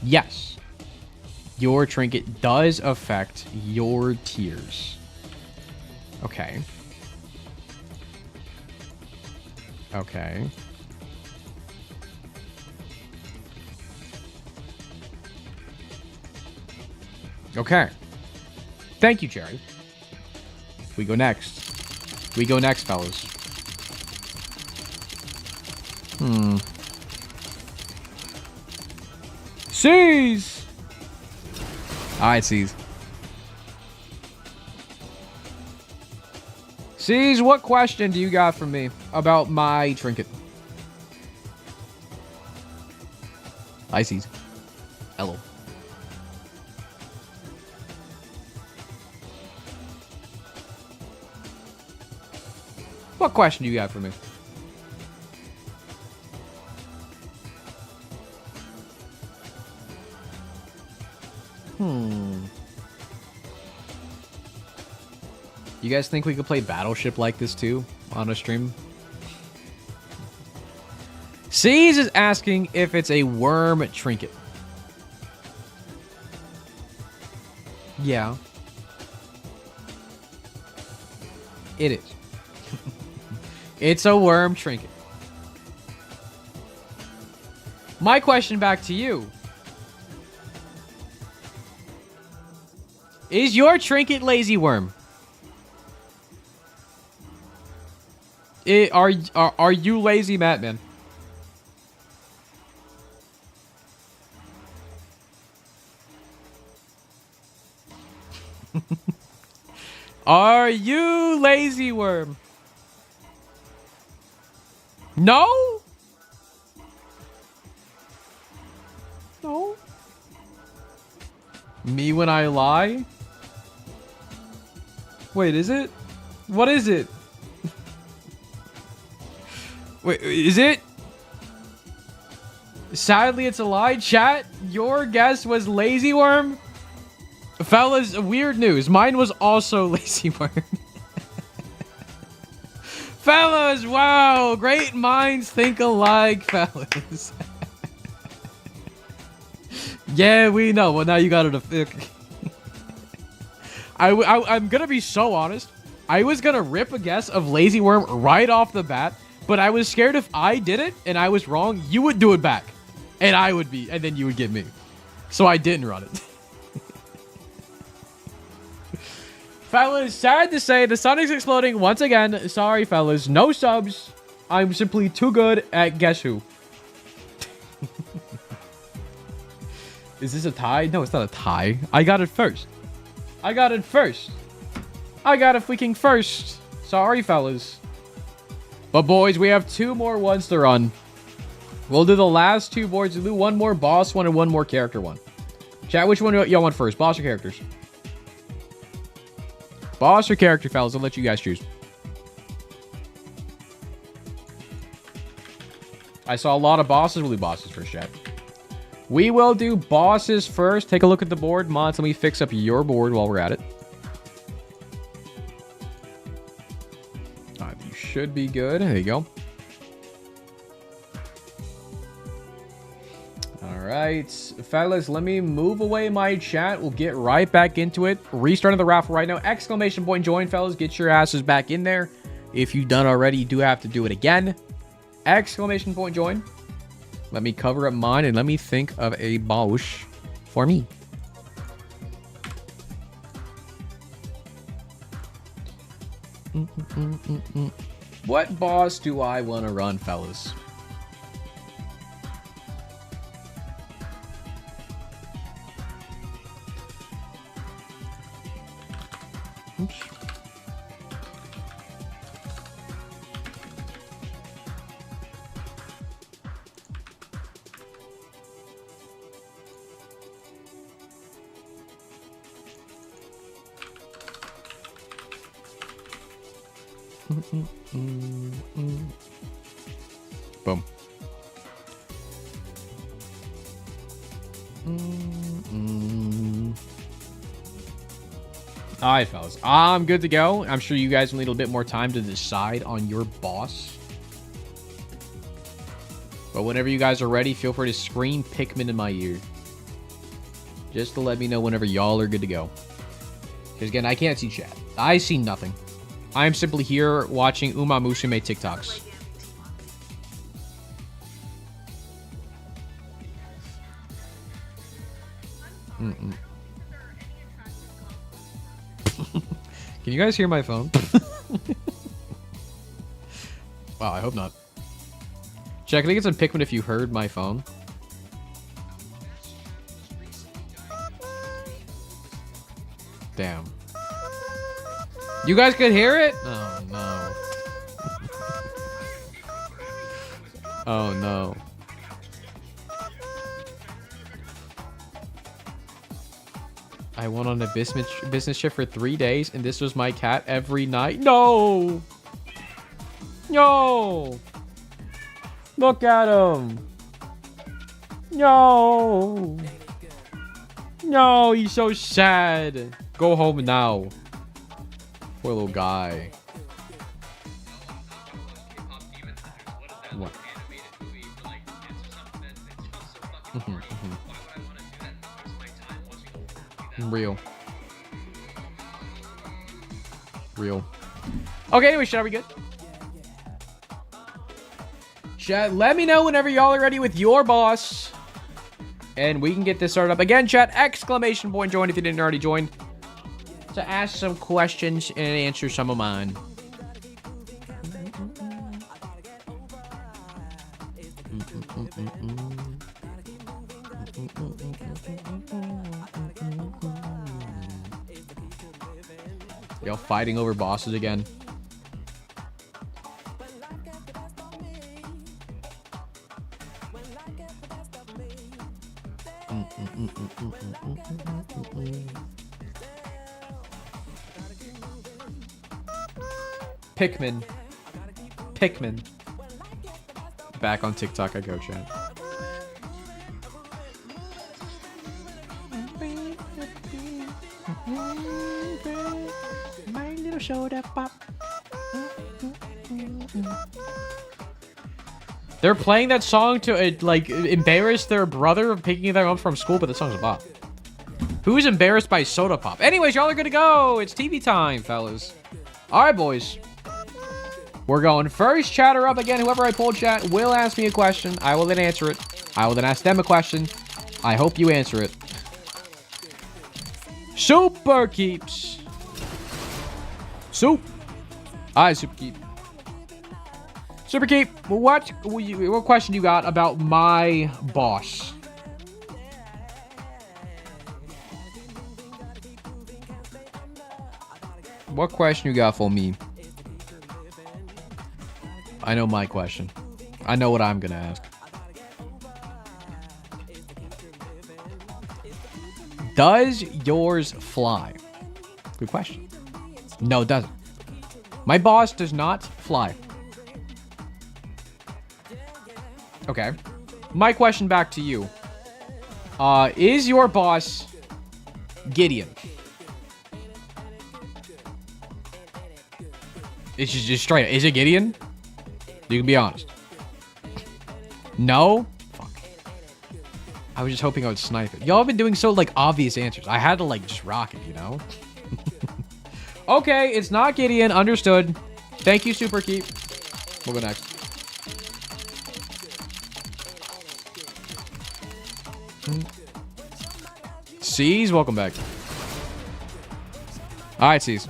Yes. Your trinket does affect your tears. Okay. Okay. Okay. Thank you, Cherry. We go next. We go next, fellas. C's! Alright, C's. C's, what question do you got for me about my trinket? Hi, C's. Hello. What question do you got for me? You guys think we could play Battleship like this too on a stream? C's is asking if it's a worm trinket. Yeah. It is. It's a worm trinket. My question back to you. Is your trinket lazy worm? Are you lazy, Mattman? Are you lazy worm? No? No? Me when I lie? Wait, is it? What is it? Wait, is it? Sadly, it's a lie. Chat, your guess was lazy worm? Fellas, weird news. Mine was also lazy worm. Fellas, wow. Great minds think alike, fellas. Yeah, we know. Well, now you got it. I'm going to be so honest. I was going to rip a guess of lazy worm right off the bat. But I was scared if I did it and I was wrong, you would do it back. And I would be, and then you would get me. So I didn't run it. Fellas, sad to say, the sun is exploding once again. Sorry, fellas. No subs. I'm simply too good at guess who. Is this a tie? No, it's not a tie. I got it first. I got it first. I got it freaking first. Sorry, fellas. But boys, we have 2 more ones to run. We'll do the last 2 boards. We'll do one more boss one and one more character one. Chat, which one do y'all want first? Boss or characters? Boss or character, fellas? I'll let you guys choose. I saw a lot of bosses. We'll do bosses first, chat. We will do bosses first. Take a look at the board. Mods, let me fix up your board while we're at it. Should be good. There you go. All right, fellas, let me move away my chat. We'll get right back into it. Restarting the raffle right now. Exclamation point join, fellas. Get your asses back in there. If you've done already, you do have to do it again. Exclamation point join. Let me cover up mine and let me think of a boss for me. What boss do I want to run, fellas? Oops. Boom. All right, fellas. I'm good to go. I'm sure you guys will need a little bit more time to decide on your boss. But whenever you guys are ready, feel free to scream Pikmin in my ear. Just to let me know whenever y'all are good to go. Because again, I can't see chat. I see nothing. I am simply here watching Uma Musume TikToks. Can you guys hear my phone? Wow, I hope not. Chat, can I get some Pikmin if you heard my phone? Damn. You guys could hear it? Oh, no. Oh, no. I went on a business trip for 3 days, and this was my cat every night. No! No! Look at him! No! No, he's so sad. Go home now. Poor little guy. What? Real. Okay, anyway, chat, are we good? Chat, let me know whenever y'all are ready with your boss. And we can get this started up. Again, chat, exclamation point join if you didn't already join. To ask some questions and answer some of mine. Y'all fighting over bosses again. Pikmin. Back on TikTok I go, chat. My little shoulder pop. They're playing that song to like embarrass their brother of picking them up from school, but the song's a bop. Who's embarrassed by soda pop? Anyways, y'all are good to go. It's TV time, fellas. All right, boys. We're going first chatter up again. Whoever I pulled chat will ask me a question. I will then answer it. I will then ask them a question. I hope you answer it. Super Keeps. Soup. All right, Super Keep. Super Keep, what question you got about my boss? What question you got for me? I know my question. I know what I'm gonna ask. Does yours fly? Good question. No, it doesn't. My boss does not fly. Okay. My question back to you. Is your boss Gideon? It's just straight up. Is it Gideon? You can be honest. No? Fuck. I was just hoping I would snipe it. Y'all have been doing so, like, obvious answers. I had to, like, just rock it, you know? Okay, it's not Gideon. Understood. Thank you, Super Keep. We'll go next. C's, welcome back. Alright, C's.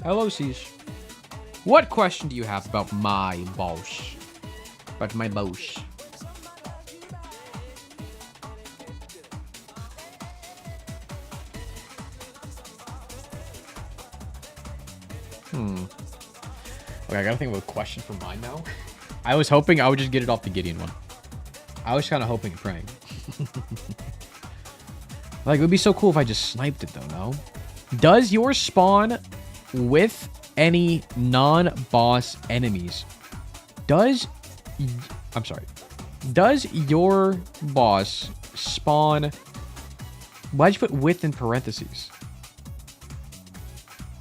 Hello, C's. What question do you have about my boss? But my boss. Okay, I gotta think of a question for mine now. I was hoping I would just get it off the Gideon one. I was kind of hoping and praying. Like, it would be so cool if I just sniped it, though, no? Does your spawn with any non-boss enemies? I'm sorry. Does your boss spawn... Why'd you put with in parentheses?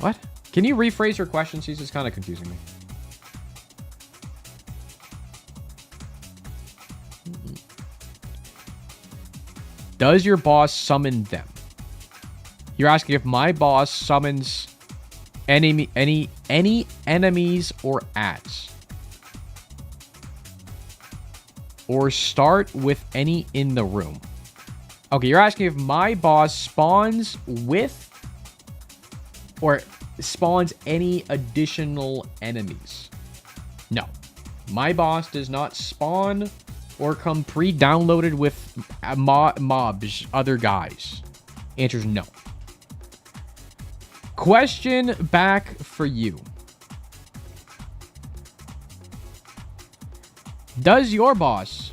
What? Can you rephrase your question? She's just kind of confusing me. Does your boss summon them? You're asking if my boss summons any enemies or ads. Or start with any in the room. Okay, you're asking if my boss spawns with or spawns any additional enemies. No. My boss does not spawn or come pre-downloaded with mobs, other guys. Answer's no. Question back for you. Does your boss...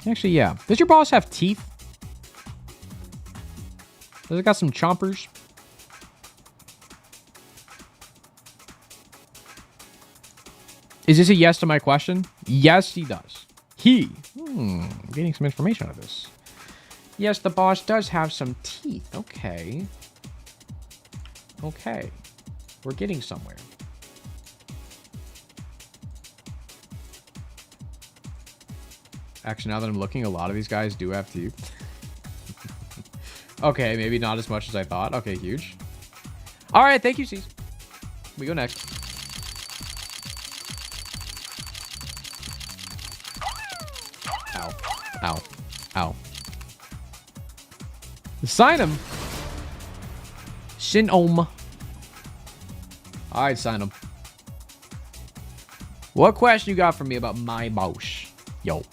Actually, yeah. Does your boss have teeth? Does it got some chompers? Is this a yes to my question? Yes, he does. I'm getting some information out of this. Yes, the boss does have some teeth. Okay. Okay. We're getting somewhere. Actually, now that I'm looking, a lot of these guys do have teeth. Okay, maybe not as much as I thought. Okay, huge. All right, thank you, C's. We go next. Ow. Ow. Ow. Sign him. Sin-om. All right, sign him. What question you got for me about my boss? Yo.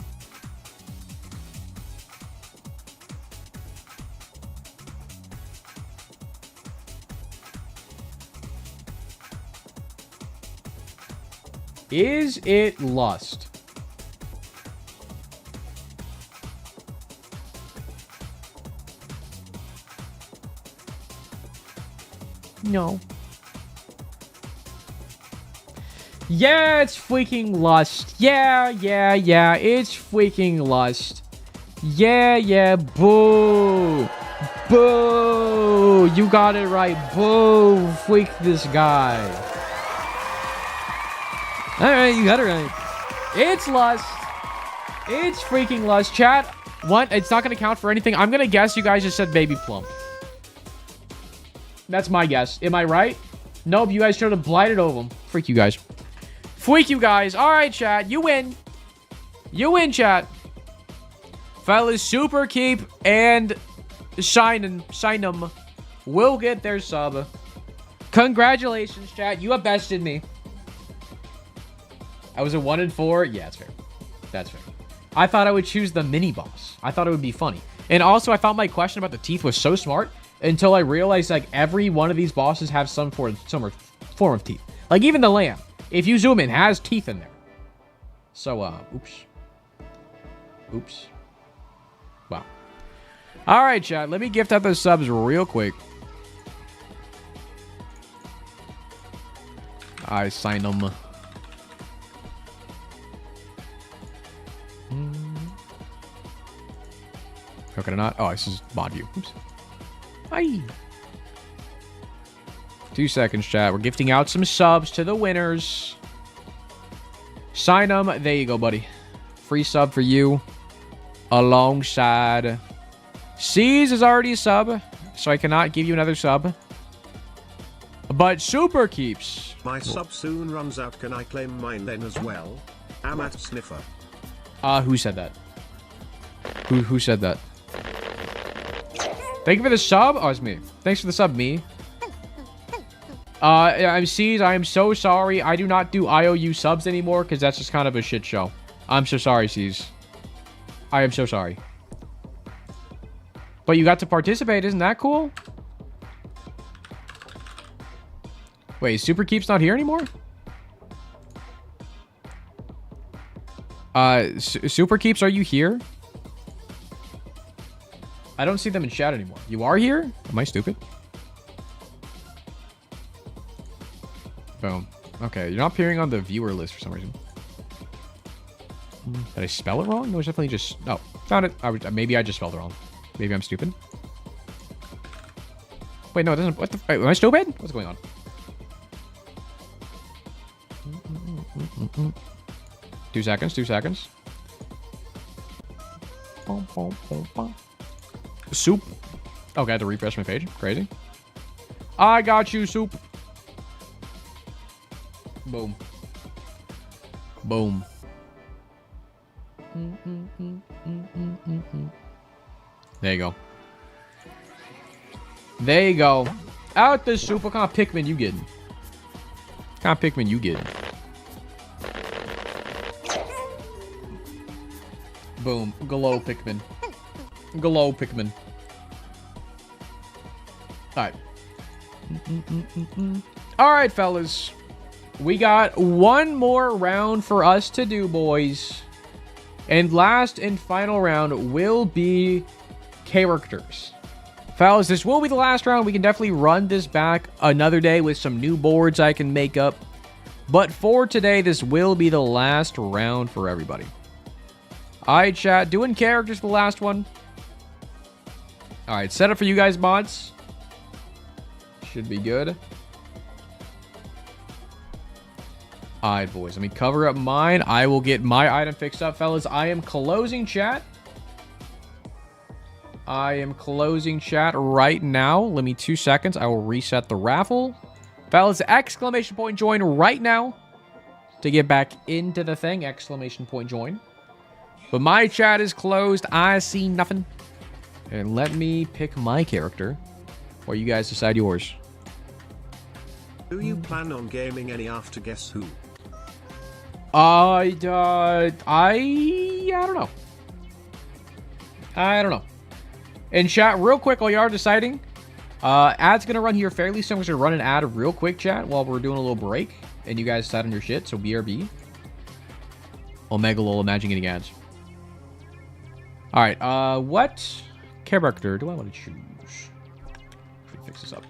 Is it lust? No. Yeah, it's freaking lust. Yeah, it's freaking lust. Yeah, boo. Boo. You got it right. Boo. Freak this guy. Alright, you got it right. It's lust. It's freaking lust. Chat, what? It's not going to count for anything. I'm going to guess you guys just said baby plump. That's my guess. Am I right? Nope, you guys should have blighted over them. Freak you guys. Freak you guys. Alright, chat. You win. You win, chat. Fellas, Super Keep and Shine them will get their sub. Congratulations, chat. You have bested me. I was a 1 in 4. Yeah, that's fair. That's fair. I thought I would choose the mini boss. I thought it would be funny. And also, I thought my question about the teeth was so smart until I realized, like, every one of these bosses have some form of teeth. Like, even the lamb, if you zoom in, has teeth in there. So, oops. Oops. Wow. All right, chat. Let me gift out those subs real quick. I sign them. How can I not? Oh, this is mod view. Oops. Hi. 2 seconds, chat. We're gifting out some subs to the winners. Sign them. There you go, buddy. Free sub for you. Alongside. C's is already a sub, so I cannot give you another sub. But Super Keeps. My sub soon runs out. Can I claim mine then as well? I'm at Sniffer. Who said that? Who said that? Thank you for the sub. Oh, it's me. Thanks for the sub, me. I'm C's. I am so sorry. I do not do IOU subs anymore because that's just kind of a shit show. I'm so sorry, C's. I am so sorry. But you got to participate. Isn't that cool? Wait, Super Keep's not here anymore? Super Keeps, are you here? I don't see them in chat anymore. You are here? Am I stupid? Boom. Okay, you're not appearing on the viewer list for some reason. Did I spell it wrong? No, it's definitely just... Oh, found it. Maybe I just spelled it wrong. Maybe I'm stupid. Wait, no, it doesn't... What the... Wait, am I stupid? What's going on? 2 seconds, 2 seconds. Soup. Okay, I had to refresh my page. Crazy. I got you, Soup. Boom. Boom. There you go. There you go. Out the Soup. What kind of Pikmin you getting? What kind of Pikmin you getting? Boom. Glow Pikmin. Glow Pikmin. Alright. Alright, fellas. We got one more round for us to do, boys. And last and final round will be characters. Fellas, this will be the last round. We can definitely run this back another day with some new boards I can make up. But for today, this will be the last round for everybody. Alright, chat. Doing characters the last one. Alright, set up for you guys, mods. Should be good. Alright, boys. Let me cover up mine. I will get my item fixed up, fellas. I am closing chat. I am closing chat right now. Let me 2 seconds. I will reset the raffle. Fellas, exclamation point join right now to get back into the thing. Exclamation point join. But my chat is closed. I see nothing. And let me pick my character while you guys decide yours. Do you plan on gaming any after Guess Who? I don't know. I don't know. In chat, real quick, while you are deciding, ad's gonna run here fairly soon. We're gonna run an ad real quick, chat, while we're doing a little break, and you guys decide on your shit. So BRB. Omega lol, imagine getting ads. All right. What character do I want to choose? Should fix this up.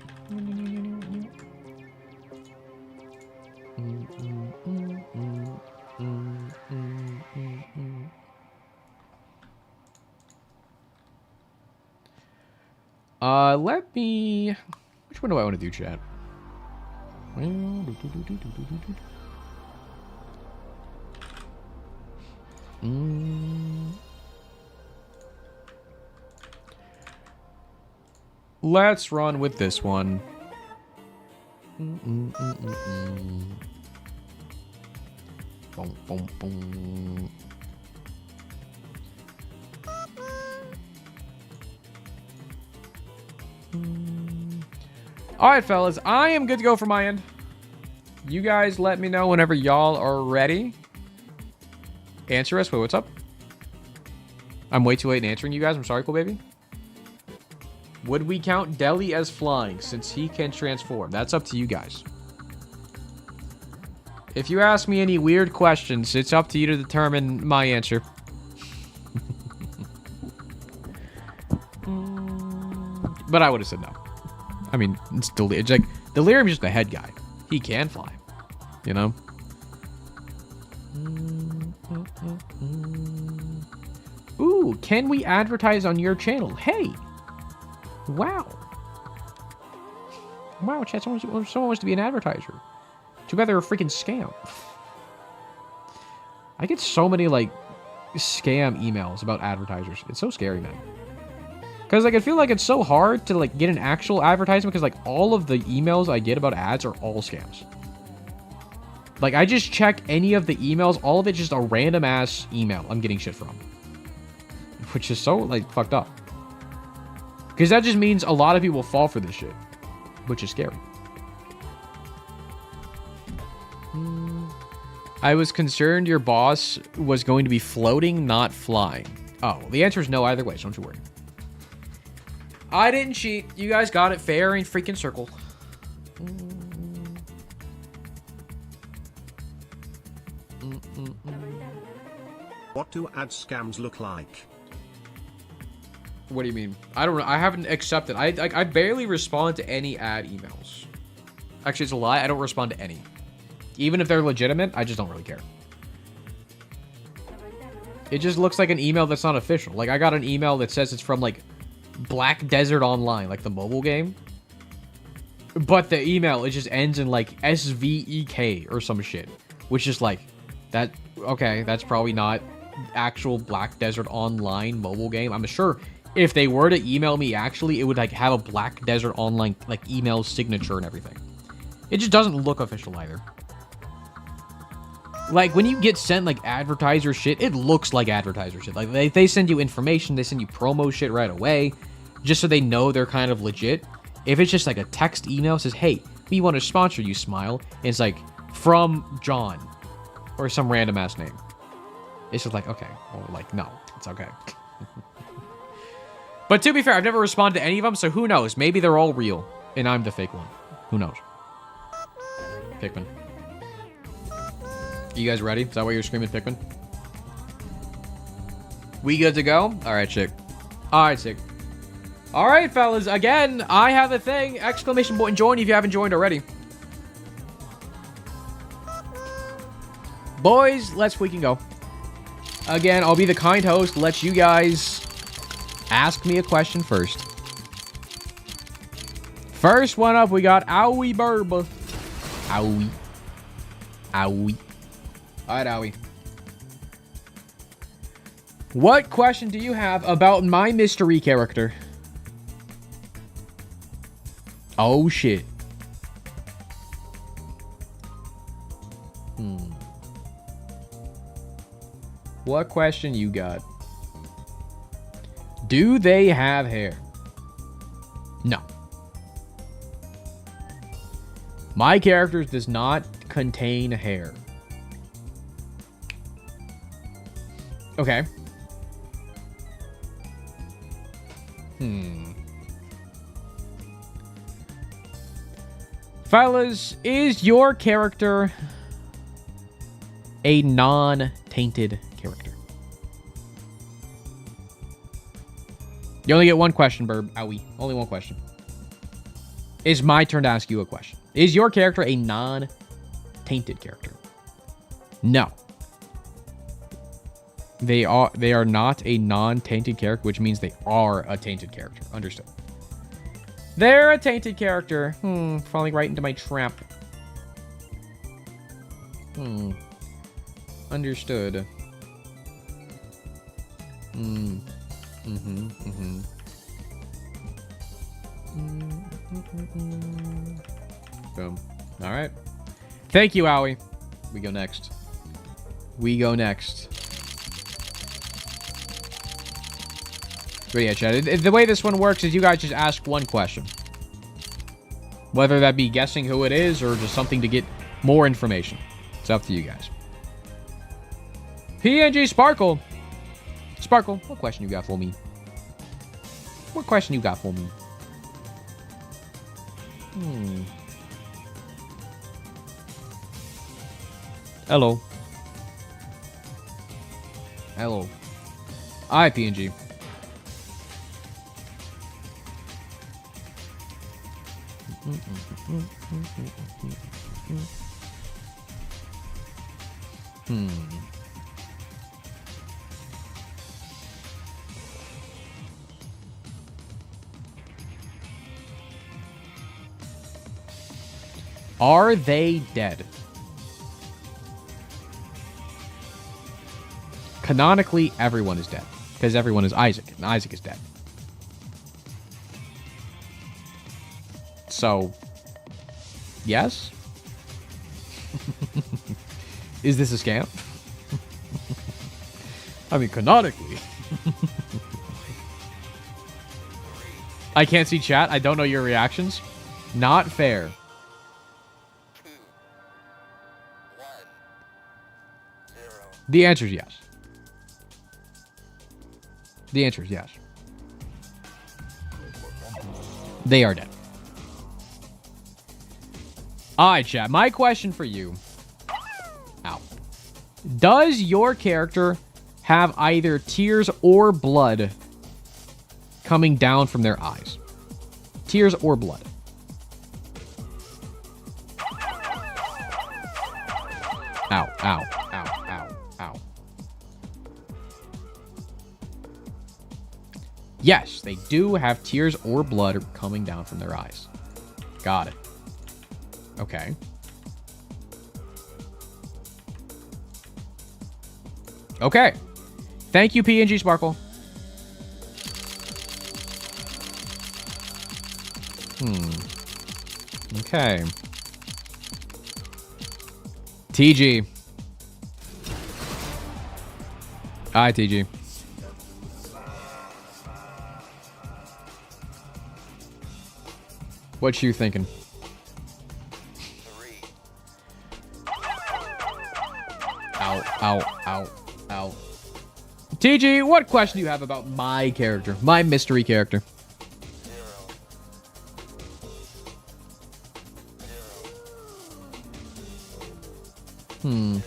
Let me... Which one do I want to do, chat? Let's run with this one. Boom, boom, boom. Alright, fellas. I am good to go for my end. You guys let me know whenever y'all are ready. Answer us. Wait, what's up? I'm way too late in answering you guys. I'm sorry, cool baby. Would we count Deli as flying since he can transform? That's up to you guys. If you ask me any weird questions, it's up to you to determine my answer. But I would have said no. I mean, it's like Delirium's just the head guy. He can fly, you know. Ooh, can we advertise on your channel? Hey, wow, wow, chat. Someone wants to be an advertiser. Too bad they're a freaking scam. I get so many like scam emails about advertisers. It's so scary, man. Because, like, I feel like it's so hard to, like, get an actual advertisement because, like, all of the emails I get about ads are all scams. Like, I just check any of the emails. All of it's just a random-ass email I'm getting shit from. Which is so, like, fucked up. Because that just means a lot of people fall for this shit, which is scary. I was concerned your boss was going to be floating, not flying. Oh, well, the answer is no either way, so don't you worry. I didn't cheat. You guys got it fair and freaking circle. What do ad scams look like? What do you mean? I don't know. I haven't accepted. I barely respond to any ad emails. Actually, it's a lie. I don't respond to any. Even if they're legitimate, I just don't really care. It just looks like an email that's not official. Like, I got an email that says it's from, like, Black Desert Online, like the mobile game. But the email, it just ends in, like, SVEK or some shit. Which is, like, that... Okay, that's probably not actual Black Desert Online mobile game. I'm sure if they were to email me, actually, it would, like, have a Black Desert Online, like, email signature and everything. It just doesn't look official either. Like, when you get sent, like, advertiser shit, it looks like advertiser shit. Like, they send you information, they send you promo shit right away, just so they know they're kind of legit. If it's just, like, a text email, says, hey, we want to sponsor you, smile, and it's, like, from John, or some random-ass name. It's just like, okay, well, like, no, it's okay. But to be fair, I've never responded to any of them, so who knows? Maybe they're all real, and I'm the fake one. Who knows? Pikmin. You guys ready? Is that why you're screaming Pikmin? We good to go? Alright, chick. Alright, chick. Alright, fellas. Again, I have a thing. Exclamation point join if you haven't joined already. Boys, let's freaking go. Again, I'll be the kind host. Let you guys ask me a question first. First one up, we got Owie Burba. Owie. Owie. Alright, Owie. What question do you have about my mystery character? Oh, shit. What question you got? Do they have hair? No. My character does not contain hair. Okay. Fellas, is your character a non-tainted character? You only get one question, Burb. Owie. Only one question. It's my turn to ask you a question. Is your character a non-tainted character? No. They are not a non-tainted character, which means they are a tainted character. Understood. They're a tainted character. Falling right into my trap. Understood. Boom. Alright. Thank you, Owie. We go next. We go next. But yeah, chat. The way this one works is you guys just ask one question. Whether that be guessing who it is or just something to get more information. It's up to you guys. PNG Sparkle. Sparkle, what question you got for me? What question you got for me? Hello. Hello. Hi, PNG. Are they dead? Canonically, everyone is dead. Because everyone is Isaac, and Isaac is dead. So, yes? Is this a scam? I mean, canonically. I can't see chat. I don't know your reactions. Not fair. 2, 1, 0. The answer is yes. The answer is yes. They are dead. Alright, chat. My question for you. Ow. Does your character have either tears or blood coming down from their eyes? Tears or blood? Ow, ow, ow, ow, ow. Yes, they do have tears or blood coming down from their eyes. Got it. Okay. Okay. Thank you, PNG Sparkle. Okay. TG. Hi, TG. What you thinking? 3, Ow, ow, ow, ow. TG, what question do you have about my character? My mystery character? 0.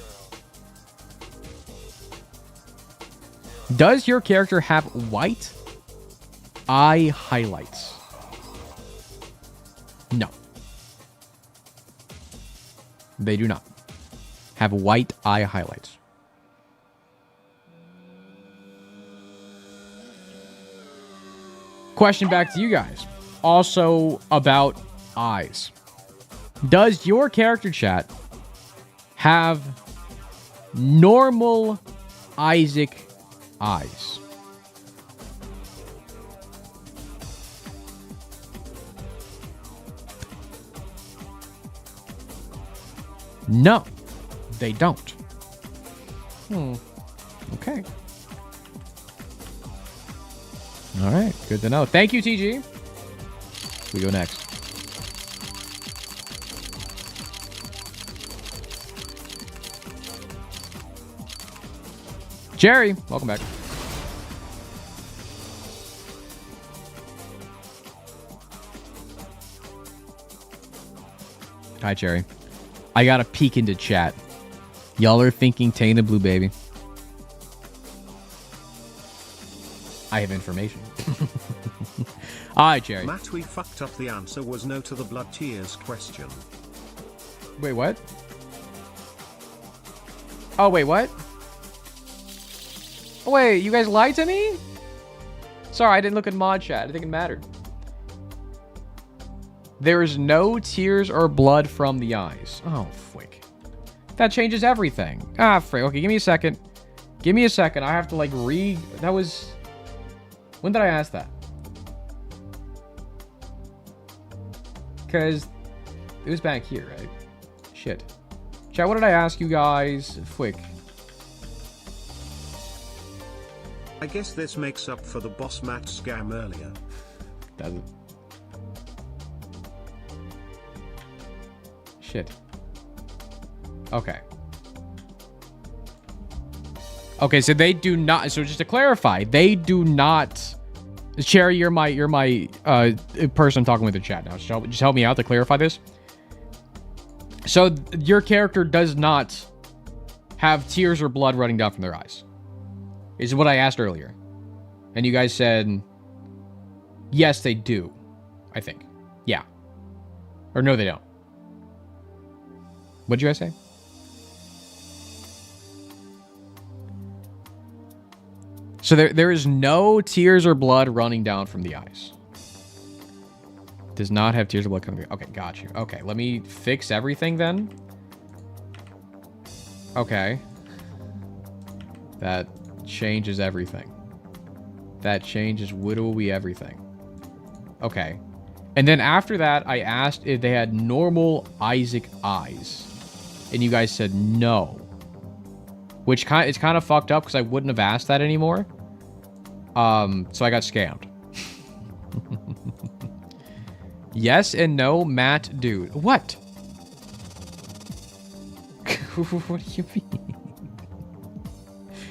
Does your character have white eye highlights? No. They do not have white eye highlights. Question back to you guys. Also about eyes. Does your character, chat, have normal Isaac eyes? No, they don't. Okay. All right, good to know. Thank you, TG. We go next. Jerry, welcome back. Hi, Jerry. I got a peek into chat. Y'all are thinking Tainted Blue Baby. I have information. Alright, Jerry. Matt, we fucked up. The answer was no to the blood tears question. Wait, what? Oh, wait, what? Oh, wait, you guys lied to me? Sorry, I didn't look at mod chat. I didn't think it mattered. There is no tears or blood from the eyes. Oh, frick. That changes everything. Ah, frick. Okay, give me a second. Give me a second. I have to, like, That was... When did I ask that? Because it was back here, right? Shit. Chat, what did I ask you guys? Frick. I guess this makes up for the boss Matt scam earlier. Doesn't. Shit. Okay. Okay, so they do not. So just to clarify, they do not. Cherry, you're my person talking with the chat now. Just help me out to clarify this. So your character does not have tears or blood running down from their eyes. Is what I asked earlier, and you guys said yes, they do. I think, yeah, or no, they don't. What'd you guys say? So there is no tears or blood running down from the eyes. Does not have tears or blood coming. Okay, got you. Okay, let me fix everything then. Okay. That changes everything. That changes literally everything. Okay. And then after that, I asked if they had normal Isaac eyes. And you guys said no. Which it's kind of fucked up because I wouldn't have asked that anymore. So I got scammed. Yes and no, Matt, dude. What? What do you mean?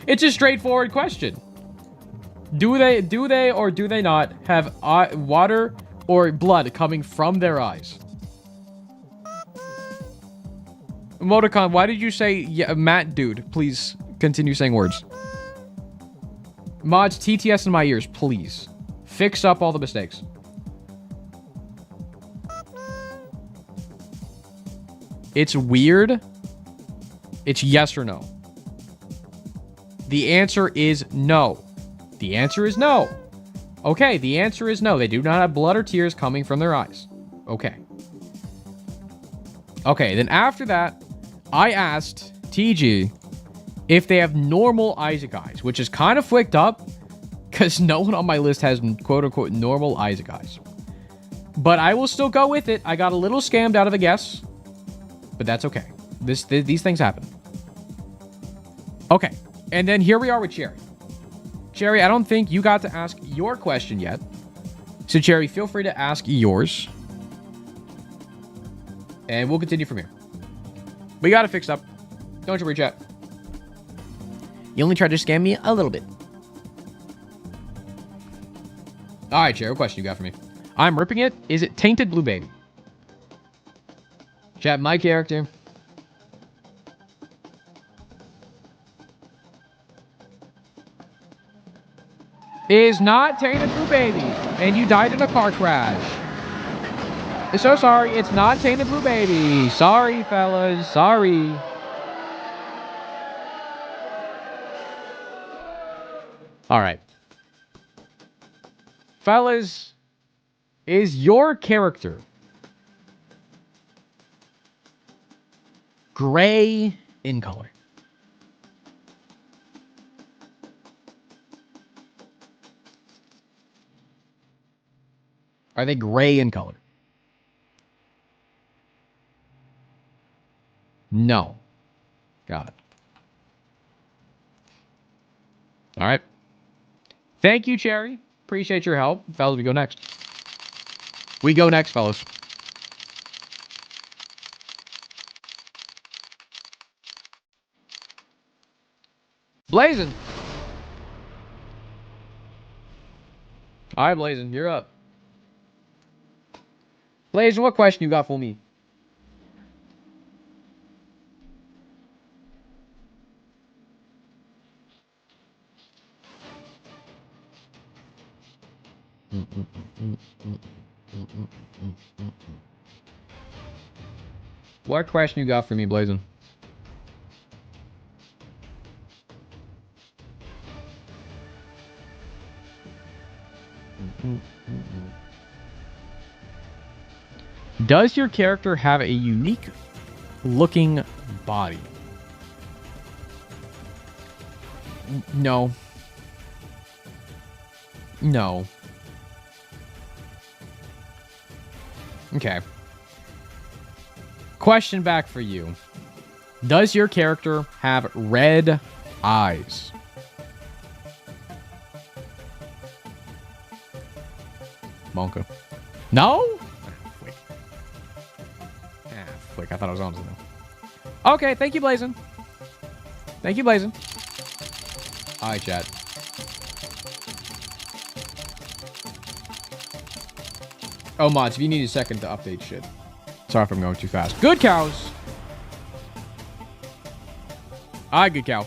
It's a straightforward question. Do they or do they not have water or blood coming from their eyes? Emoticon, why did you say Matt, dude? Please continue saying words. Mods, TTS in my ears, please. Fix up all the mistakes. It's weird. It's yes or no. The answer is no. The answer is no. Okay, the answer is no. They do not have blood or tears coming from their eyes. Okay. Okay, then after that, I asked TG if they have normal Isaac eyes, which is kind of flicked up because no one on my list has quote-unquote normal Isaac eyes. But I will still go with it. I got a little scammed out of a guess, but that's okay. These things happen. Okay, and then here we are with Cherry. Cherry, I don't think you got to ask your question yet. So, Cherry, feel free to ask yours. And we'll continue from here. We got it fixed up. Don't you worry, chat. You only tried to scam me a little bit. All right, Cherry, what question you got for me? I'm ripping it. Is it Tainted Blue Baby? Chat, my character. Is not Tainted Blue Baby. And you died in a car crash. So sorry, it's not Tainted Blue Baby. Sorry, fellas. Sorry. All right. Fellas, is your character gray in color? Are they gray in color? No. Got it. All right. Thank you, Cherry. Appreciate your help. Fellas, we go next. We go next, fellas. Blazin'. All right, Blazin', you're up. Blazin', what question you got for me? What question you got for me, Blazin'? Does your character have a unique looking body? No. No. Okay. Question back for you. Does your character have red eyes? Monka. No? Flick. Flick. I thought I was on something. Okay, thank you, Blazin'. Thank you, Blazin'. Alright, chat. Oh, mods, if you need a second to update shit. Sorry if I'm going too fast. Good cows. Alright, good cow.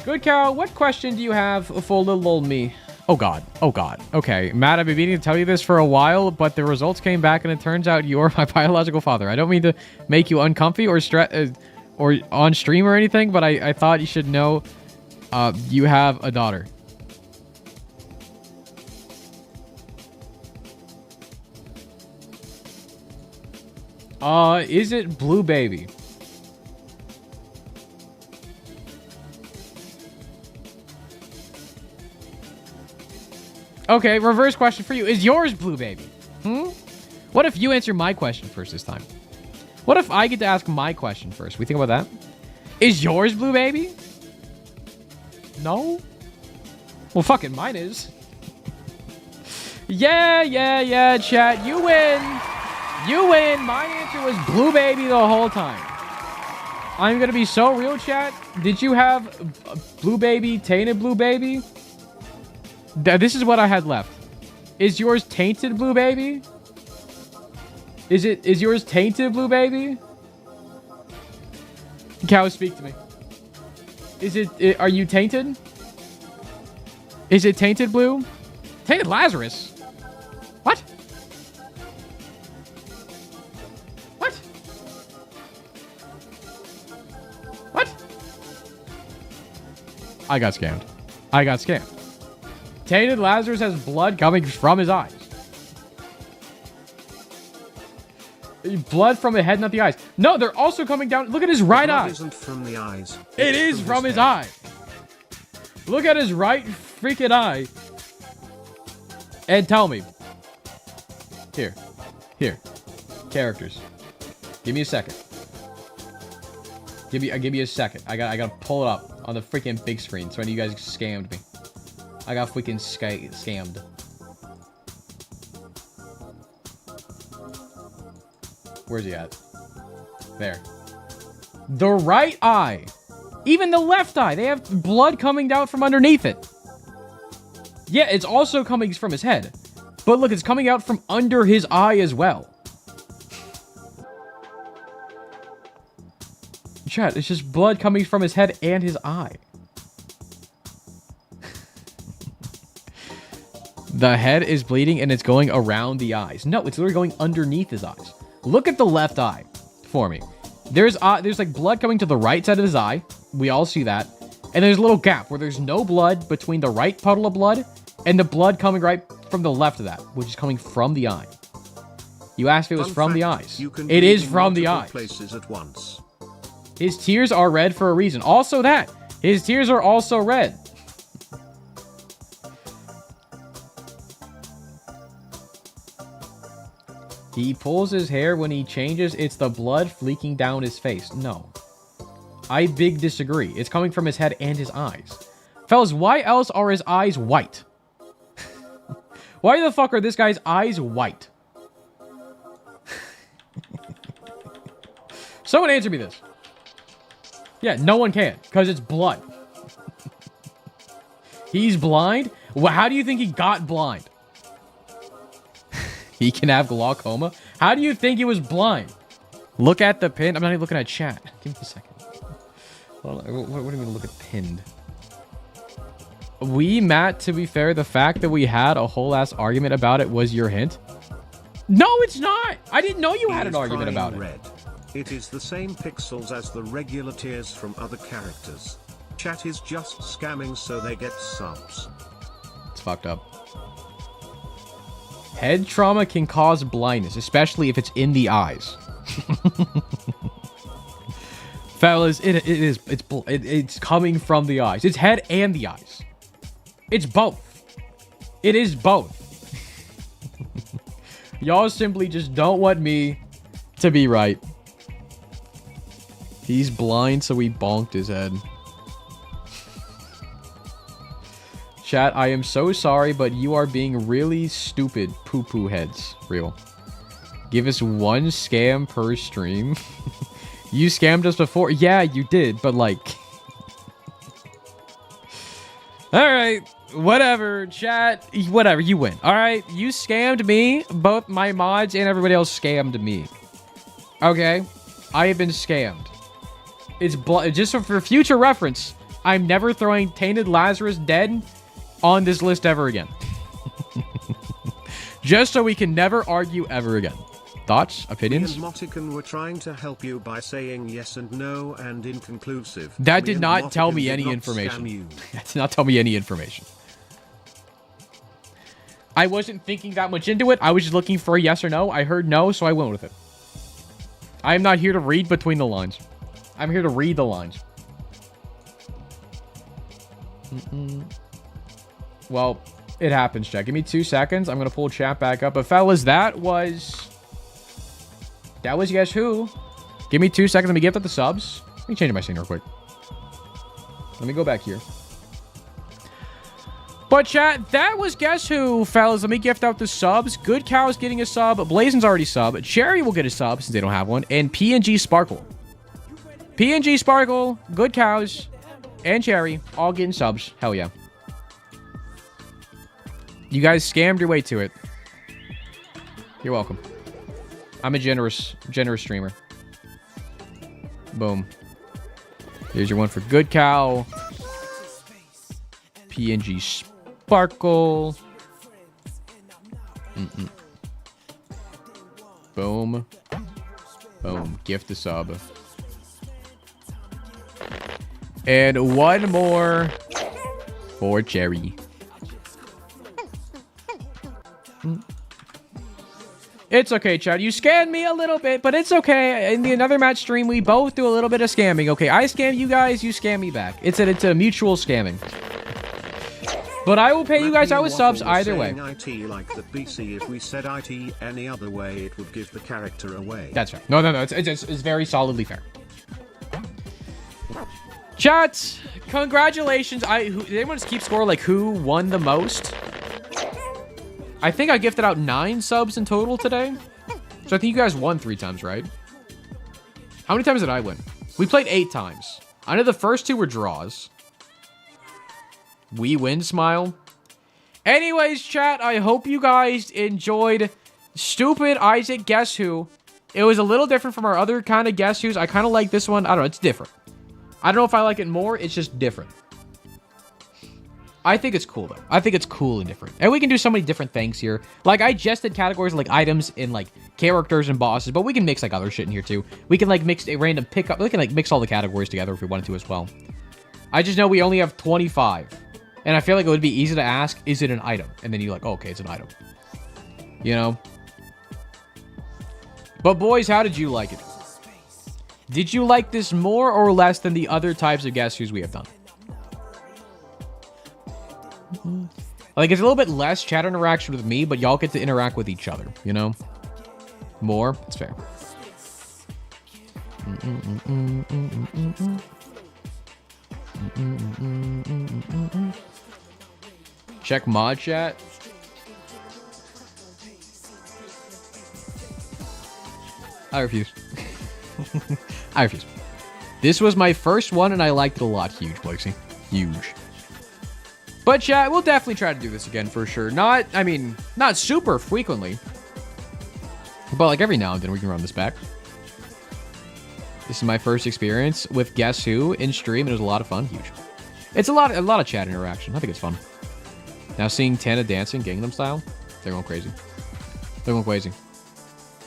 Good cow, what question do you have for little old me? Oh god. Oh god. Okay, Matt, I've been meaning to tell you this for a while, but the results came back and it turns out you're my biological father. I don't mean to make you uncomfy or or on stream or anything, but I thought you should know you have a daughter. Is it Blue Baby? Okay, reverse question for you. Is yours Blue Baby? What if you answer my question first this time? What if I get to ask my question first? We think about that? Is yours Blue Baby? No? Well, fucking mine is. Yeah, chat. You win. You win. My answer was Blue Baby the whole time. I'm gonna be so real, chat. Did you have Blue Baby, Tainted Blue Baby? This is what I had left. Is yours Tainted Blue Baby? Is yours Tainted Blue Baby? Cow, speak to me. Are you tainted? Is it Tainted Blue? Tainted Lazarus? What? What? What? I got scammed. I got scammed. Tainted Lazarus has blood coming from his eyes. Blood from the head, not the eyes. No, they're also coming down. Look at his right eye. Isn't from the eyes. It is from his eye. Look at his right freaking eye. And tell me. Here. Characters. Give me a second. Give me a second. I gotta pull it up on the freaking big screen. So I know you guys scammed me. I got freaking scammed. Where's he at? There. The right eye. Even the left eye. They have blood coming down from underneath it. Yeah, it's also coming from his head. But look, it's coming out from under his eye as well. Chat, it's just blood coming from his head and his eye. The head is bleeding and it's going around the eyes. No, it's literally going underneath his eyes. Look at the left eye for me. There's like blood coming to the right side of his eye. We all see that. And there's a little gap where there's no blood between the right puddle of blood and the blood coming right from the left of that, which is coming from the eye. You asked if it was from the eyes. It is from the eyes. Places at once. His tears are red for a reason. Also that. His tears are also red. He pulls his hair when he changes. It's the blood leaking down his face. No. I big disagree. It's coming from his head and his eyes. Fellas, why else are his eyes white? Why the fuck are this guy's eyes white? Someone answer me this. Yeah, no one can. Because it's blood. He's blind? Well, how do you think he got blind? He can have glaucoma? How do you think he was blind? Look at the pin. I'm not even looking at chat. Give me a second. What do you mean look at pinned? Matt, to be fair, the fact that we had a whole ass argument about it was your hint. No, it's not. I didn't know you had an argument about it. Red. It is the same pixels as the regular tears from other characters. Chat is just scamming so they get subs. It's fucked up. Head trauma can cause blindness, especially if it's in the eyes. Fellas, it's coming from the eyes. It's head and the eyes. It's both. It is both. Y'all simply just don't want me to be right. He's blind, so he bonked his head. Chat, I am so sorry, but you are being really stupid, poo-poo heads. Real. Give us one scam per stream. You scammed us before. Yeah, you did, but like... Alright, whatever, chat. Whatever, you win. Alright, you scammed me. Both my mods and everybody else scammed me. Okay? I have been scammed. It's just for future reference, I'm never throwing Tainted Lazarus dead on this list ever again. Just so we can never argue ever again. Thoughts? Opinions? Me and Motican were trying to help you by saying yes and no and inconclusive. That did not tell me any information. That did not tell me any information. I wasn't thinking that much into it. I was just looking for a yes or no. I heard no, so I went with it. I am not here to read between the lines. I'm here to read the lines. Well, it happens, Jack. Give me 2 seconds. I'm going to pull chat back up. But fellas, that was Guess Who. Give me 2 seconds. Let me get to the subs. Let me change my scene real quick. Let me go back here. But chat, that was Guess Who, fellas. Let me gift out the subs. Good Cow's getting a sub. Blazin's already sub. Cherry will get a sub since they don't have one. And PNG Sparkle. PNG Sparkle, Good Cows, and Cherry all getting subs. Hell yeah. You guys scammed your way to it. You're welcome. I'm a generous streamer. Boom. Here's your one for Good Cow. PNG Sparkle. Boom. Boom. Gift a sub. And one more for Cherry. It's okay, Chad. You scammed me a little bit, but it's okay. In the Another Match stream, we both do a little bit of scamming. Okay, I scam you guys, you scam me back. It's a mutual scamming. But I will pay you guys out with subs either way. IT like the BC. If we said IT any other way, it would give the character away. That's right. No. It's very solidly fair. Chat, congratulations. Did anyone just keep score like who won the most? I think I gifted out 9 subs in total today. So I think you guys won 3 times, right? How many times did I win? We played 8 times. I know the first 2 were draws. We win, smile. Anyways, chat, I hope you guys enjoyed Stupid Isaac Guess Who. It was a little different from our other kind of Guess Who's. I kind of like this one. I don't know. It's different. I don't know if I like it more. It's just different. I think it's cool, though. I think it's cool and different. And we can do so many different things here. Like, I just did categories like items and, like, characters and bosses. But we can mix, like, other shit in here, too. We can, like, mix a random pickup. We can, like, mix all the categories together if we wanted to as well. I just know we only have 25. And I feel like it would be easy to ask, is it an item? And then you're like, oh, okay, it's an item. You know? But, boys, how did you like it? Did you like this more or less than the other types of Guess Who's we have done? Like, it's a little bit less chat interaction with me, but y'all get to interact with each other, you know? More? It's fair. Check mod chat. I refuse. I refuse. This was my first one, and I liked it a lot. Huge, Blakesy. Huge. But chat, we'll definitely try to do this again for sure. Not super frequently. But like every now and then we can run this back. This is my first experience with Guess Who in stream. It was a lot of fun. Huge. It's a lot of chat interaction. I think it's fun. Now seeing Tana dancing Gangnam Style, they're going crazy. They're going crazy.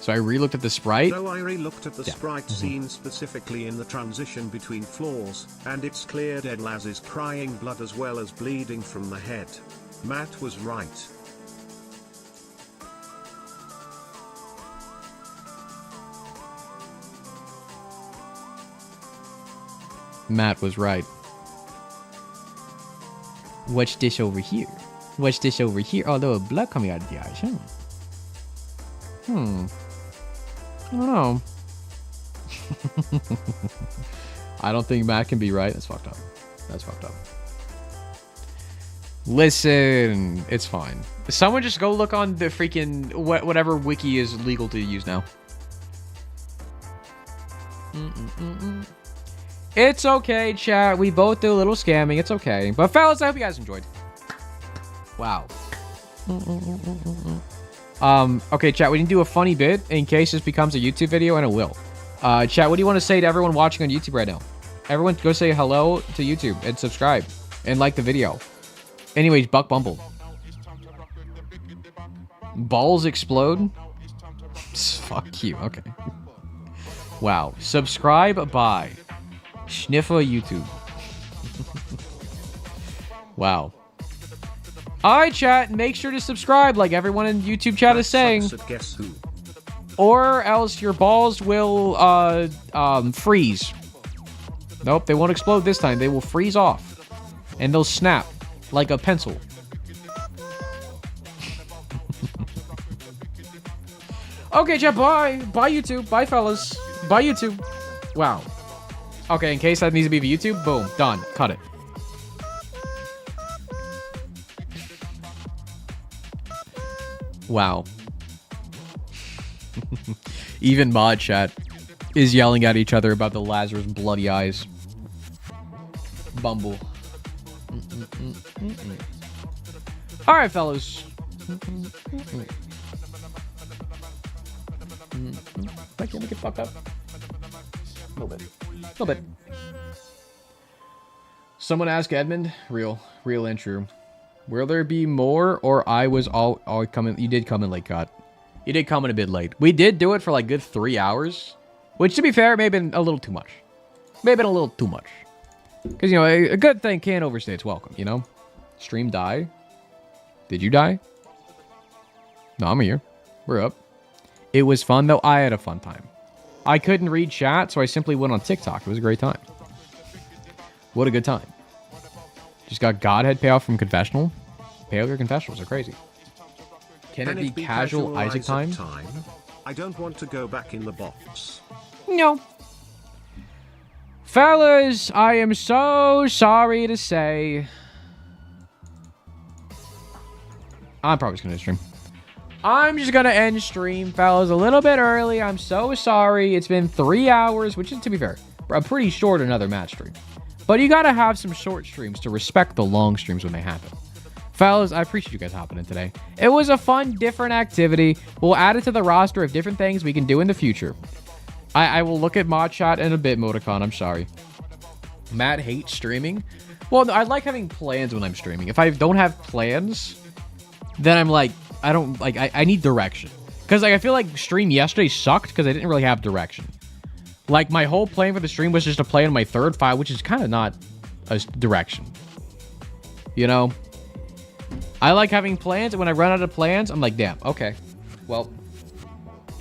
So I re-looked at the sprite. So I re-looked at the sprite scene specifically in the transition between floors, and it's clear Dead Laz is crying blood as well as bleeding from the head. Matt was right. Matt was right. Watch this over here. Watch this over here. Oh, there was blood coming out of the eyes. I don't know. I don't think Matt can be right. That's fucked up. That's fucked up. Listen, it's fine. Someone just go look on the freaking whatever wiki is legal to use now. It's okay, chat. We both do a little scamming. It's okay. But fellas, I hope you guys enjoyed. Wow. Okay, chat, we can do a funny bit in case this becomes a YouTube video, and it will. Chat, what do you want to say to everyone watching on YouTube right now? Everyone, go say hello to YouTube and subscribe and like the video. Anyways, Buck Bumble. Balls explode? Fuck you, okay. Wow. Subscribe by Sniffa YouTube. Wow. Alright, chat, make sure to subscribe like everyone in YouTube chat is saying. Guess Who? Or else your balls will, freeze. Nope, they won't explode this time. They will freeze off. And they'll snap like a pencil. Okay, chat, bye. Bye, YouTube. Bye, fellas. Bye, YouTube. Wow. Okay, in case that needs to be YouTube, boom, done. Cut it. Wow. Even mod chat is yelling at each other about the Lazarus bloody eyes. Bumble. All right, fellas. Like, let me get fucked up. A little bit. Someone ask Edmund. Real and true. Will there be more, or I was all coming? You did come in late, God. You did come in a bit late. We did do it for like good 3 hours, which, to be fair, may have been a little too much. Because, you know, a good thing can't overstay its welcome, you know? Stream die. Did you die? No, I'm here. We're up. It was fun, though. I had a fun time. I couldn't read chat, so I simply went on TikTok. It was a great time. What a good time. Just got Godhead payoff from Confessional. Payoff Confessionals are crazy. Can it be casual Isaac time? I don't want to go back in the box. No. Fellas, I am so sorry to say. I'm probably just going to stream. I'm just going to end stream, fellas, a little bit early. I'm so sorry. It's been 3 hours, which is, to be fair, a pretty short another match stream. But you got to have some short streams to respect the long streams when they happen. Fellas, I appreciate you guys hopping in today. It was a fun, different activity. We'll add it to the roster of different things we can do in the future. I will look at mod chat in a bit, Moticon. I'm sorry. Matt hates streaming. Well, no, I like having plans when I'm streaming. If I don't have plans, then I'm like, I need direction. Because like, I feel like stream yesterday sucked because I didn't really have direction. Like, my whole plan for the stream was just to play on my third file, which is kind of not a direction. You know? I like having plans, and when I run out of plans, I'm like, damn, okay. Well,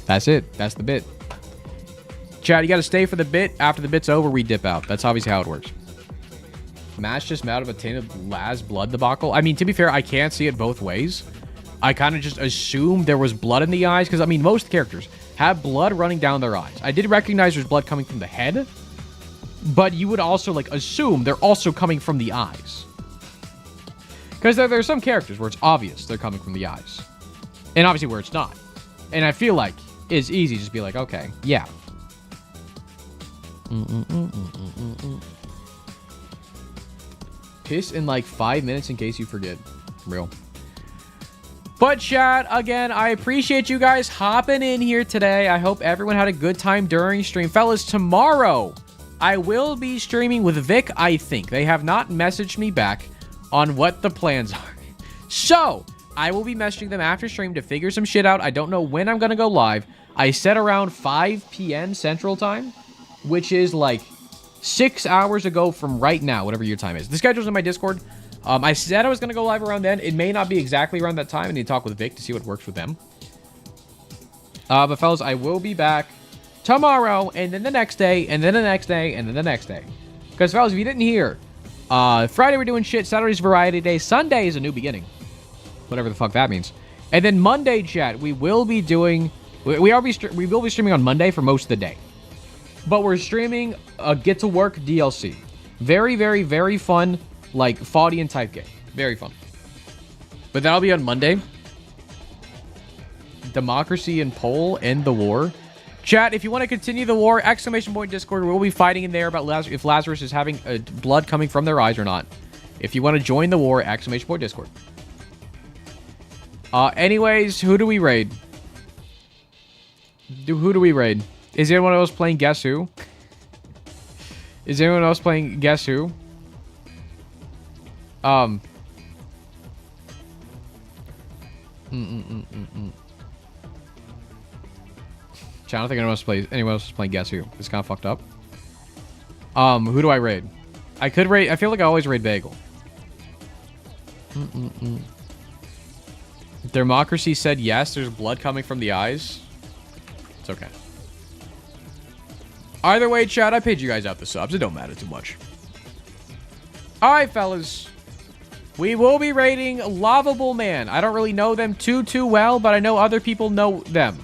that's it. That's the bit. Chad, you got to stay for the bit. After the bit's over, we dip out. That's obviously how it works. Mash just mad of a tainted Laz blood debacle. I mean, to be fair, I can't see it both ways. I kind of just assumed there was blood in the eyes, because, I mean, most characters have blood running down their eyes. I did recognize there's blood coming from the head, but you would also, like, assume they're also coming from the eyes. Because there are some characters where it's obvious they're coming from the eyes. And obviously where it's not. And I feel like it's easy to just be like, okay, yeah. Piss in like 5 minutes in case you forget. Real. But chat, again, I appreciate you guys hopping in here today. I hope everyone had a good time during stream. Fellas, tomorrow I will be streaming with Vic, I think. They have not messaged me back on what the plans are. So, I will be messaging them after stream to figure some shit out. I don't know when I'm going to go live. I said around 5 p.m. Central Time, which is like 6 hours ago from right now, whatever your time is. The schedule's in my Discord. I said I was going to go live around then. It may not be exactly around that time. I need to talk with Vic to see what works with them. But fellas, I will be back tomorrow, and then the next day, and then the next day, and then the next day. Because fellas, if you didn't hear, Friday we're doing shit, Saturday's variety day, Sunday is a new beginning. Whatever the fuck that means. And then Monday, chat, we will be doing, we will be streaming on Monday for most of the day. But we're streaming a Get to Work DLC. Very, very, very fun, like, Faudian type game. Very fun. But that'll be on Monday. Democracy and Poll, end the war. Chat, if you want to continue the war, exclamation point Discord. We'll be fighting in there about if Lazarus is having blood coming from their eyes or not. If you want to join the war, exclamation point Discord. Anyways, who do we raid? Who do we raid? Is anyone else playing Guess Who? Is anyone else playing Guess Who? Chat, I don't think anyone else is playing Guess Who. It's kind of fucked up. Who do I raid? I could raid. I feel like I always raid Bagel. Democracy said yes. There's blood coming from the eyes. It's okay. Either way, chat, I paid you guys out the subs. It don't matter too much. All right, fellas. We will be raiding Lovable Man. I don't really know them too well, but I know other people know them.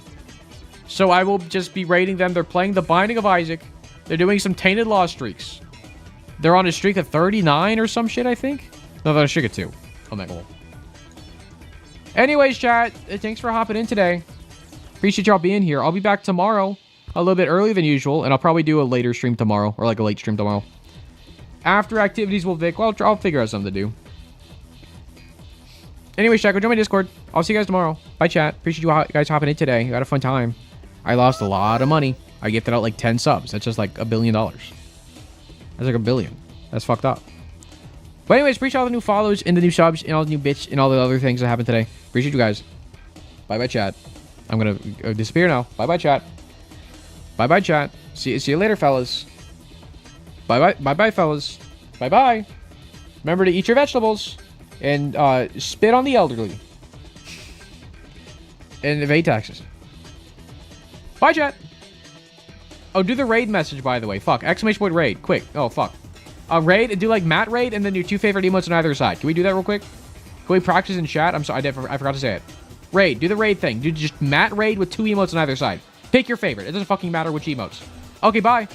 So I will just be raiding them. They're playing The Binding of Isaac. They're doing some Tainted Law streaks. They're on a streak of 39 or some shit, I think. No, they're on a streak of 2. Oh my god. Anyways, chat, thanks for hopping in today. Appreciate y'all being here. I'll be back tomorrow a little bit earlier than usual, and I'll probably do a later stream tomorrow, or like a late stream tomorrow. After activities will Vic, well, I'll figure out something to do. Anyways, chat, go join my Discord. I'll see you guys tomorrow. Bye, chat. Appreciate you guys hopping in today. I had a fun time. I lost a lot of money. I gifted out like 10 subs. That's just like $1 billion. That's like $1 billion. That's fucked up. But anyways, appreciate all the new follows and the new subs and all the new bits and all the other things that happened today. Appreciate you guys. Bye-bye, chat. I'm going to disappear now. Bye-bye, chat. Bye-bye, chat. See you later, fellas. Bye-bye. Bye-bye, fellas. Bye-bye. Remember to eat your vegetables and spit on the elderly. And evade taxes. Bye, chat. Oh, do the raid message, by the way. Fuck. Exclamation point raid. Quick. Oh, fuck. Raid. Do like Matt raid and then your 2 favorite emotes on either side. Can we do that real quick? Can we practice in chat? I'm sorry. I forgot to say it. Raid. Do the raid thing. Do just Matt raid with 2 emotes on either side. Pick your favorite. It doesn't fucking matter which emotes. Okay, bye.